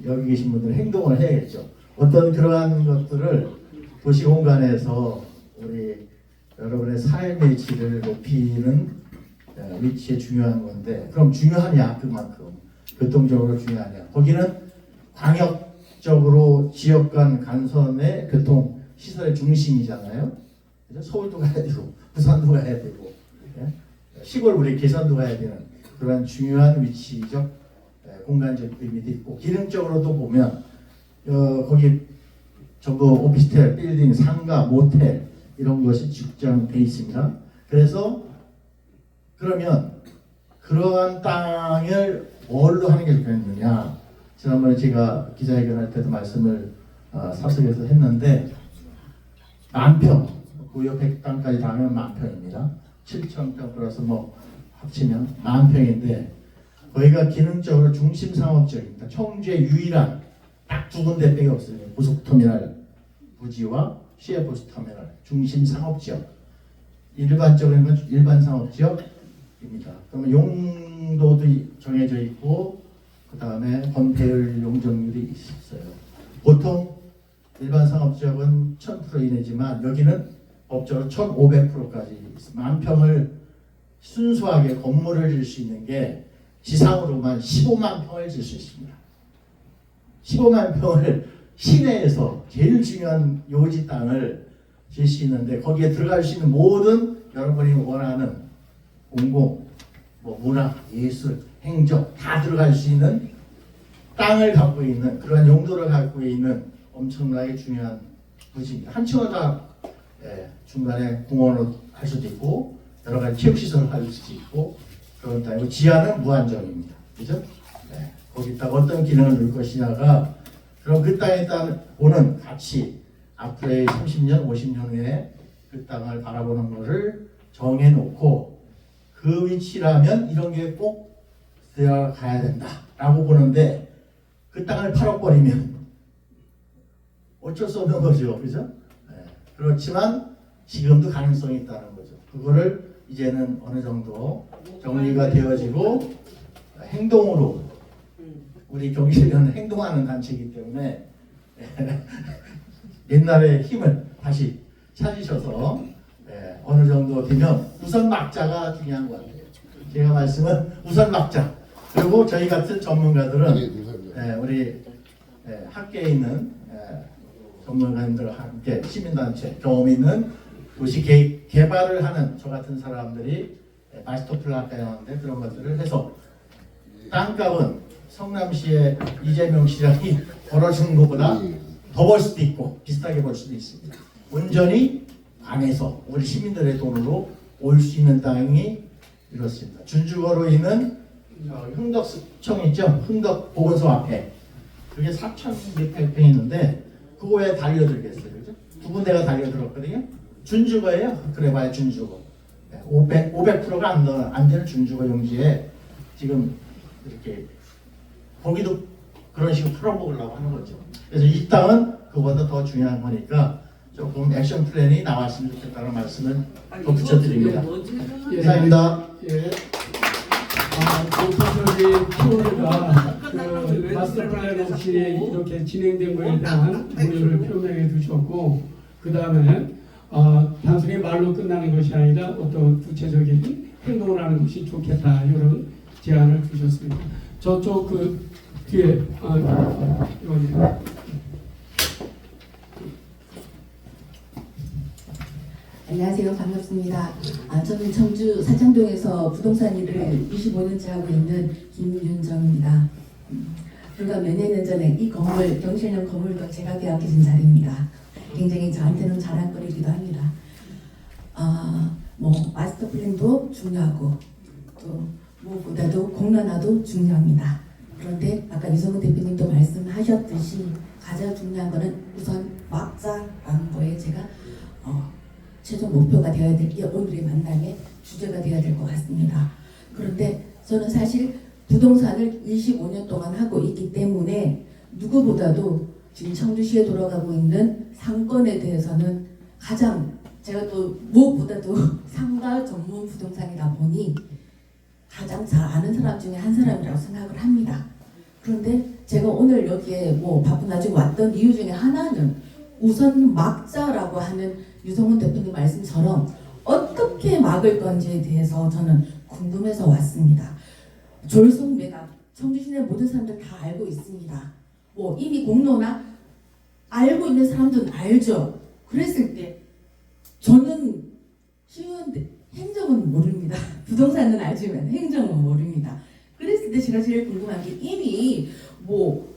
Speaker 10: 여기 계신 분들은 행동을 해야겠죠. 어떤 그러한 것들을 도시 공간에서 우리 여러분의 삶의 질을 높이는 위치에 중요한 건데, 그럼 중요하냐? 그만큼 교통적으로 중요하냐? 거기는 광역적으로 지역 간 간선의 교통 시설의 중심이잖아요. 그죠? 서울도 가야 되고 부산도 가야 되고 시골 우리 계산도 가야 되는 그런 중요한 위치적 공간적 의미도 있고, 기능적으로도 보면 거기 전부 오피스텔, 빌딩, 상가, 모텔 이런 것이 집중돼 있습니다. 그래서 그러면 그러한 땅을 뭘로 하는 게 좋겠느냐? 지난번에 제가 기자회견할 때도 말씀을 사석에서 했는데, 만평, 구역 100땅까지 다 하면 만평입니다. 7,000평 플러스 뭐 합치면 만평인데, 거기가 기능적으로 중심 상업지역입니다. 청주의 유일한 딱 두 군데밖에 없어요. 고속터미널 부지와 시외버스 터미널 중심 상업지역. 일반적으로는 일반 상업지역입니다. 그러면 용도도 정해져 있고, 그 다음에 건폐율 용적률이 있어요. 보통 일반 상업지역은 1000% 이내지만 여기는 법적으로 1500%까지 있습니다. 만평을 순수하게 건물을 질 수 있는 게 지상으로만 15만 평을 질 수 있습니다. 15만 평을 시내에서 제일 중요한 요지 땅을 질 수 있는데, 거기에 들어갈 수 있는 모든 여러분이 원하는 공공, 문화, 예술, 행정 다 들어갈 수 있는 땅을 갖고 있는, 그런 용도를 갖고 있는 엄청나게 중요한 부지입니다. 한층을 다 중간에 공원을 할 수도 있고 여러 가지 체육시설을 할 수도 있고 그런 땅이고, 지하는 무한정입니다. 그죠? 거기다가 어떤 기능을 넣을 것이냐가, 그럼 그 땅에 따른 보는 가치, 앞으로의 30년, 50년 후에 그 땅을 바라보는 것을 정해놓고, 그 위치라면 이런 게 꼭 들어가야 된다라고 보는데, 그 땅을 팔아버리면 어쩔 수 없는 거죠. 그죠? 그렇지만 지금도 가능성이 있다는 거죠. 그거를 이제는 어느 정도 정리가 되어지고 행동으로, 우리 경실련은 행동하는 단체이기 때문에 옛날의 힘을 다시 찾으셔서 어느 정도 되면 우선 막자가 중요한 것 같아요. 제가 말씀은 우선 막자. 그리고 저희 같은 전문가들은 우리 학계에 있는 전문가님들과 함께 시민단체, 경험 있는 도시 개발을 하는 저 같은 사람들이 마스터 플랜 하는데, 그런 것들을 해서 땅값은 성남시의 이재명 시장이 벌어주는 것보다 더 벌 수도 있고 비슷하게 벌 수도 있습니다. 온전히 안에서 우리 시민들의 돈으로 올 수 있는 땅이 이렇습니다. 준주거로 있는 흥덕청 있죠? 흥덕 보건소 앞에 그게 4,600평 있는데, 그거에 달려들겠어요. 그죠? 두 군데가 달려들었거든요. 준주거예요. 그래봐야 준주거. 500%가 안 되는 준주거 용지에 지금 이렇게 거기도 그런 식으로 풀어보려고 하는 거죠. 그래서 이 땅은 그보다 더 중요한 거니까 조금 액션 플랜이 나왔으면 좋겠다는 말씀을 더 붙여드립니다. 감사합니다.
Speaker 1: 교토적인 피오르가 그 마스터 플랜 없이 이렇게 진행된 거에 대한 우려를 표명해 주셨고, 그 다음에 단순히 말로 끝나는 것이 아니라 어떤 구체적인 행동을 하는 것이 좋겠다, 이런 제안을 주셨습니다. 저쪽 그 뒤에 의원님.
Speaker 11: 안녕하세요. 반갑습니다. 저는 청주 사창동에서 부동산 일을 25년째 하고 있는 김윤정입니다. 불과 몇 년 전에 이 건물, 경실련 건물도 제가 계약해준 자리입니다. 굉장히 저한테는 자랑거리기도 합니다. 마스터 플랜도 중요하고 또 무엇보다도 공론화도 중요합니다. 그런데 아까 유성훈 대표님도 말씀하셨듯이 가장 중요한 거는 우선 막자라는 거에 제가 최종 목표가 되어야 될 게 오늘의 만남의 주제가 되어야 될 것 같습니다. 그런데 저는 사실 부동산을 25년 동안 하고 있기 때문에 누구보다도 지금 청주시에 돌아가고 있는 상권에 대해서는 가장, 제가 또 무엇보다도 상가 전문 부동산이다 보니 가장 잘 아는 사람 중에 한 사람이라고 생각을 합니다. 그런데 제가 오늘 여기에 뭐 바쁜 나중에 왔던 이유 중에 하나는 우선 막자라고 하는 유성훈 대표님 말씀처럼 어떻게 막을 건지에 대해서 저는 궁금해서 왔습니다. 졸속 매각, 청주 시내 모든 사람들 다 알고 있습니다. 뭐 이미 공로나 알고 있는 사람들은 알죠. 그랬을 때 저는 쉬운데 행정은 모릅니다. 부동산은 알지만 행정은 모릅니다. 그랬을 때 제가 제일 궁금한 게 이미 뭐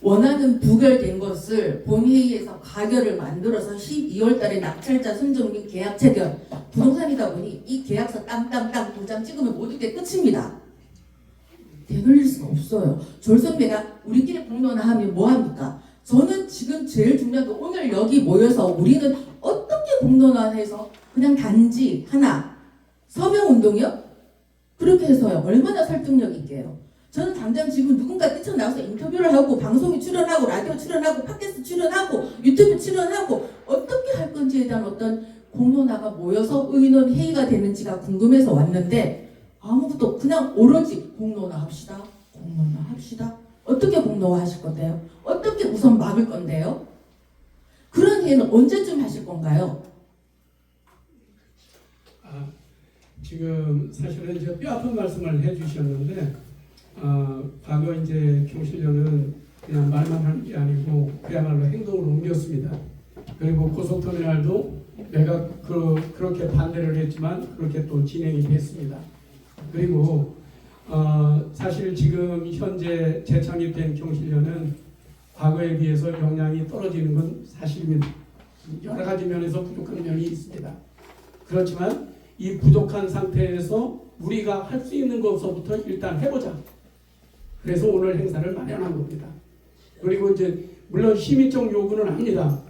Speaker 11: 원하는 부결된 것을 본회의에서 가결을 만들어서 12월 달에 낙찰자 선정 및 계약 체결 부동산이다 보니 이 계약서 땅땅땅 도장 찍으면 모든 게 끝입니다. 되돌릴 수가 없어요. 졸속 매각 우리끼리 공론화 하면 뭐합니까? 저는 지금 제일 중요한 건 오늘 여기 모여서 우리는 어떻게 공론화해서 그냥 단지 하나 서명운동이요? 그렇게 해서요. 얼마나 설득력 있게요. 저는 당장 지금 누군가 뛰쳐나와서 인터뷰를 하고 방송에 출연하고 라디오 출연하고 팟캐스트 출연하고 유튜브 출연하고 어떻게 할 건지에 대한 어떤 공론화가 모여서 의논 회의가 되는지가 궁금해서 왔는데 아무것도 그냥 오로지 공론화 합시다. 공론화 합시다. 어떻게 공론화 하실 건데요? 어떻게 우선 막을 건데요? 그런 회의는 언제쯤 하실 건가요?
Speaker 1: 지금 사실은 이제 뼈아픈 말씀을 해주셨는데 과거 이제 경실련은 그냥 말만 하는 게 아니고 그야말로 행동으로 옮겼습니다. 그리고 고속터미널도 내가 그렇게 반대를 했지만 그렇게 또 진행이 됐습니다. 그리고 사실 지금 현재 재창립된 경실련은 과거에 비해서 역량이 떨어지는 건 사실입니다. 여러 가지 면에서 부족한 면이 있습니다. 그렇지만 이 부족한 상태에서 우리가 할 수 있는 것부터 일단 해보자. 그래서 오늘 행사를 마련한 겁니다. 그리고 이제 물론 시민적 요구는 합니다.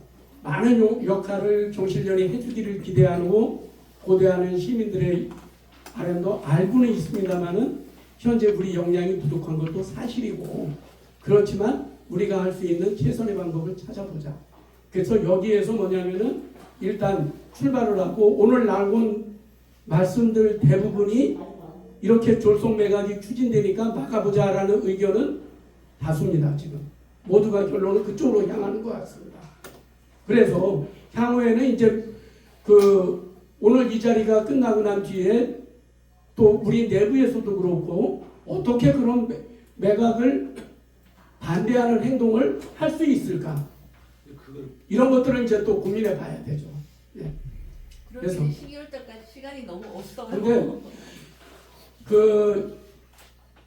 Speaker 1: 많은 역할을 경실련이 해주기를 기대하고 고대하는 시민들의 바람도 알고는 있습니다만은 현재 우리 역량이 부족한 것도 사실이고 그렇지만 우리가 할 수 있는 최선의 방법을 찾아보자. 그래서 여기에서 뭐냐면은 일단 출발을 하고 오늘 나온 말씀들 대부분이 이렇게 졸속 매각이 추진되니까 막아보자라는 의견은 다수입니다. 지금 모두가 결론은 그쪽으로 향하는 것 같습니다. 그래서 향후에는 이제 오늘 이 자리가 끝나고 난 뒤에 또 우리 내부에서도 그렇고 어떻게 그런 매각을 반대하는 행동을 할 수 있을까? 이런 것들을 이제 또 고민해 봐야 되죠. 예.
Speaker 12: 그래서 12월 달까지 시간이 너무 없어요.
Speaker 1: 근데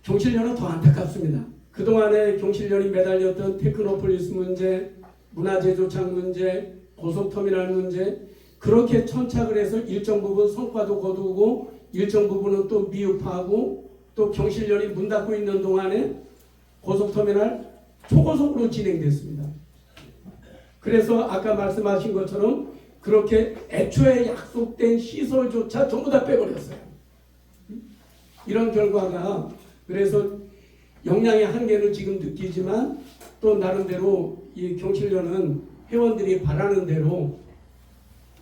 Speaker 1: 경실련은 더 안타깝습니다. 그동안에 경실련이 매달렸던 테크노폴리스 문제, 문화재조창 문제, 고속터미널 문제 그렇게 천착을 해서 일정 부분 성과도 거두고 일정 부분은 또 미흡하고 또 경실련이 문 닫고 있는 동안에 고속터미널 초고속으로 진행됐습니다. 그래서 아까 말씀하신 것처럼 그렇게 애초에 약속된 시설조차 전부 다 빼버렸어요. 이런 결과가 그래서 역량의 한계는 지금 느끼지만 또 나름대로 이 경실련은 회원들이 바라는 대로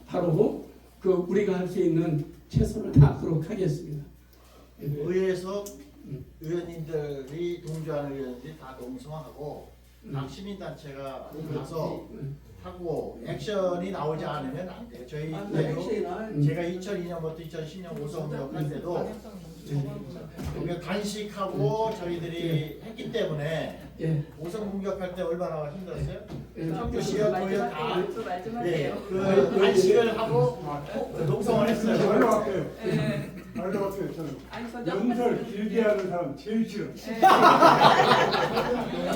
Speaker 1: 바로 우리가 할 수 있는 최선을 다하도록 하겠습니다.
Speaker 10: 의회에서 의원님들이 동조하는 의원들이 다 동성하고 각 시민단체가 가서 하고 액션이 나오지 않으면 안 돼요. 저희도 제가 2002년부터 2010년 오성역 할 때도 우리가 단식하고 저희들이 했기 때문에 오성 공격할 때 얼마나 힘들었어요? 청주시역 도역 다 그 단식을 하고 농성을 했어요.
Speaker 13: 말도 없어요. 저는 연설 길게 하는 사람 제일 싫어.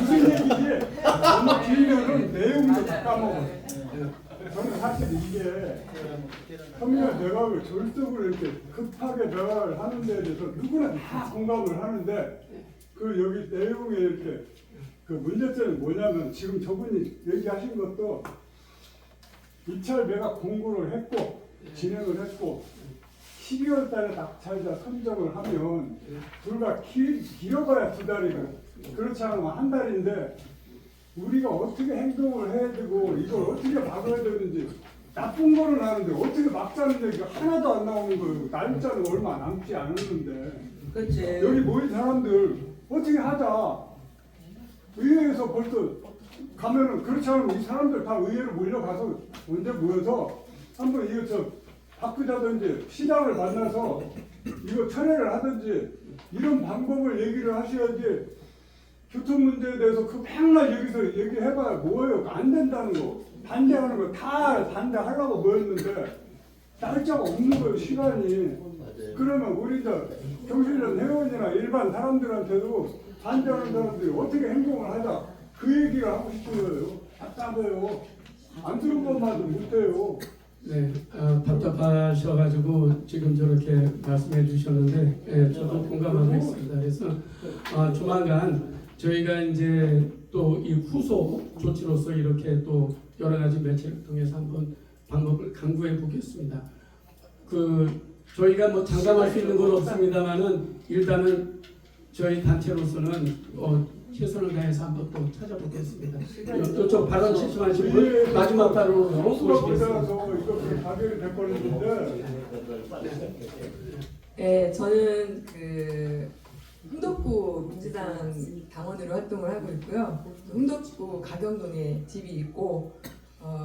Speaker 13: 무슨 얘기지? 너무 길면은 내용도 다 까먹어. 저는 사실 이게 터미널 매각을 졸속으로 이렇게 급하게 매각을 하는 데에 대해서 누구나 다 공감을 하는데 여기 내용에 이렇게 문제점이 뭐냐면 지금 저분이 얘기하신 것도 입찰 매각 공고를 했고 진행을 했고 12월 달에 낙찰자 선정을 하면 불과 길어봐야 2달이고 그렇지 않으면 1달인데 우리가 어떻게 행동을 해야 되고 이걸 어떻게 막아야 되는지 나쁜 거는 아는데 어떻게 막자는 얘기가 하나도 안 나오는 거예요. 날짜는 얼마 남지 않았는데
Speaker 2: 그렇지.
Speaker 13: 여기 모인 사람들 어떻게 하자. 의회에서 벌써 가면은 그렇지 않으면 이 사람들 다 의회로 몰려가서 언제 모여서 한번 이거 저 바꾸자든지 시장을 만나서 이거 철회를 하든지 이런 방법을 얘기를 하셔야지 교통 문제에 대해서 그 맨날 여기서 얘기해봐야 뭐예요? 안 된다는 거 반대하는 거 다 반대하려고 모였는데 날짜가 없는 거예요 시간이. 그러면 우리 저 경실련 회원이나 일반 사람들한테도 반대하는 사람들이 어떻게 행동을 하자 그 얘기를 하고 싶은 거예요. 답답해요. 안 들은 것만도 못해요.
Speaker 1: 네, 답답하셔가지고 지금 저렇게 말씀해 주셨는데, 예, 저도 공감하고 있습니다. 그래서 조만간 저희가 이제 또 이 후속 조치로서 이렇게 또 여러 가지 매체를 통해서 한번 방법을 강구해 보겠습니다. 저희가 뭐 장담할 수 있는 건 없습니다만은 일단은 저희 단체로서는 최선을 다해서 한번 또 찾아보겠습니다. 또 발언 실수하신 분 마지막 발언으로 모시겠습니다.
Speaker 13: 이거 가결이 될 뻔했는데.
Speaker 14: 네, 저는 그 흥덕구 민주당 당원으로 활동을 하고 있고요. 흥덕구 가경동에 집이 있고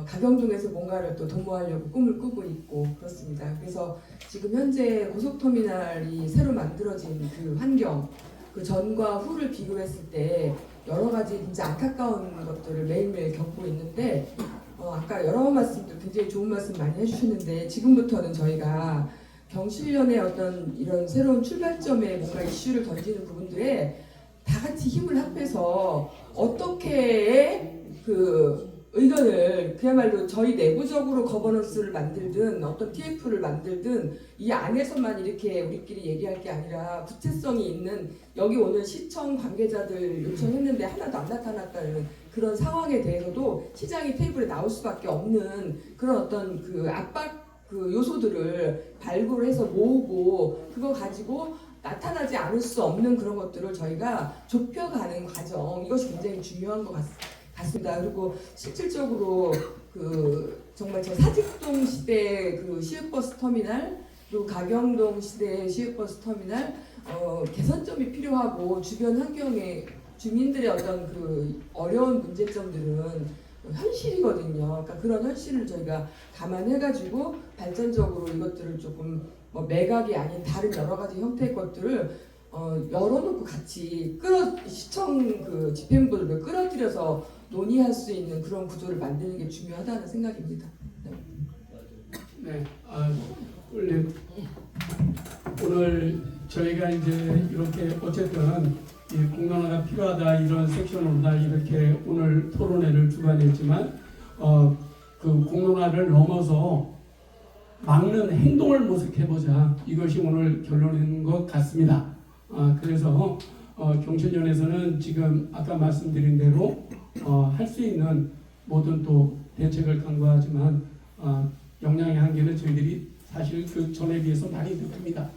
Speaker 14: 가경동에서 뭔가를 또 도모하려고 꿈을 꾸고 있고 그렇습니다. 그래서 지금 현재 고속터미널이 새로 만들어진 그 환경, 그 전과 후를 비교했을 때 여러 가지 진짜 안타까운 것들을 매일매일 겪고 있는데 아까 여러 말씀들 굉장히 좋은 말씀 많이 해주셨는데 지금부터는 저희가 경실련의 어떤 이런 새로운 출발점에 뭔가 이슈를 던지는 부분들에 다 같이 힘을 합해서 어떻게 그 의견을 그야말로 저희 내부적으로 거버넌스를 만들든 어떤 TF를 만들든 이 안에서만 이렇게 우리끼리 얘기할 게 아니라 구체성이 있는 여기 오늘 시청 관계자들 요청했는데 하나도 안 나타났다는 그런 상황에 대해서도 시장이 테이블에 나올 수밖에 없는 그런 어떤 그 압박 그 요소들을 발굴을 해서 모으고 그거 가지고 나타나지 않을 수 없는 그런 것들을 저희가 좁혀가는 과정 이것이 굉장히 중요한 것 같습니다. 그리고 실질적으로 그 정말 저 사직동 시대 그 시외버스 터미널 그리고 가경동 시대의 시외버스 터미널 개선점이 필요하고 주변 환경에 주민들의 어떤 그 어려운 문제점들은 현실이거든요. 그러니까 그런 현실을 저희가 감안해가지고 발전적으로 이것들을 조금 매각이 아닌 다른 여러 가지 형태의 것들을 열어놓고 같이 시청 그 집행부를 끌어들여서 논의할 수 있는 그런 구조를 만드는 게 중요하다는 생각입니다.
Speaker 1: 네, 오늘 저희가 이제 이렇게 어쨌든 이 공론화가 필요하다 이런 섹션으로 다 이렇게 오늘 토론회를 주관했지만 그 공론화를 넘어서 막는 행동을 모색해보자 이것이 오늘 결론인 것 같습니다. 그래서 경실련에서는 지금 아까 말씀드린 대로 할 수 있는 모든 또 대책을 강구하지만 역량의 한계는 저희들이 사실 그 전에 비해서 많이 느낍니다.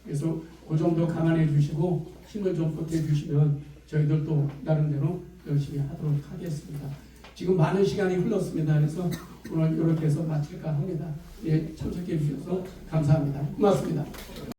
Speaker 1: 그래서 그 정도 감안해 주시고 힘을 좀 보태 주시면 저희들도 나름대로 열심히 하도록 하겠습니다. 지금 많은 시간이 흘렀습니다. 그래서 오늘 이렇게 해서 마칠까 합니다. 예, 참석해 주셔서 감사합니다. 고맙습니다.